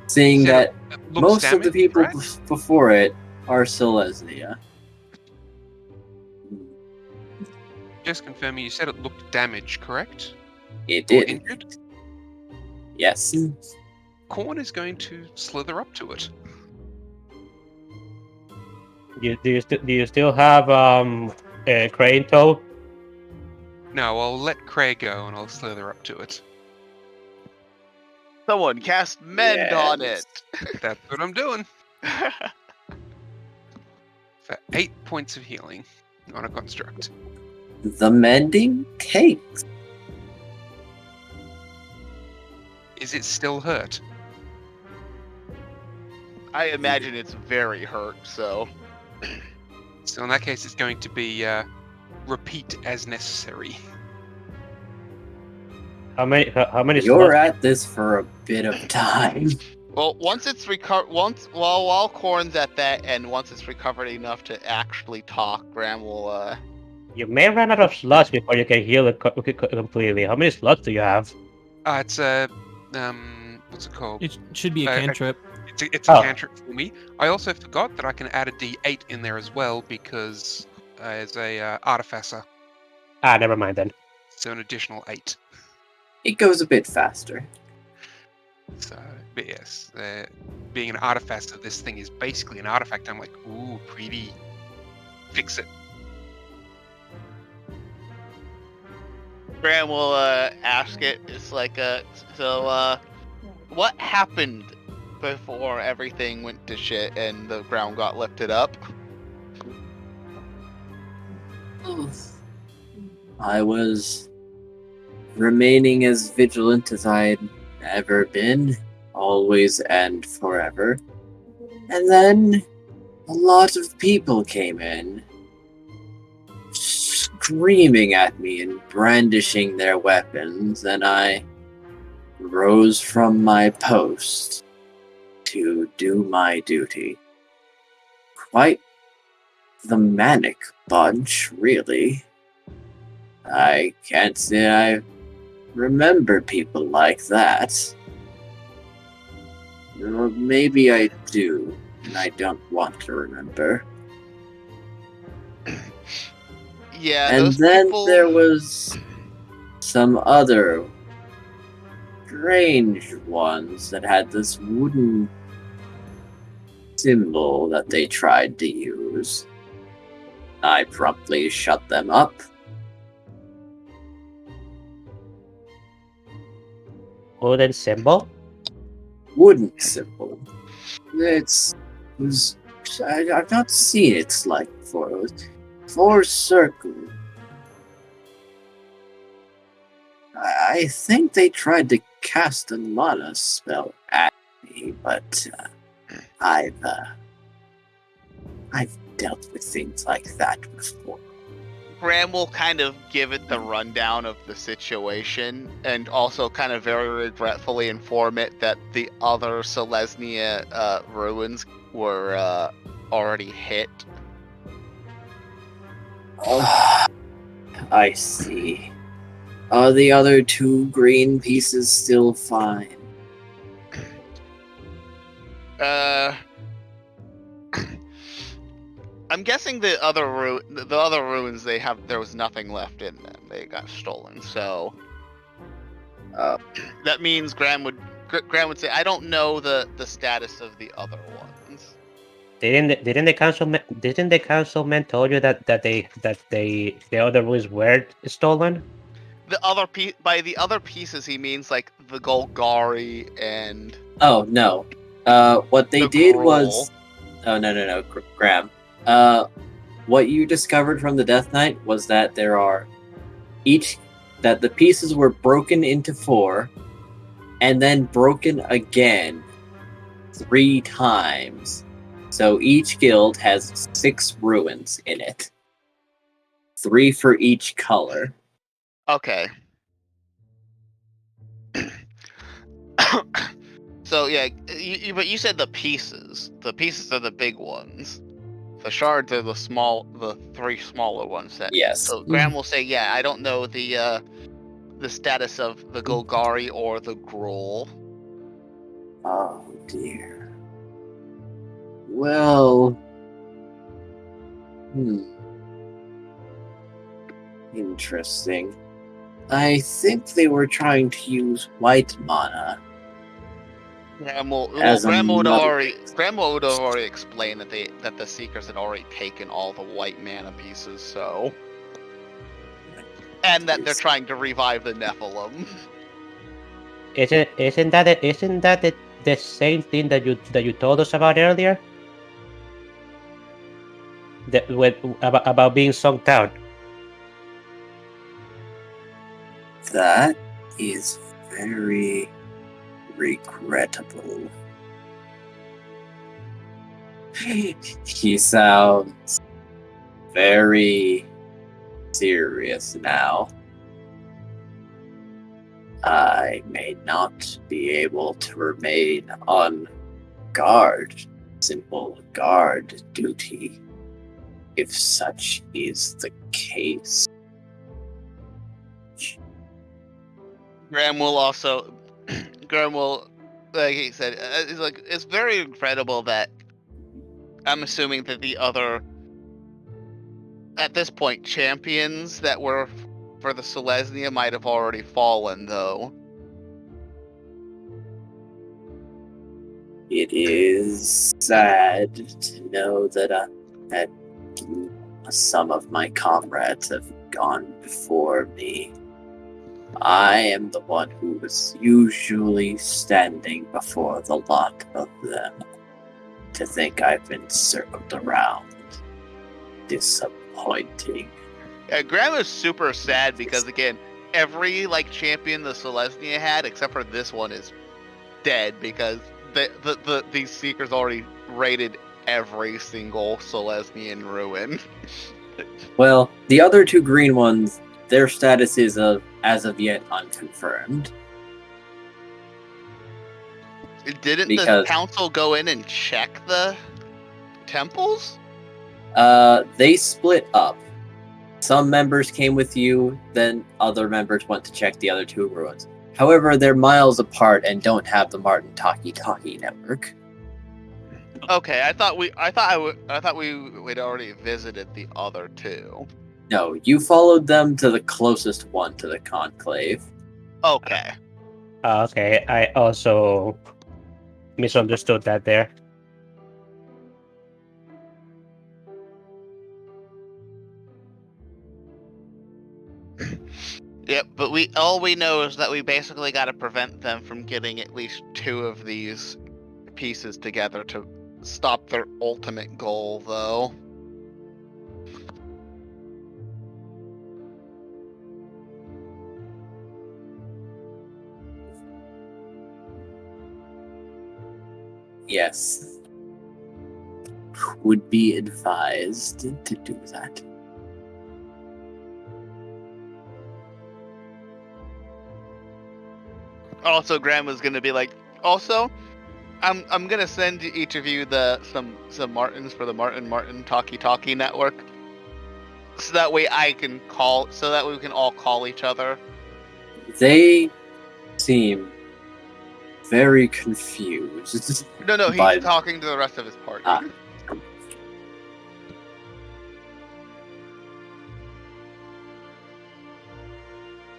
seeing that most of the people before it are Silesia. Just confirming, you said it looked damaged, correct? It Or did. injured? Yes. Korn is going to slither up to it. Do you still have a crane tow? No, I'll let Craig go and I'll slither up to it. Someone cast mend on it. That's what I'm doing. For 8 points of healing on a construct. The mending takes. Is it still hurt? I imagine it's very hurt, so... So in that case, it's going to be repeat as necessary. How many? You're at this for a bit of time. Well, once it's while Corn's at that, and once it's recovered enough to actually talk, Graham will You may run out of slots before you can heal it completely. How many slots do you have? It's a what's it called? It should be a cantrip. It's a cantrip for me. I also forgot that I can add a D8 in there as well because as a artificer, Never mind then. so an additional 8. It goes a bit faster. So, but yes, being an artificer, this thing is basically an artifact. I'm like, ooh, pretty. Fix it. Graham will ask it. It's like, so what happened before everything went to shit and the ground got lifted up? I was remaining as vigilant as I had ever been, always and forever. And then a lot of people came in, screaming at me and brandishing their weapons, and I rose from my post to do my duty. Quite the manic bunch, really. I can't say I remember people like that. Or maybe I do, and I don't want to remember. Yeah, And those then people... there was some other strange ones that had this wooden symbol that they tried to use. I promptly shut them up. Wooden symbol? Wooden symbol. I've not seen it like before. It was 4 circles. I think they tried to cast a mana spell at me, but I've dealt with things like that before. Graham will kind of give it the rundown of the situation and also kind of very regretfully inform it that the other Selesnya ruins were already hit. Oh, I see. Are the other 2 green pieces still fine? I'm guessing the other ruins there was nothing left in them. They got stolen. So that means Graham would say, I don't know the status of the other ones. Didn't the councilman told you that the other ruins were stolen? By the other pieces he means like the Golgari and... Oh no. What they did was... Oh no, Graham. What you discovered from the Death Knight was that that the pieces were broken into 4 and then broken again 3 times. So each guild has 6 ruins in it. 3 for each color. Okay. So yeah, but you said the pieces. The pieces are the big ones. The shards are the 3 smaller ones. Yes. So Graham will say, yeah, I don't know the status of the Golgari or the Gruul. Oh dear. Well... Interesting. I think they were trying to use white mana. Graham would have already explained that the Seekers had already taken all the white mana pieces, so... And that they're trying to revive the Nephilim. Isn't that the same thing that you told us about earlier? About being sunk down. That is very regrettable. He sounds very serious now. I may not be able to remain on guard, simple guard duty. If such is the case. Graham will also, Graham will, like he said, he's like, it's very incredible that I'm assuming that the other, at this point, champions that were for the Selesnya might have already fallen, though. It is sad to know that some of my comrades have gone before me. I am the one who was usually standing before the lot of them. To think I've been circled around. Disappointing. Yeah, Graham is super sad because, again, every champion the Selesnya had, except for this one, is dead because these Seekers already raided every single Selesnyan ruin. Well, the other two green ones, their status is as of yet unconfirmed. Didn't the council go in and check the temples? They split up. Some members came with you, then other members went to check the other two ruins. However, they're miles apart and don't have the Marten Talkie network. Okay, I thought we'd already visited the other two. No, you followed them to the closest one to the conclave. Okay. Okay, I also misunderstood that there. Yep, but all we know is that we basically got to prevent them from getting at least two of these pieces together to stop their ultimate goal, though. Yes. Would be advised to do that. Also, Graham was gonna be like, also, I'm gonna send each of you some Martens for the Marten Talkie network, so that way we can all call each other. They seem very confused. No, he's talking to the rest of his party.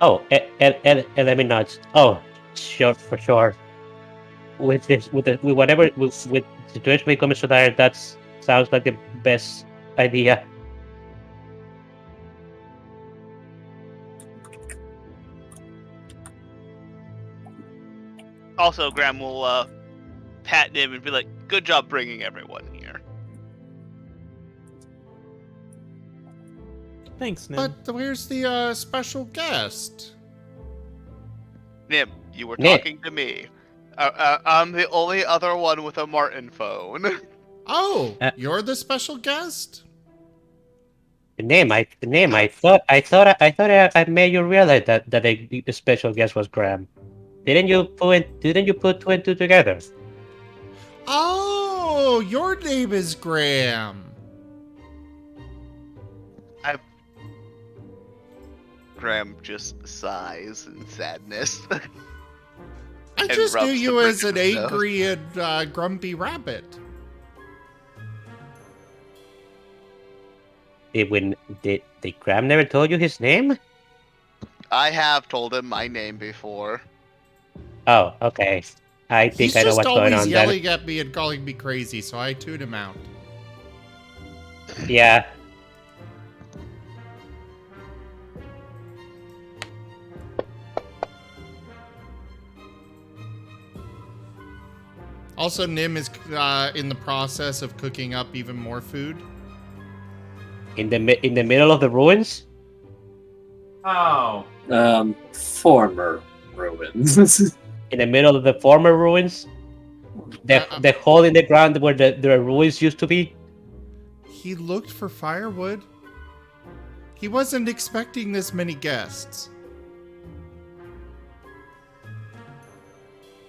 Oh, and let me nudge. Oh, sure, for sure. With whatever with situation we come to there, that sounds like the best idea. Also, Graham will pat him and be like, "Good job bringing everyone here." Thanks, Nim. But where's the special guest? Nim, you were talking to me. I'm the only other one with a Marten phone. Oh, you're the special guest? The name. I thought I made you realize that the special guest was Graham. Didn't you put two and two together? Oh, your name is Graham. Graham just sighs in sadness. I just knew you as an angry and grumpy rabbit. Did Graham never told you his name? I have told him my name before. Oh, okay. I think I know what's going on. He's just always yelling at me and calling me crazy, so I tune him out. Yeah. Also, Nim is in the process of cooking up even more food. In the middle of the ruins? Oh. Former ruins. In the middle of the former ruins? The hole in the ground where the ruins used to be? He looked for firewood. He wasn't expecting this many guests.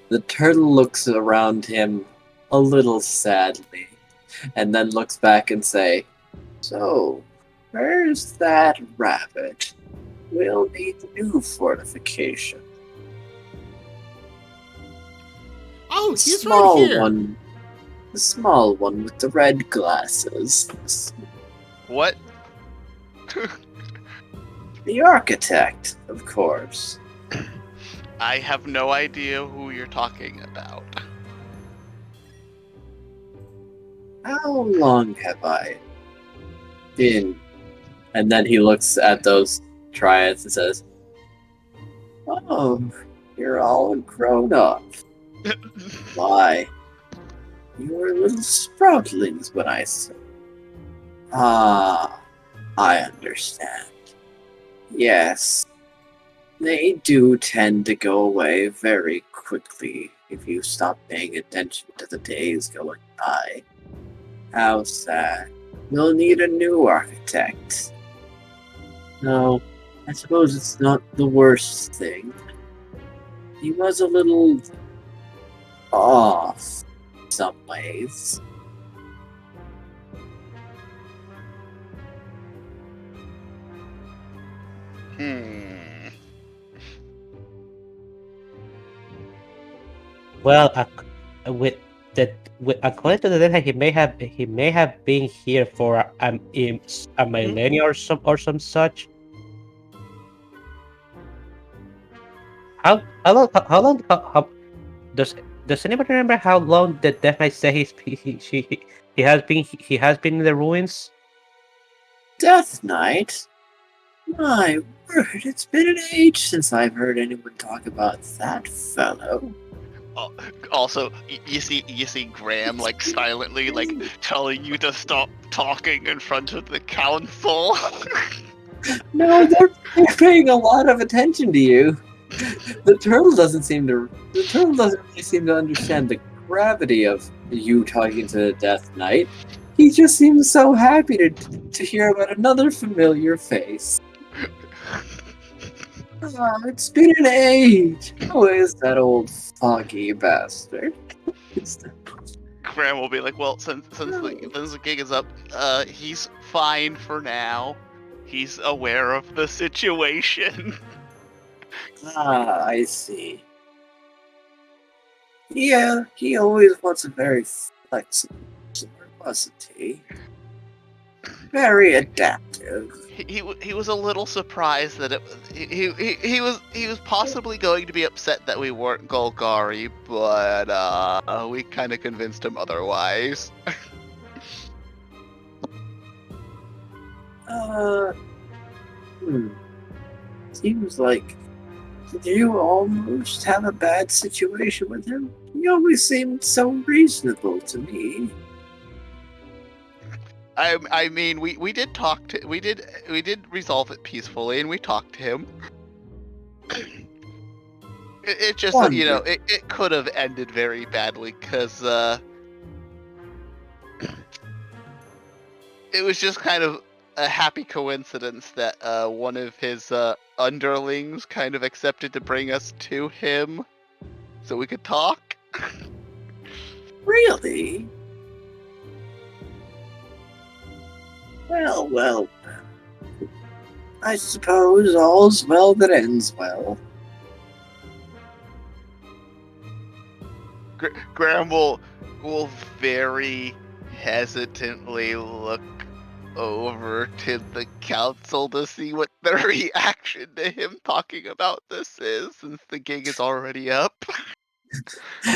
The turtle looks around him a little sadly, and then looks back and say, So, where's that rabbit? We'll need new fortification. Oh, The he's right here. one. The small one with the red glasses. What? The architect, of course. I have no idea who you're talking about. How long have I been? And then he looks at those triads and says, "Oh, you're all grown up. Why? You were little sproutlings when I saw. Ah, I understand. Yes, they do tend to go away very quickly if you stop paying attention to the days going by. How sad. We'll need a new architect. No, I suppose it's not the worst thing. He was a little off in some ways. Well, according to the data, he may have been here for a millennia or some such. How does anybody remember how long the Death Knight said he has been in the ruins? Death Knight? My word, it's been an age since I've heard anyone talk about that fellow. Also, you see Graham like silently like telling you to stop talking in front of the council. No, they're paying a lot of attention to you. The turtle doesn't really seem to understand the gravity of you talking to the Death Knight. He just seems so happy to hear about another familiar face. Oh, it's been an age. Who is that old foggy bastard? Graham will be like, well, since the gig is up, he's fine for now. He's aware of the situation. Ah, I see. Yeah, he always was a very flexible person, wasn't he? Very adaptive. He was a little surprised that he was possibly going to be upset that we weren't Golgari, but we kind of convinced him otherwise. Seems like you almost have a bad situation with him. He always seemed so reasonable to me. I mean, we did talk to we did resolve it peacefully, and we talked to him. It just it could have ended very badly because it was just kind of a happy coincidence that one of his underlings kind of accepted to bring us to him so we could talk. Really? Well. I suppose all's well that ends well. Graham will very hesitantly look over to the council to see what the reaction to him talking about this is, since the gig is already up.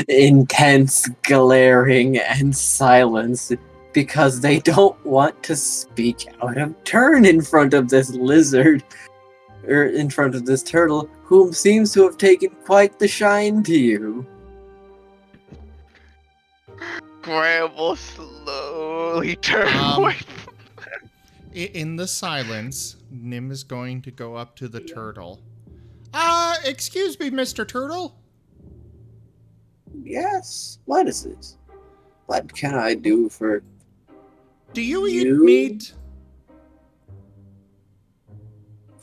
Intense glaring and silence because they don't want to speak out of turn in front of this lizard, or in front of this turtle, whom seems to have taken quite the shine to you. Graham will slowly turn away. In the silence, Nim is going to go up to the turtle. Excuse me, Mr. Turtle? Yes, what is it? What can I do for Do you eat meat?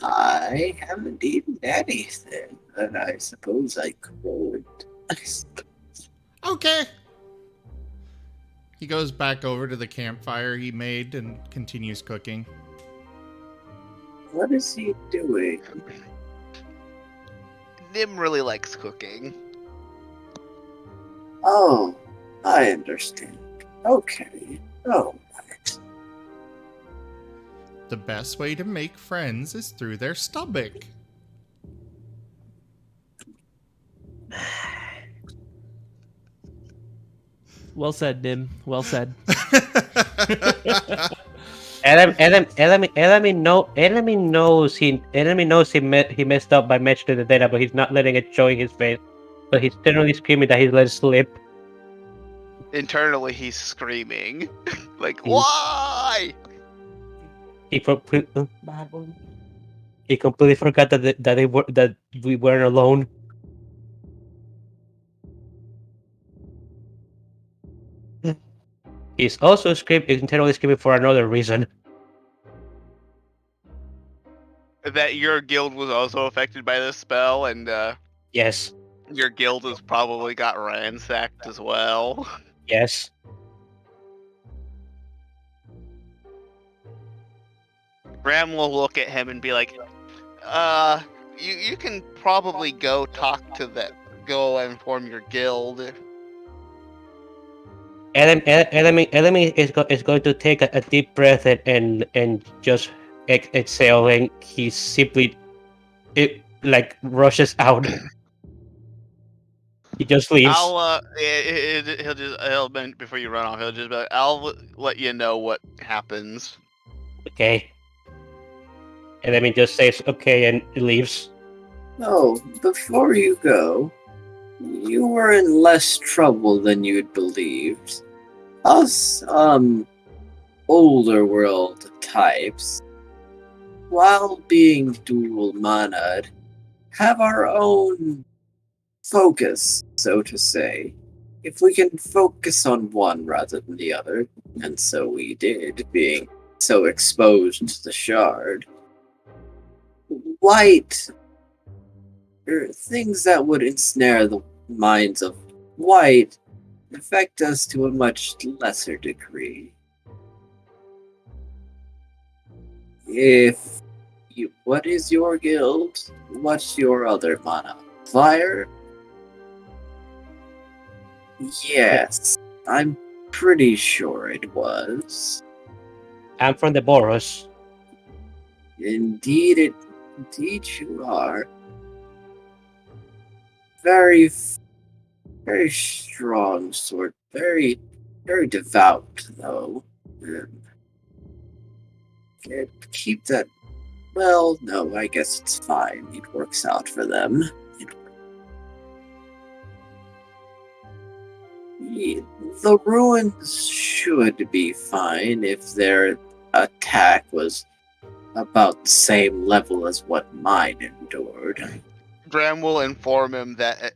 I haven't eaten anything, but I suppose I could. Okay. He goes back over to the campfire he made and continues cooking. What is he doing? Nim really likes cooking. Oh, I understand. Okay. Oh, right. The best way to make friends is through their stomach. Well said, Nim. Well said. Enemy knows he messed up by mentioning the data, but he's not letting it show in his face. But he's generally screaming that he's let it slip. Internally, he's screaming, like, "Why?" He completely forgot that we weren't alone. He's also internally screaming for another reason. That your guild was also affected by this spell, and Yes. your guild has probably got ransacked as well. Yes. Bram will look at him and be like, you can probably go inform your guild." Enemy is going to take a deep breath and just exhale, and he simply rushes out. He just leaves. He'll before you run off, he'll just be like, "I'll let you know what happens." Okay. Enemy just says okay and leaves. Oh, before you go, you were in less trouble than you'd believed. Us, older world types, while being dual mana'd, have our own focus, so to say. If we can focus on one rather than the other, and so we did, being so exposed to the shard, white, things that would ensnare the minds of white affect us to a much lesser degree. What is your guild? What's your other mana? Fire? Yes, I'm pretty sure it was. I'm from the Boros. Indeed you are. Very strong sword. Very devout, though. Keep that. Well, no, I guess it's fine. It works out for them. The ruins should be fine if their attack was about the same level as what mine endured. Bram will inform him that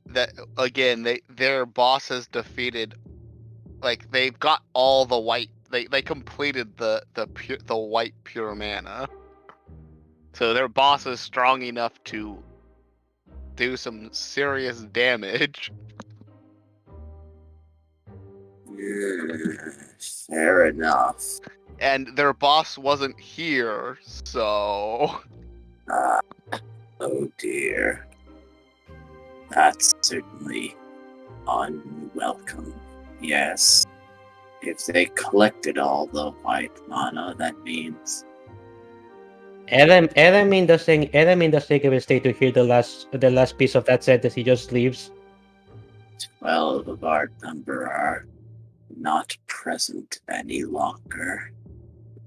again, their boss has defeated, like, they've got all the white. They completed the white pure mana. So their boss is strong enough to do some serious damage. Fair enough. And their boss wasn't here, so... Oh dear. That's certainly unwelcome. Yes. If they collected all the white mana, that means... Edelmin doesn't even stay to hear the last piece of that sentence. He just leaves. 12 of our number are not present any longer.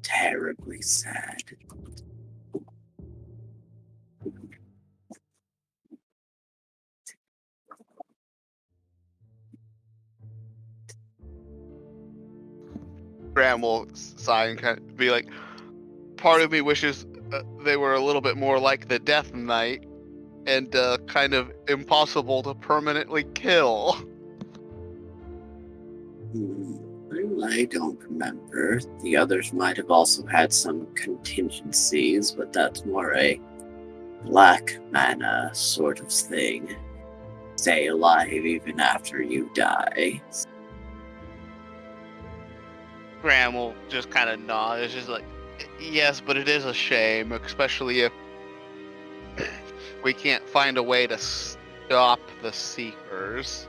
Terribly sad. Graham will sigh and kind of be like, part of me wishes they were a little bit more like the Death Knight and kind of impossible to permanently kill. I don't remember. The others might have also had some contingencies, but that's more a black mana sort of thing. Stay alive even after you die. Graham will just kind of nod. It's just like, yes, but it is a shame, especially if we can't find a way to stop the Seekers.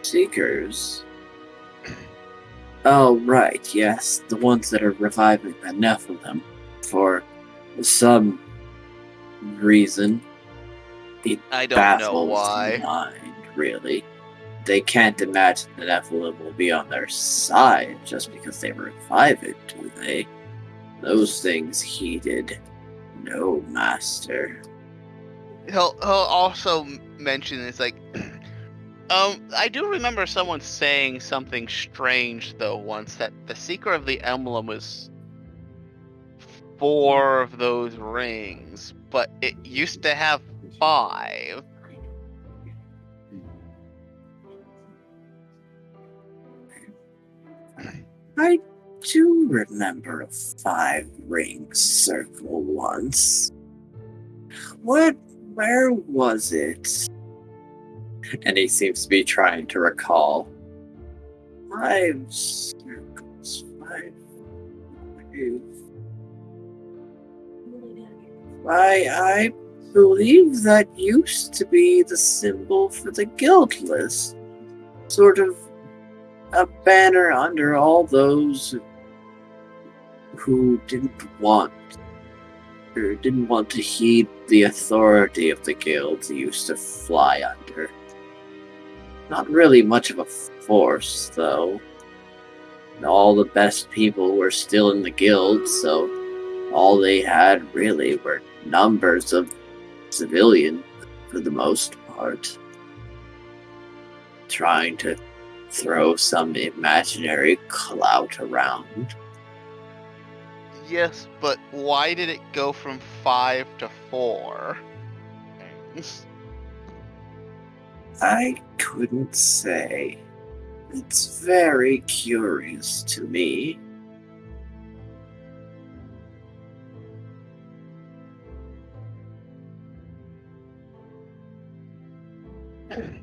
Seekers? Oh, right, yes. The ones that are reviving the Nephilim for some reason. It I don't know baffles why. the mind, really. They can't imagine the Nephilim will be on their side just because they revive it, do they? Those things heeded no master. He'll also mention it's like, I do remember someone saying something strange though once, that the Seeker of the Emblem was 4 of those rings, but it used to have 5. I do remember a 5-ring circle once. Where was it? And he seems to be trying to recall. 5 circles, 5 rings. I believe that used to be the symbol for the guildless. Sort of a banner under all those who didn't want to heed the authority of the guilds used to fly under. Not really much of a force, though. All the best people were still in the guild, so all they had really were numbers of civilians for the most part. Trying to throw some imaginary clout around. Yes, but why did it go from 5 to 4? I couldn't say. It's very curious to me.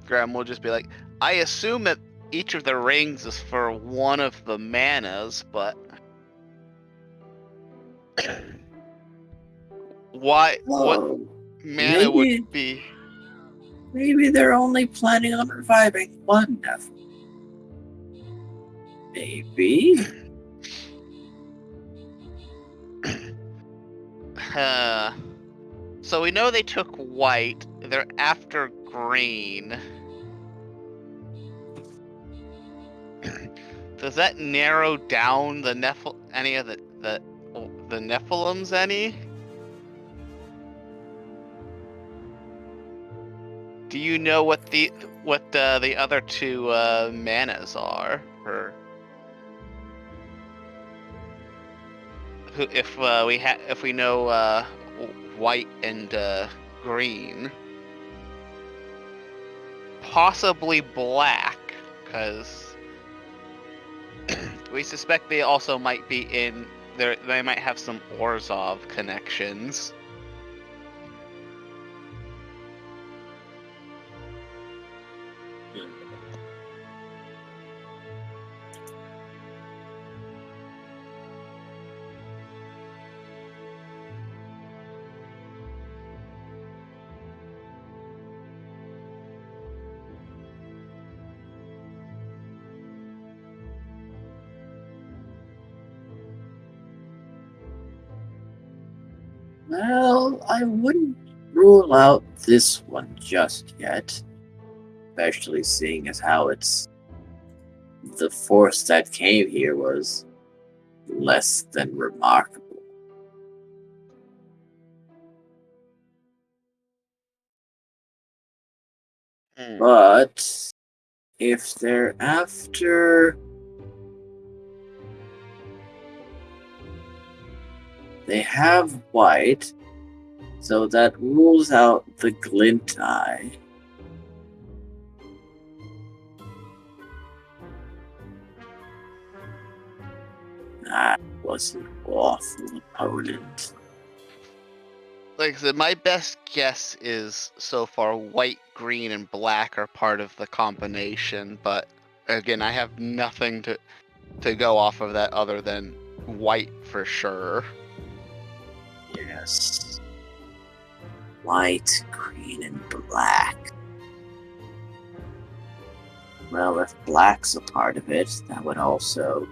Graham will just be like, I assume that each of the rings is for one of the manas, but why? What mana would be? Maybe they're only planning on reviving one Nephilim. Maybe. So we know they took white. They're after green. Does that narrow down the any of the Nephilims any? Do you know what the other 2 manas are? Or if we know white and green, possibly black, because we suspect they also might be in there. They might have some Orzhov connections. Well, I wouldn't rule out this one just yet. Especially seeing as how the force that came here was less than remarkable. But if they're after... They have white, so that rules out the glint eye. That was an awful opponent. Like I said, my best guess is so far white, green, and black are part of the combination, but again, I have nothing to to go off of that other than white for sure. Yes. White, green, and black. Well, if black's a part of it, that would also...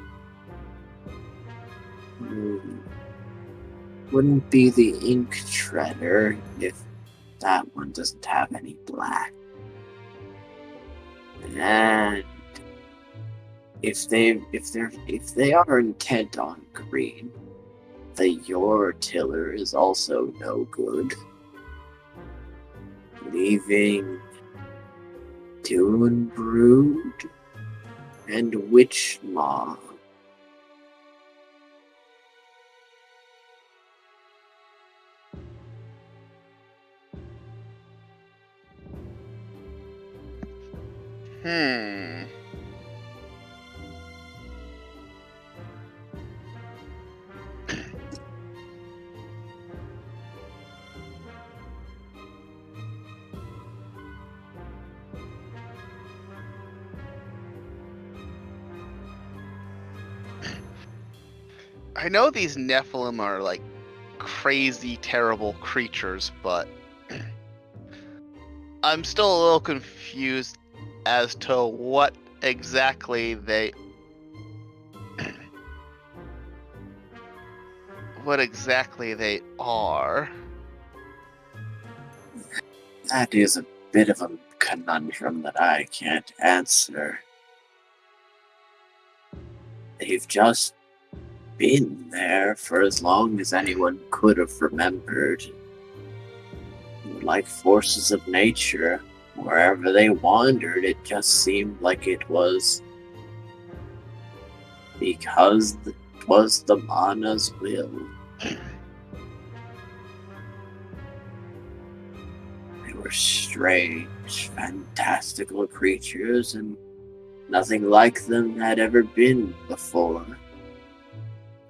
wouldn't be the ink shredder if that one doesn't have any black. And if they are intent on green, the your tiller is also no good. Leaving Dune Brood and Witch Maw. I know these Nephilim are like crazy, terrible creatures, but I'm still a little confused as to what exactly they are. That is a bit of a conundrum that I can't answer. They've just been there for as long as anyone could have remembered. Like forces of nature, wherever they wandered, it just seemed like it was because it was the Mana's will. They were strange, fantastical creatures, and nothing like them had ever been before.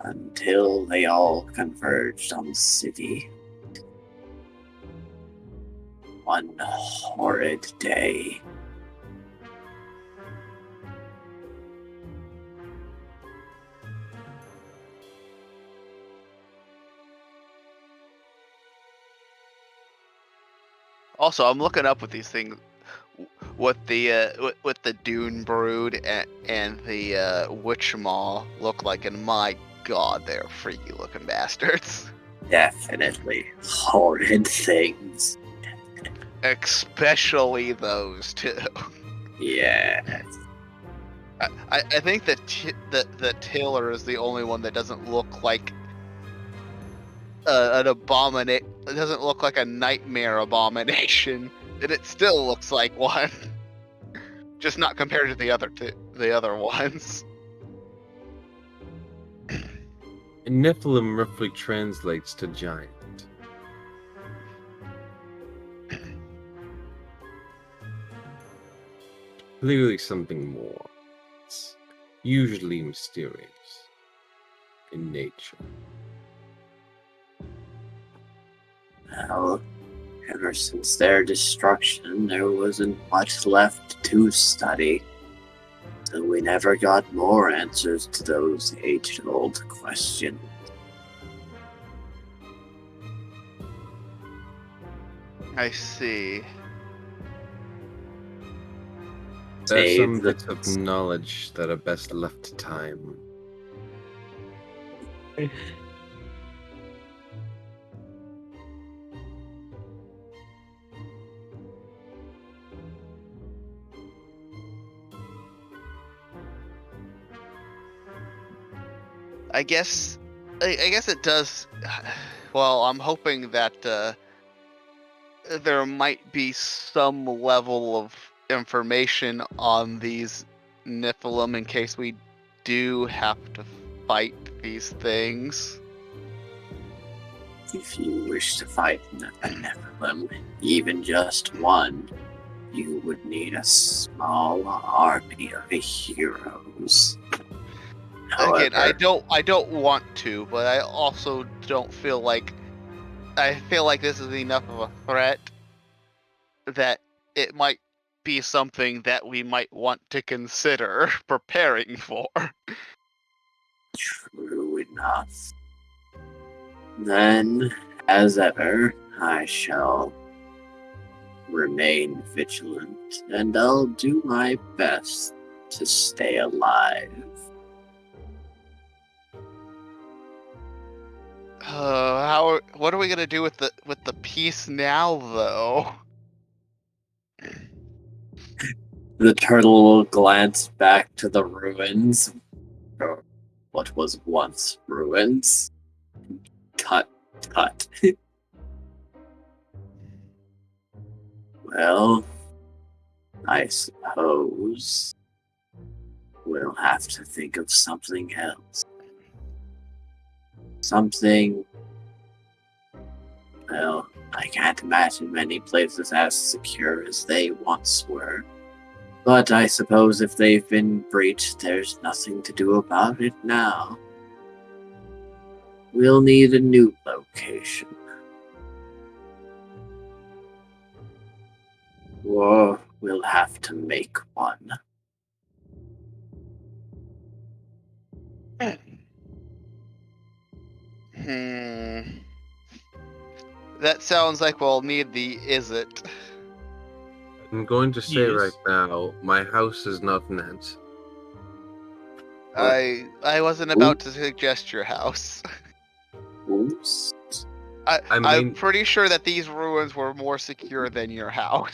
Until they all converged on the city. One horrid day. Also, I'm looking up with these things, what the Dune Brood and the Witch Maw look like, and my god, they're freaky looking bastards. Definitely horrid things. Especially those two. Yeah. I think that the Taylor is the only one that doesn't look like an abomination. It doesn't look like a nightmare abomination, and it still looks like one. Just not compared to the other ones. Nephilim roughly translates to giant. Clearly something more. It's usually mysterious in nature. Well, ever since their destruction, there wasn't much left to study. So we never got more answers to those age-old questions. I see. There are Save some the- bits of knowledge that are best left to time. I guess it does. Well, I'm hoping that there might be some level of information on these Nephilim in case we do have to fight these things. If you wish to fight a Nephilim, even just one, you would need a small army of heroes. Again, I However, don't want to, but I also don't feel like this is enough of a threat that it might be something that we might want to consider preparing for. enough. Then, as ever, I shall remain vigilant, and I'll do my best to stay alive. What are we gonna do with the piece now, though? The turtle will glance back to the ruins, or what was once ruins. Tut, tut. Well, I suppose we'll have to think of something else. Something. Well, I can't imagine many places as secure as they once were. But I suppose if they've been breached, there's nothing to do about it now. We'll need a new location. Or we'll have to make one. That sounds like we'll need the is it. I'm going to say Yes. right now, my house is not meant. I wasn't about to suggest your house. Oops. I'm pretty sure that these ruins were more secure than your house.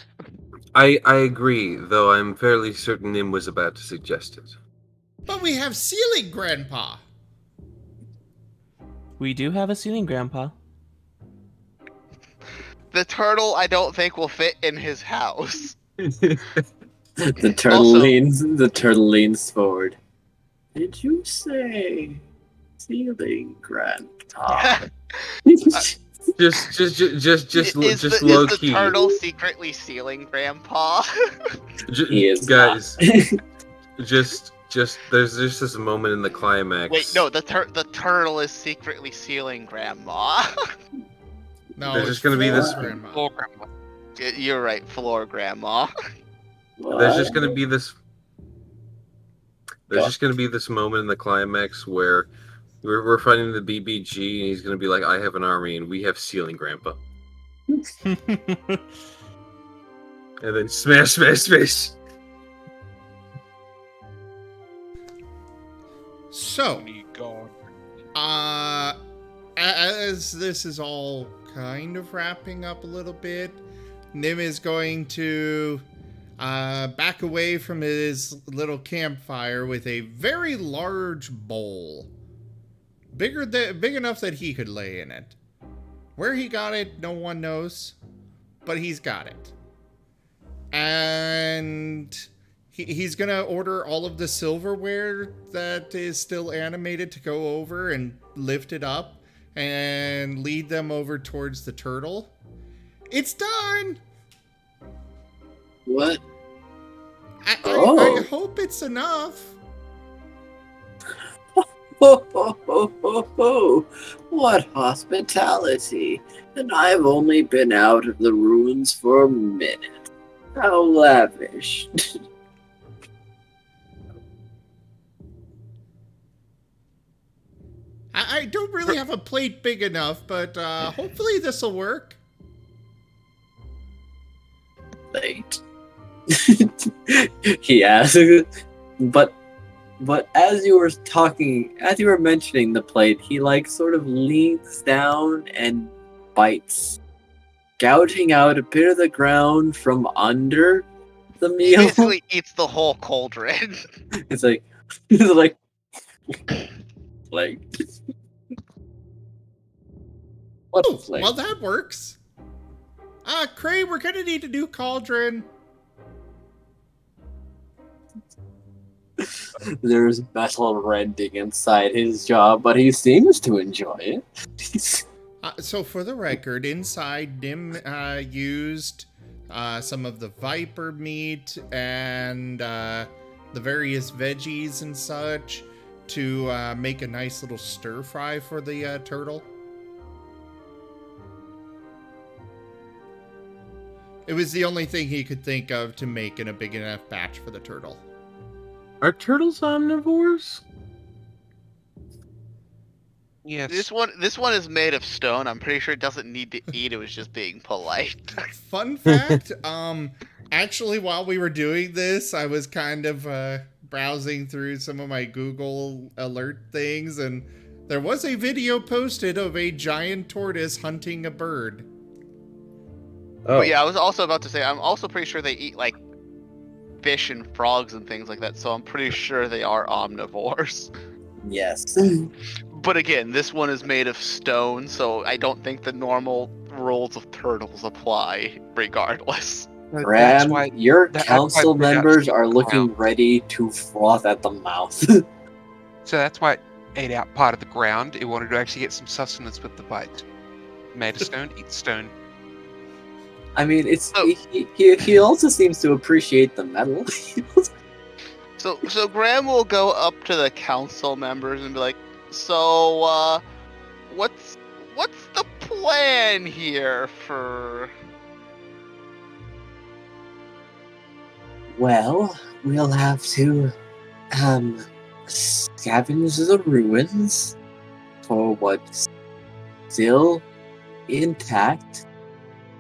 I agree, though I'm fairly certain Nim was about to suggest it. But we have ceiling, Grandpa. We do have a ceiling, Grandpa. The turtle, I don't think, will fit in his house. The turtle leans forward. Did you say ceiling, Grandpa? Just Is low the key. turtle secretly stealing Grandpa? He is guys. just there's just this moment in the climax. Wait, no, the turtle is secretly stealing Grandma. No, There's it's just gonna be this. Grandma. Floor Grandma. You're right, floor Grandma. There's just gonna be this. There's just gonna be this moment in the climax where we're fighting the BBG, and he's gonna be like, "I have an army, and we have ceiling, Grandpa." And then smash. So, God. as this is all kind of wrapping up a little bit, Nim is going to back away from his little campfire with a very large bowl. Big enough that he could lay in it. Where he got it, no one knows, but he's got it. And he's gonna order all of the silverware that is still animated to go over and lift it up and lead them over towards the turtle. It's done! What? I hope it's enough. What hospitality! And I've only been out of the ruins for a minute. How lavish. I don't really have a plate big enough, but hopefully this'll work. Plate. He asked, but as you were talking, as you were mentioning the plate, he like sort of leans down and bites, gouging out a bit of the ground from under the He meal. basically eats the whole cauldron. It's like plate. What Oh, plate? well, that works. Cray, we're gonna need a new cauldron. There's metal rending inside his jaw, but he seems to enjoy it. So for the record, inside, Nim used some of the viper meat and the various veggies and such to make a nice little stir fry for the turtle. It was the only thing he could think of to make in a big enough batch for the turtle. Are turtles omnivores? Yes. This one is made of stone. I'm pretty sure it doesn't need to eat. It was just being polite. Fun fact, actually while we were doing this, I was kind of browsing through some of my Google alert things, and there was a video posted of a giant tortoise hunting a bird. Oh, But yeah, I was also about to say I'm also pretty sure they eat like fish and frogs and things like that. So I'm pretty sure they are omnivores. Yes. But again, this one is made of stone, so I don't think the normal rules of turtles apply regardless. That's Ram, why your that's why I council put it out members to are the looking ground. ready to froth at the mouth. So that's why it ate out part of the ground. It wanted to actually get some sustenance with the bite. Made of stone, eats stone. I mean, it's Oh. he also seems to appreciate the metal. So Graham will go up to the council members and be like, "So, what's the plan here for?" Well, we'll have to scavenge the ruins for what's still intact.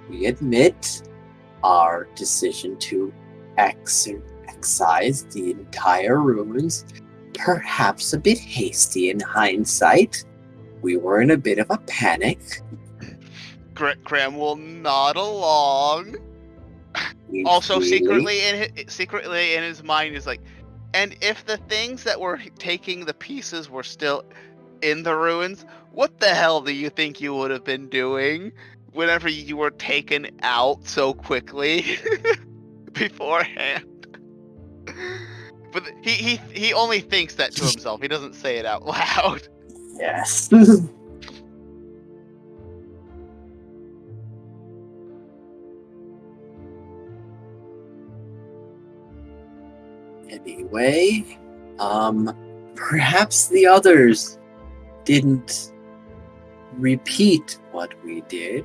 We admit our decision to excise the entire ruins, perhaps a bit hasty in hindsight. We were in a bit of a panic. Graham will nod along. We Also, really- secretly in his mind is like, and if the things that were taking the pieces were still in the ruins, what the hell do you think you would have been doing whenever you were taken out so quickly beforehand? But he only thinks that to himself. He doesn't say it out loud. Yes. Anyway, perhaps the others didn't repeat what we did,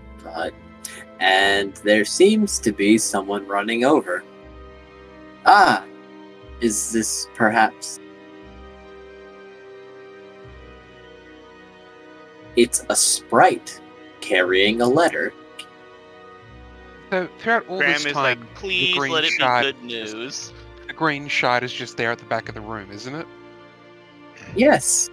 and there seems to be someone running over. Ah, is this perhaps? It's a sprite carrying a letter. So throughout all Graham this is time, like, the please green let it be shard good news. The green shard is just there at the back of the room, isn't it? Yes.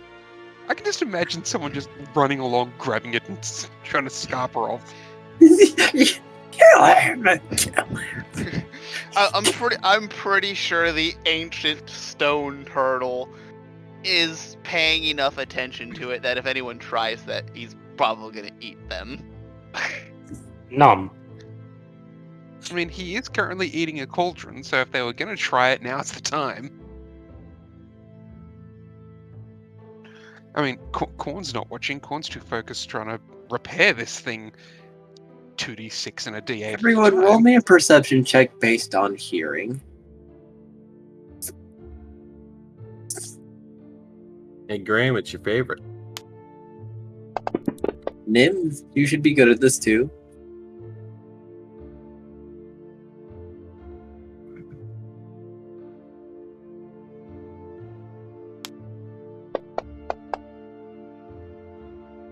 I can just imagine someone just running along, grabbing it, and trying to scarp her off. Kill him! Kill him! I'm pretty sure the ancient stone turtle is paying enough attention to it that if anyone tries that, he's probably gonna eat them. Nom. I mean, he is currently eating a cauldron, so if they were going to try it, now's the time. I mean, Corn's not watching. Corn's too focused trying to repair this thing. 2d6 and a d8. Everyone, roll me a perception check based on hearing. Hey, Graham, it's your favorite. Nim, you should be good at this too.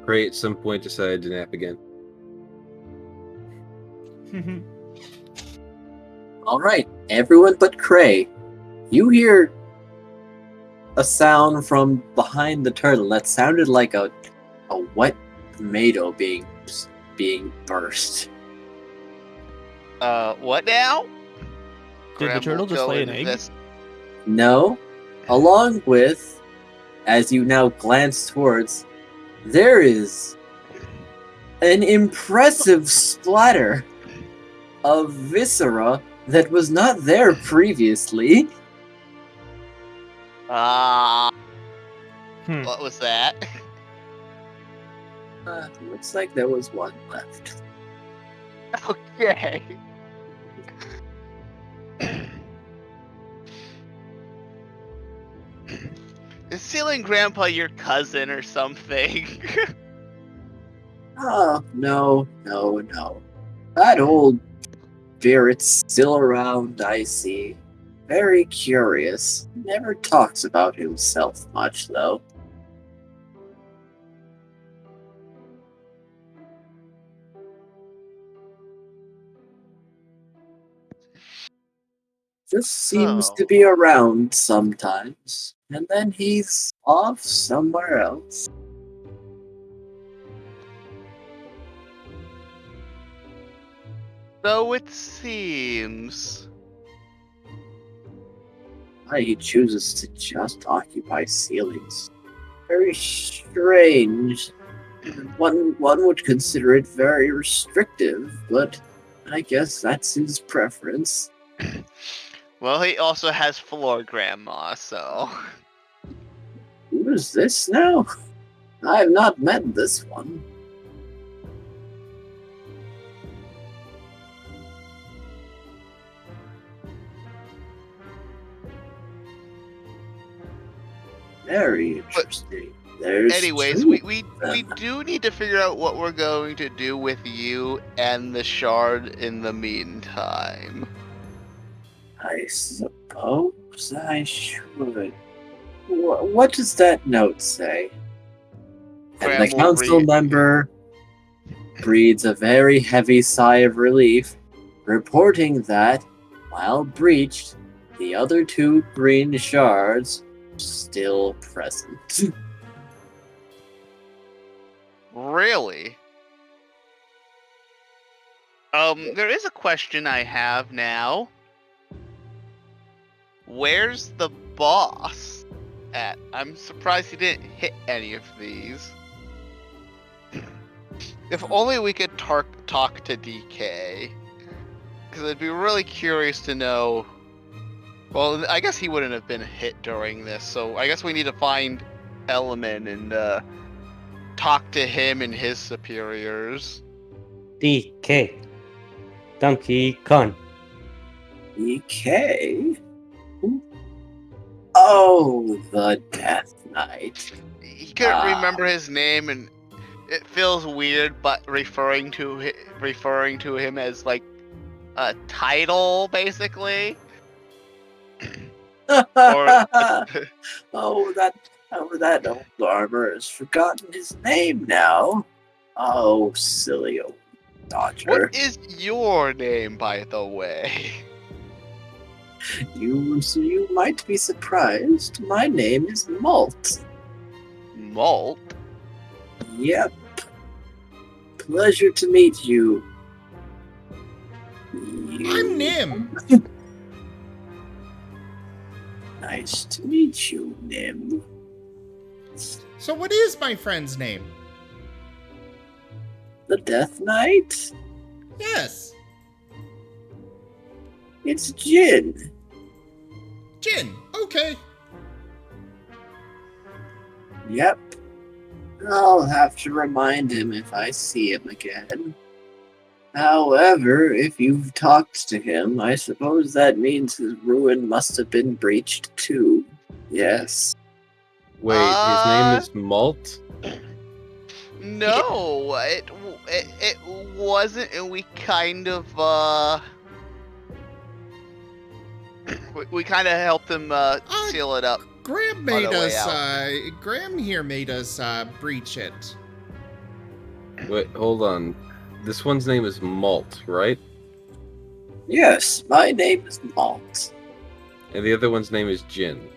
Gray at some point decided to nap again. Alright, everyone but Cray. You hear a sound from behind the turtle that sounded like a wet tomato being burst. What now? Did the Graham turtle will just go lay an egg? No, along with, as you now glance towards, there is an impressive splatter of viscera that was not there previously. What was that? Looks like there was one left. Okay. Is Stealing Grandpa your cousin or something? Oh, no. That old spirit's still around, I see. Very curious. Never talks about himself much, though. Just seems Oh. to be around sometimes, and then he's off somewhere else. So it seems. Why he chooses to just occupy ceilings. Very strange. One would consider it very restrictive, but I guess that's his preference. Well, he also has floor grandma, so. Who is this now? I have not met this one. Very interesting. There's Anyways, two we of them. do need to figure out what we're going to do with you and the shard in the meantime. I suppose I should. What does that note say? And the Graham will council read- member breathes a very heavy sigh of relief, reporting that, while breached, the other two green shards are still present. Really? There is a question I have now. Where's the boss at? I'm surprised he didn't hit any of these. If only we could talk to DK. Because I'd be really curious to know. Well, I guess he wouldn't have been hit during this, so I guess we need to find Element and talk to him and his superiors. DK. Donkey Kong. DK? Oh, the Death Knight. He couldn't remember his name, and it feels weird, but referring to him as like a title, basically. Oh, that old armor has forgotten his name now. Oh, silly old dodger. What is your name, by the way? You might be surprised. My name is Malt. Malt? Yep. Pleasure to meet you. I'm Nim. Nice to meet you, Nim. So what is my friend's name? The Death Knight? Yes, It's Jin. Jin. Okay. Yep. I'll have to remind him if I see him again. However, if you've talked to him, I suppose that means his ruin must have been breached too. Yes. Wait, his name is Malt? No, it wasn't, and we kind of we kind of helped him seal it up. Graham made On the way us. Graham here made us breach it. Wait, hold on. This one's name is Malt, right? Yes, my name is Malt. And the other one's name is Jin.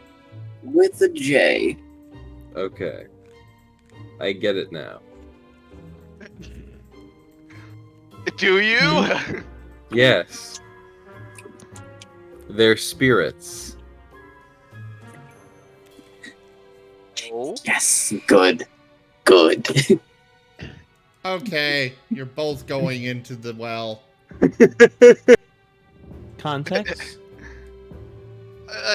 With a J. Okay. I get it now. Do you? Yes. They're spirits. Oh. Yes, good. Good. Okay, you're both going into the well. Context?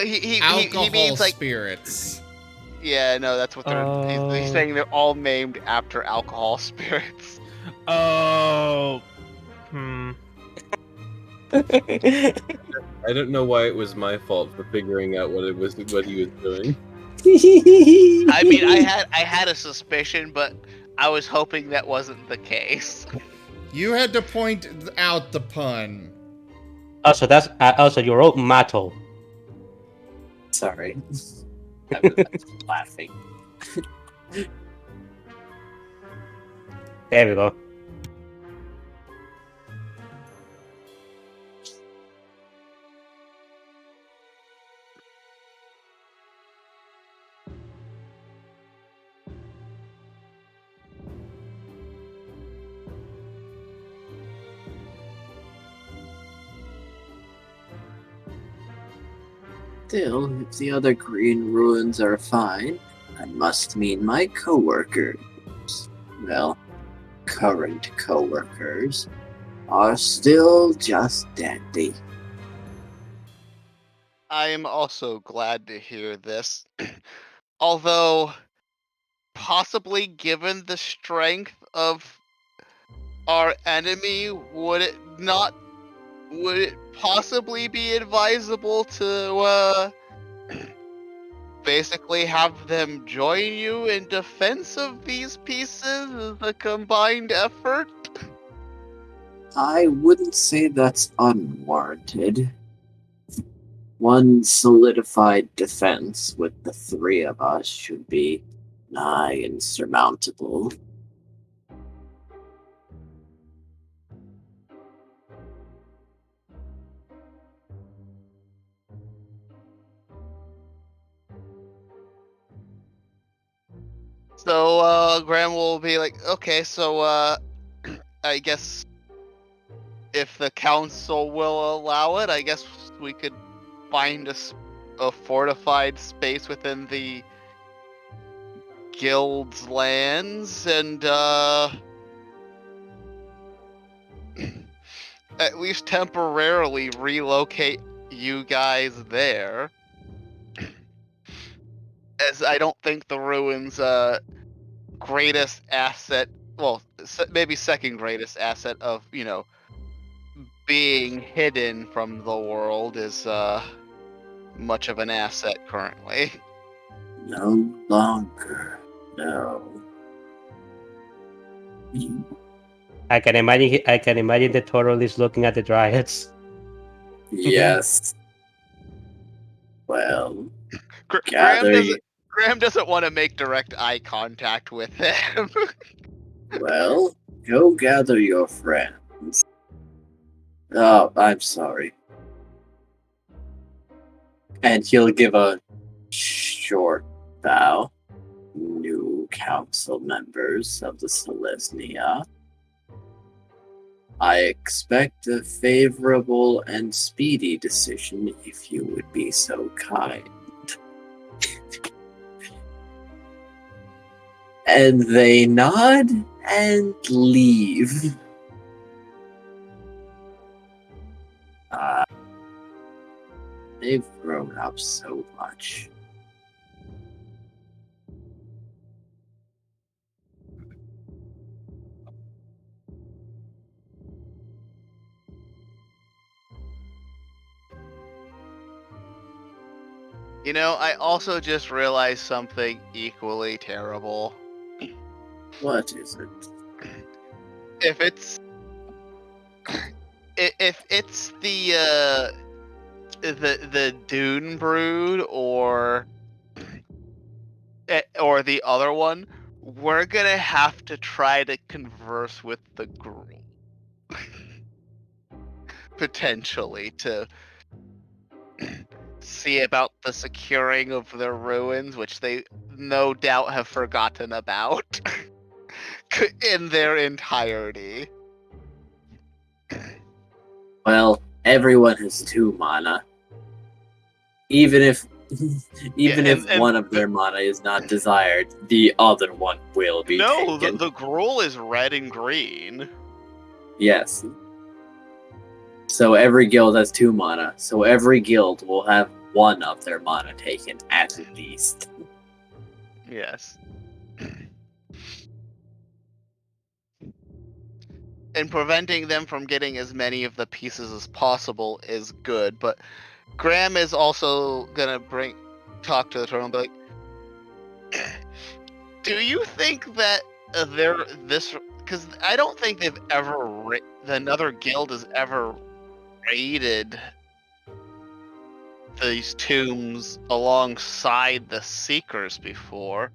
He Alcohol means like spirits. yeah, no, that's what they're. He's saying they're all named after alcohol spirits. Oh. I don't know why it was my fault for figuring out what he was doing. I mean, I had a suspicion, but I was hoping that wasn't the case. You had to point out the pun. Also, that's also your old motto. Sorry. I was laughing. There we go. Still, if the other green ruins are fine, that must mean my coworkers, well, current coworkers, are still just dandy. I am also glad to hear this. Although, possibly given the strength of our enemy, would it possibly be advisable to basically have them join you in defense of these pieces as a combined effort? I wouldn't say that's unwarranted. One solidified defense with the three of us should be nigh insurmountable. So, Graham will be like, okay, so, I guess if the council will allow it, I guess we could find a fortified space within the guild's lands and, at least temporarily relocate you guys there. As I don't think the ruins, greatest asset, well, maybe second greatest asset of, being hidden from the world is, much of an asset currently. No longer, no. I can imagine the turtle is looking at the dryads. Yes. Well, Graham gather doesn't want to make direct eye contact with him. well, go gather your friends. Oh, I'm sorry. And he'll give a short bow. New council members of the Selesnya. I expect a favorable and speedy decision if you would be so kind. And they nod and leave. They've grown up so much. I also just realized something equally terrible. What is it? If it's the Dune Brood or the other one, we're gonna have to try to converse with the Gruul. Potentially to see about the securing of their ruins, which they no doubt have forgotten about in their entirety. Well, everyone has 2 mana. Even if one of their mana is not desired, the other one will be taken. The Gruul is red and green. Yes. So every guild has 2 mana. So every guild will have 1 of their mana taken at least. Yes. And preventing them from getting as many of the pieces as possible is good, but Graham is also gonna talk to the turtle and be like, do you think that because I don't think they've ever another guild has ever raided these tombs alongside the Seekers before.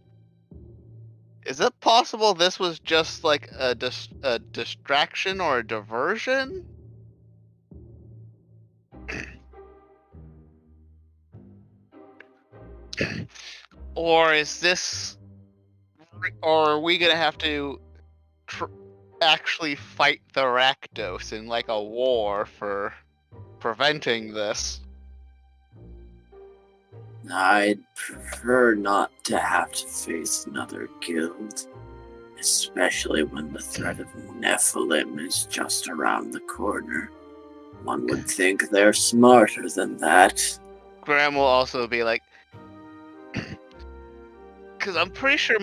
Is it possible this was just like a distraction or a diversion? Or is this... Or are we gonna have to actually fight the Rakdos in like a war for preventing this? I'd prefer not to have to face another guild, especially when the threat of Nephilim is just around the corner. One would think they're smarter than that. Graham will also be like, because I'm pretty sure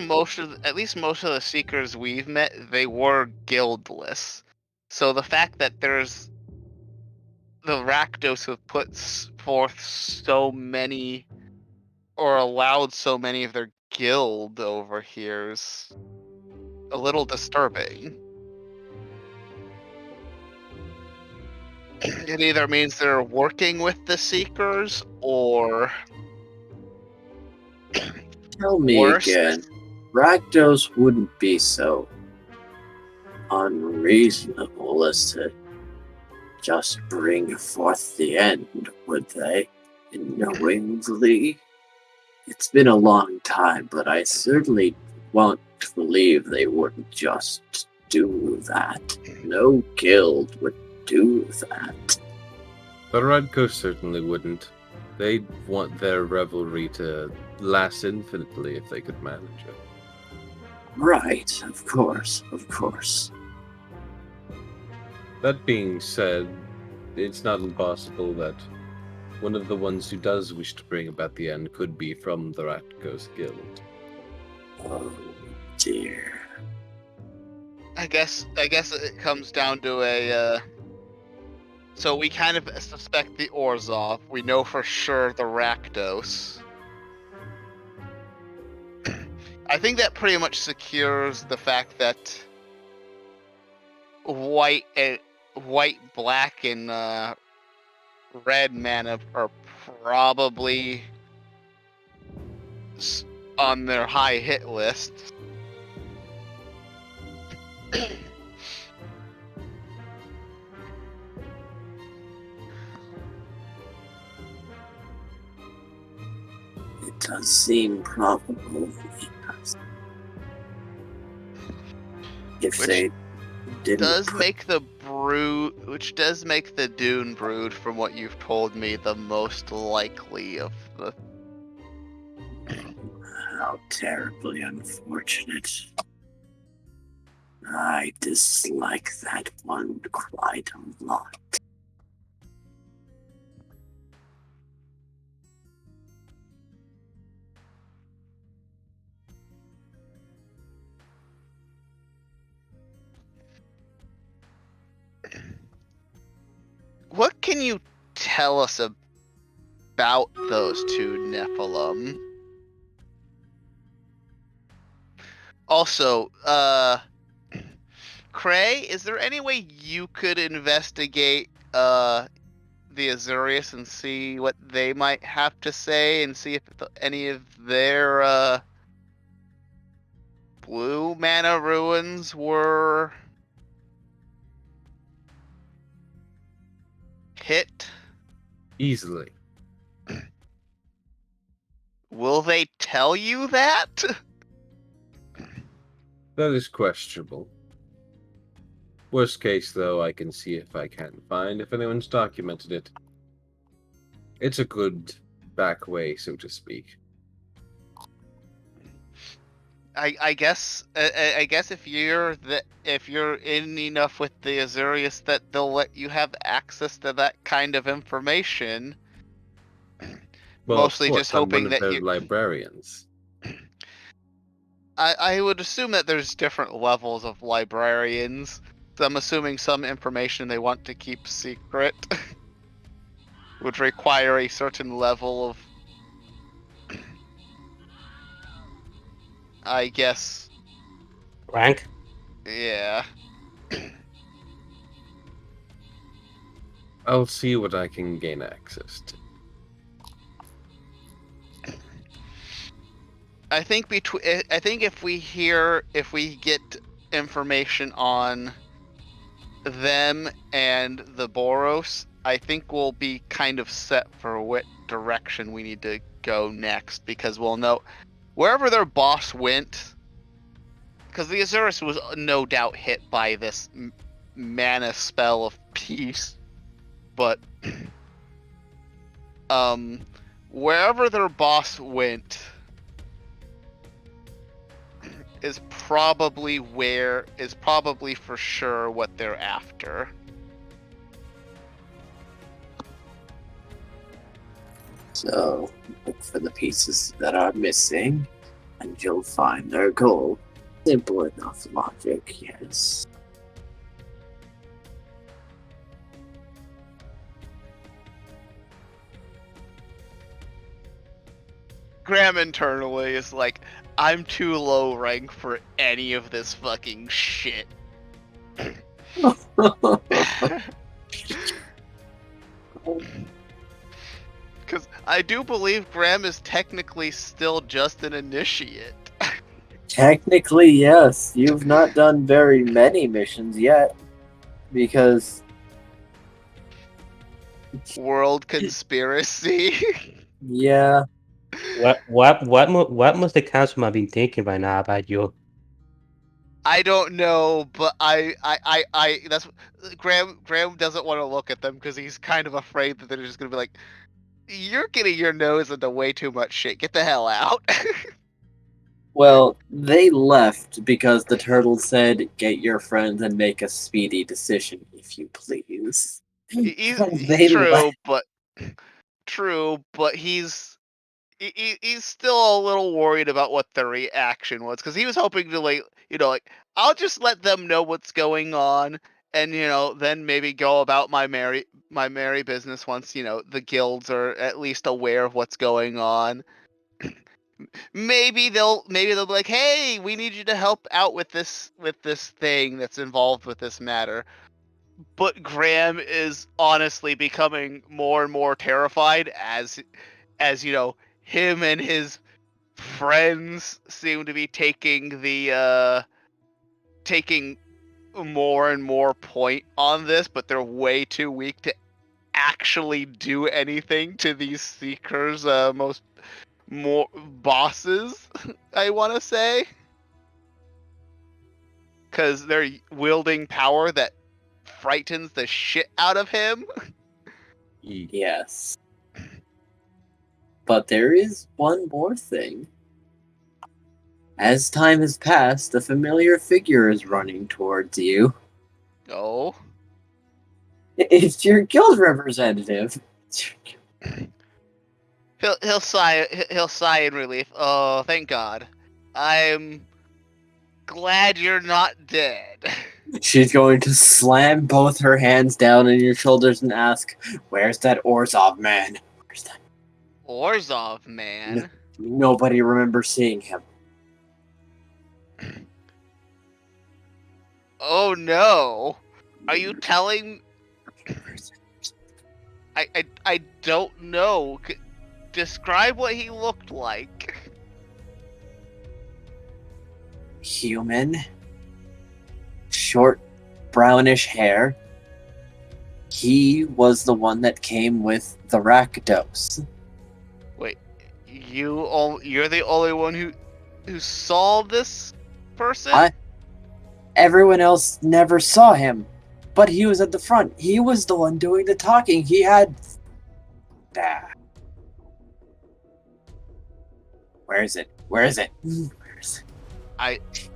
at least most of the Seekers we've met, they were guildless. So the fact that there's the Rakdos have put forth so many, or allowed so many of their guild over here is a little disturbing. It either means they're working with the Seekers, or Tell me worse. again, Rakdos wouldn't be so unreasonable as to just bring forth the end, would they? Knowingly? It's been a long time, but I certainly won't believe they wouldn't just do that. No guild would do that. The Red Coast certainly wouldn't. They'd want their revelry to last infinitely if they could manage it. Right, of course, of course. That being said, it's not impossible that one of the ones who does wish to bring about the end could be from the Rat Ghost Guild. Oh dear. I guess it comes down to a. So we kind of suspect the Orzhov. We know for sure the Rakdos. I think that pretty much secures the fact that white, black, and red mana are probably on their high hit list. It does seem probable. If Which they didn't does make the brood, which does make the Dune brood, from what you've told me, the most likely of the. How terribly unfortunate. I dislike that one quite a lot. What can you tell us about those two Nephilim? Also, Cray, is there any way you could investigate the Azurius and see what they might have to say, and see if any of their blue mana ruins were hit? Easily. Will they tell you that? That is questionable. Worst case, though, I can see if I can find if anyone's documented it. It's a good back way, so to speak. I guess if you're in enough with the Azurius that they'll let you have access to that kind of information. Well, Mostly of course, just hoping I'm one that of their you. librarians. I would assume that there's different levels of librarians. So I'm assuming some information they want to keep secret would require a certain level of, I guess. Rank? Yeah. I'll see what I can gain access to. I think if we get information on them and the Boros, I think we'll be kind of set for what direction we need to go next, because we'll know wherever their boss went. Because the Azurus was no doubt hit by this mana spell of peace, but wherever their boss went is probably for sure what they're after. So, look for the pieces that are missing, and you'll find their goal. Simple enough logic, yes. Graham internally is like, I'm too low rank for any of this fucking shit. Because I do believe Graham is technically still just an initiate. Technically, yes. You've not done very many missions yet, because World conspiracy. yeah, What must the council have been thinking right now about you? I don't know, but I that's Graham doesn't want to look at them because he's kind of afraid that they're just gonna be like, you're getting your nose into way too much shit. Get the hell out. well, they left because the turtle said, "Get your friends and make a speedy decision, if you please." They left. True, but he's still a little worried about what the reaction was because he was hoping to like I'll just let them know what's going on and then maybe go about my merry business once the guilds are at least aware of what's going on. Maybe they'll be like, hey, we need you to help out with this thing that's involved with this matter. But Graham is honestly becoming more and more terrified as him and his friends seem to be taking more and more point on this, but they're way too weak to actually do anything to these seekers more bosses. I want to say, because they're wielding power that frightens the shit out of him. Yes. But there is one more thing. As time has passed, a familiar figure is running towards you. Oh. It's your guild representative. He'll sigh in relief. Oh, thank God. I'm glad you're not dead. She's going to slam both her hands down on your shoulders and ask, "Where's that Orzov man? Where's that?" Orzov man? Nobody remembers seeing him. Oh no. Are you telling... I don't know. Describe what he looked like. Human. Short, brownish hair. He was the one that came with the Rakdos. Wait, you're the only one who saw this person? Everyone else never saw him, but he was at the front. He was the one doing the talking. He had... Where is it? Where is it? Where is it?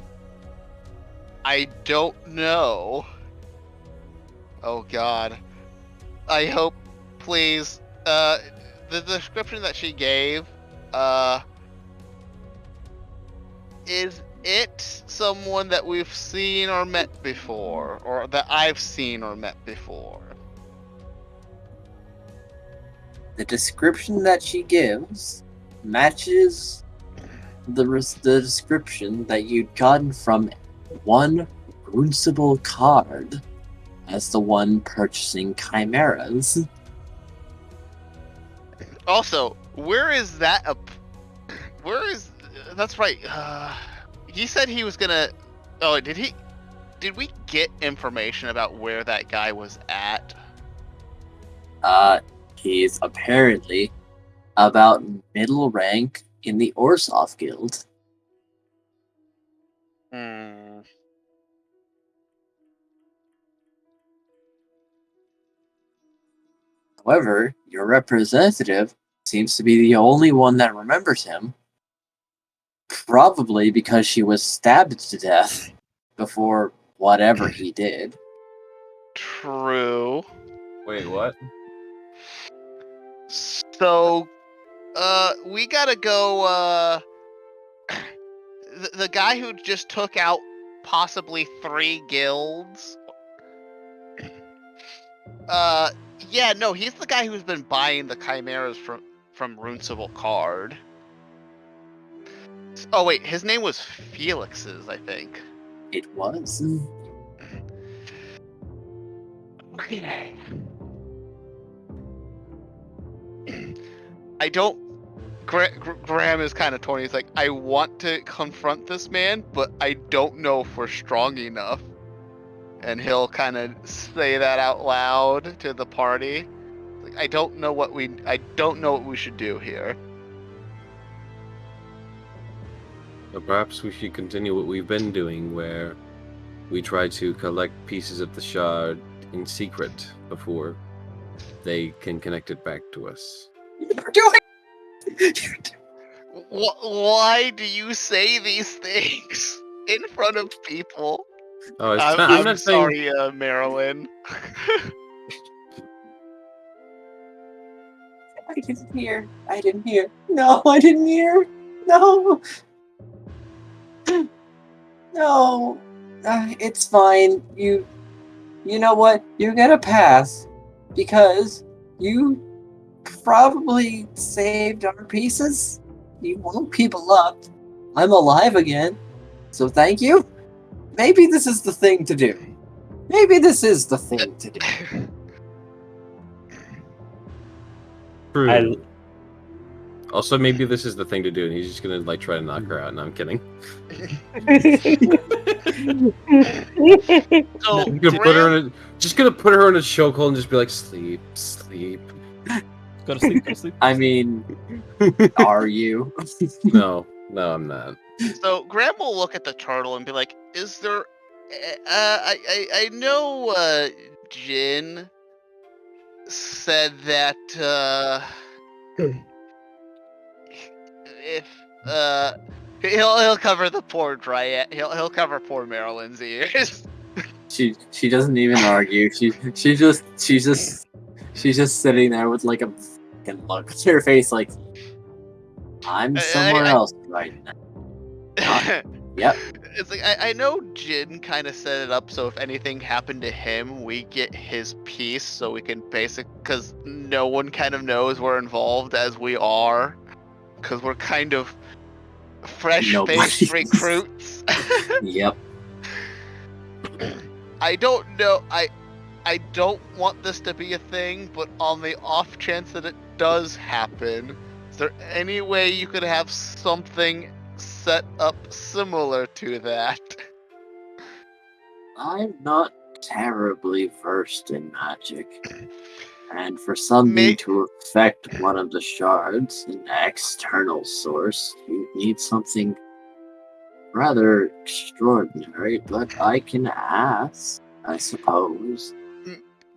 I don't know. Oh God. I hope, please, the description that she gave, is it someone that we've seen or met before, or that I've seen or met before? The description that she gives matches the description that you'd gotten from one Runcible card as the one purchasing chimeras. Also, where is that? That's right. He said he was gonna. Oh, did he? Did we get information about where that guy was at? He's apparently about middle rank in the Orzov Guild. However, your representative seems to be the only one that remembers him. Probably because she was stabbed to death before whatever he did. True. Wait, what? So, we gotta go, the guy who just took out possibly 3 guilds. Yeah, no, he's the guy who's been buying the chimeras from Runcible Card. Oh wait, his name was Felix's, I think. It was. Okay. I don't. Graham is kind of torn. He's like, I want to confront this man, but I don't know if we're strong enough. And he'll kind of say that out loud to the party. Like, I don't know what we should do here. Or perhaps we should continue what we've been doing, where we try to collect pieces of the shard in secret before they can connect it back to us. You're doing. Why do you say these things in front of people? Oh, I'm not sorry, Marilyn. I didn't hear. I didn't hear. No, I didn't hear. No. No. It's fine. You know what? You get a pass because you probably saved our pieces. You woke people up. I'm alive again. So thank you. Maybe this is the thing to do. Maybe this is the thing to do. True. Also, maybe this is the thing to do, and he's just gonna like try to knock her out. No, I'm kidding. So, just gonna put her in a chokehold and just be like, sleep, sleep. Go to sleep. Go to sleep. I mean, are you? No, I'm not. So Graham will look at the turtle and be like, "Is there? I know. Jin said that if he'll cover the poor dryad. He'll cover poor Marilyn's ears." She doesn't even argue. She's just sitting there with like a fucking look on her face, like I'm somewhere else right now. Yep. It's like I know Jin kind of set it up so if anything happened to him, we get his piece, so we can because no one kind of knows we're involved as we are, because we're kind of fresh-faced recruits. Yep. I don't know. I don't want this to be a thing, but on the off chance that it does happen, is there any way you could have something set up similar to that? I'm not terribly versed in magic. And for something to affect one of the shards, an external source, you need something rather extraordinary, but I can ask, I suppose.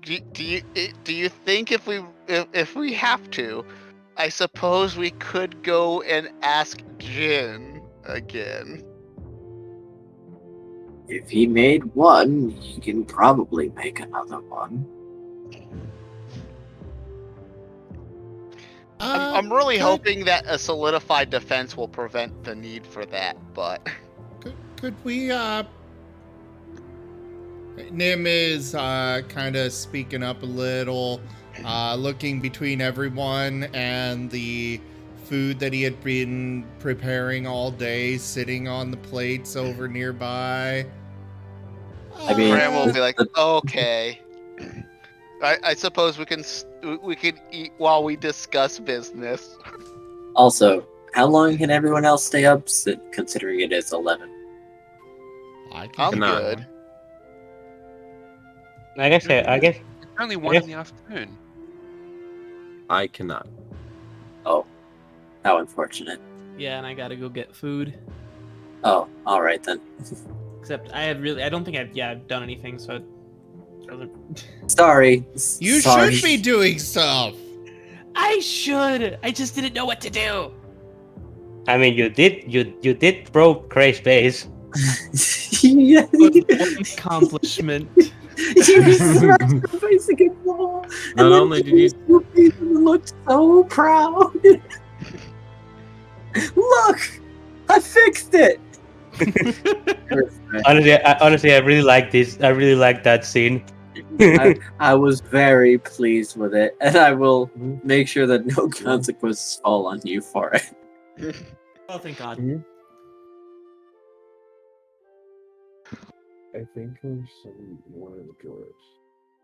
Do you think if we have to, I suppose we could go and ask Jin again? If he made one, he can probably make another one. I'm really hoping that a solidified defense will prevent the need for that, but... Could we, Nim is, kind of speaking up a little, looking between everyone and the food that he had been preparing all day, sitting on the plates over nearby. I mean, Graham will be like, okay. I suppose we can eat while we discuss business. Also, how long can everyone else stay up, considering it is 11? I'm good. I guess. It's only 1 in the afternoon. I cannot. Oh, how unfortunate. Yeah, and I gotta go get food. Oh, all right then. Except I don't think I've done anything, so it doesn't. Sorry. You should be doing stuff. I should. I just didn't know what to do. I mean, you did broke Cray's face. Yeah. One accomplishment. You smashed the face against the wall. Not only did you looked so proud. Look, I fixed it. Honestly, I really like this. I really like that scene. I was very pleased with it, and I will make sure that no consequences fall on you for it. Oh, thank God. I think there's one of the drawers.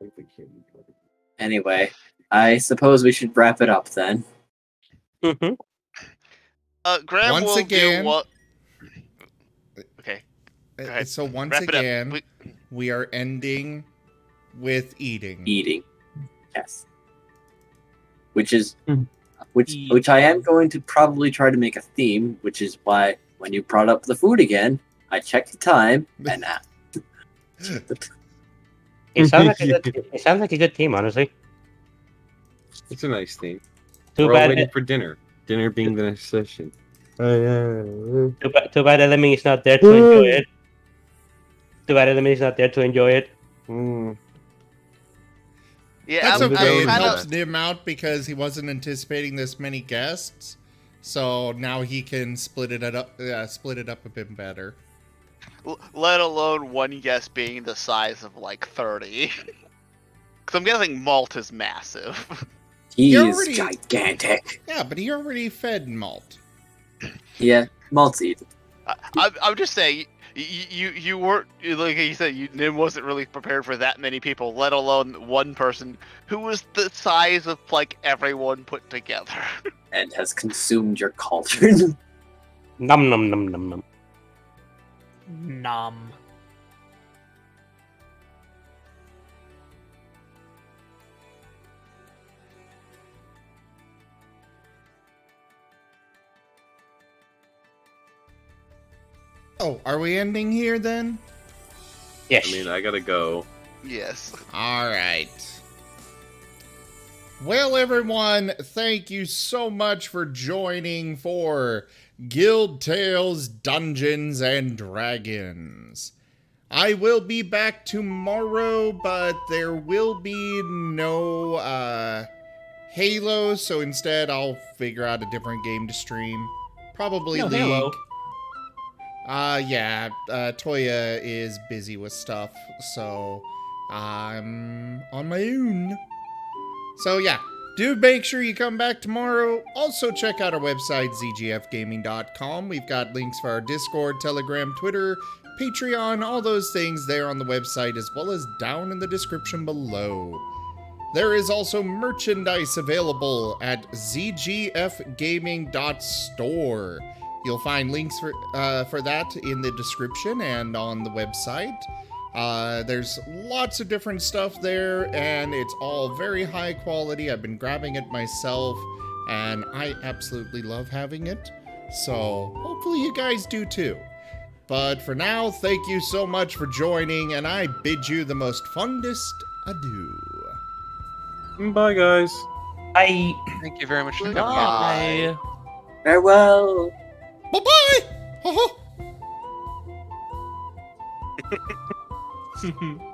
Like the candy bar. Anyway, I suppose we should wrap it up then. Graham Once will again- do what? Okay. Go ahead. So once Wrap it up. again, we are ending with eating. Eating, yes. Which I am going to probably try to make a theme, which is why when you brought up the food again, I checked the time and It sounds like a good team, honestly. It's a nice thing. Too We're all bad. waiting for dinner. Dinner being the next session. Too bad Element is not there to enjoy it. Too bad Element is not there to enjoy it. Yeah, That's I'm okay. It kind helps of. Nim out because he wasn't anticipating this many guests, so now he can split it up a bit better. Let alone one guest being the size of like 30. Because I'm guessing Malt is massive. he He is already- gigantic. Yeah, but he already fed Malt. Yeah, Malt's eating. I'm just saying, you weren't, like you said, Nim wasn't really prepared for that many people, let alone one person who was the size of like everyone put together. And has consumed your cauldron. Num num num num num. Nom. Oh, are we ending here then? Yes. I mean, I gotta go. Yes. All right. Well, everyone, thank you so much for joining for Guild Tales Dungeons and Dragons. I will be back tomorrow, but there will be no Halo, so instead I'll figure out a different game to stream. Probably No League. Halo. Yeah, Toya is busy with stuff, so I'm on my own. So yeah, do make sure you come back tomorrow. Also check out our website, zgfgaming.com. We've got links for our Discord, Telegram, Twitter, Patreon, all those things there on the website, as well as down in the description below. There is also merchandise available at zgfgaming.store. You'll find links for that in the description and on the website. There's lots of different stuff there, and it's all very high quality. I've been grabbing it myself, and I absolutely love having it. So hopefully you guys do too. But for now, thank you so much for joining, and I bid you the most fondest adieu. Bye, guys. Bye. Thank you very much for coming. Bye. Farewell. Bye-bye! Bye.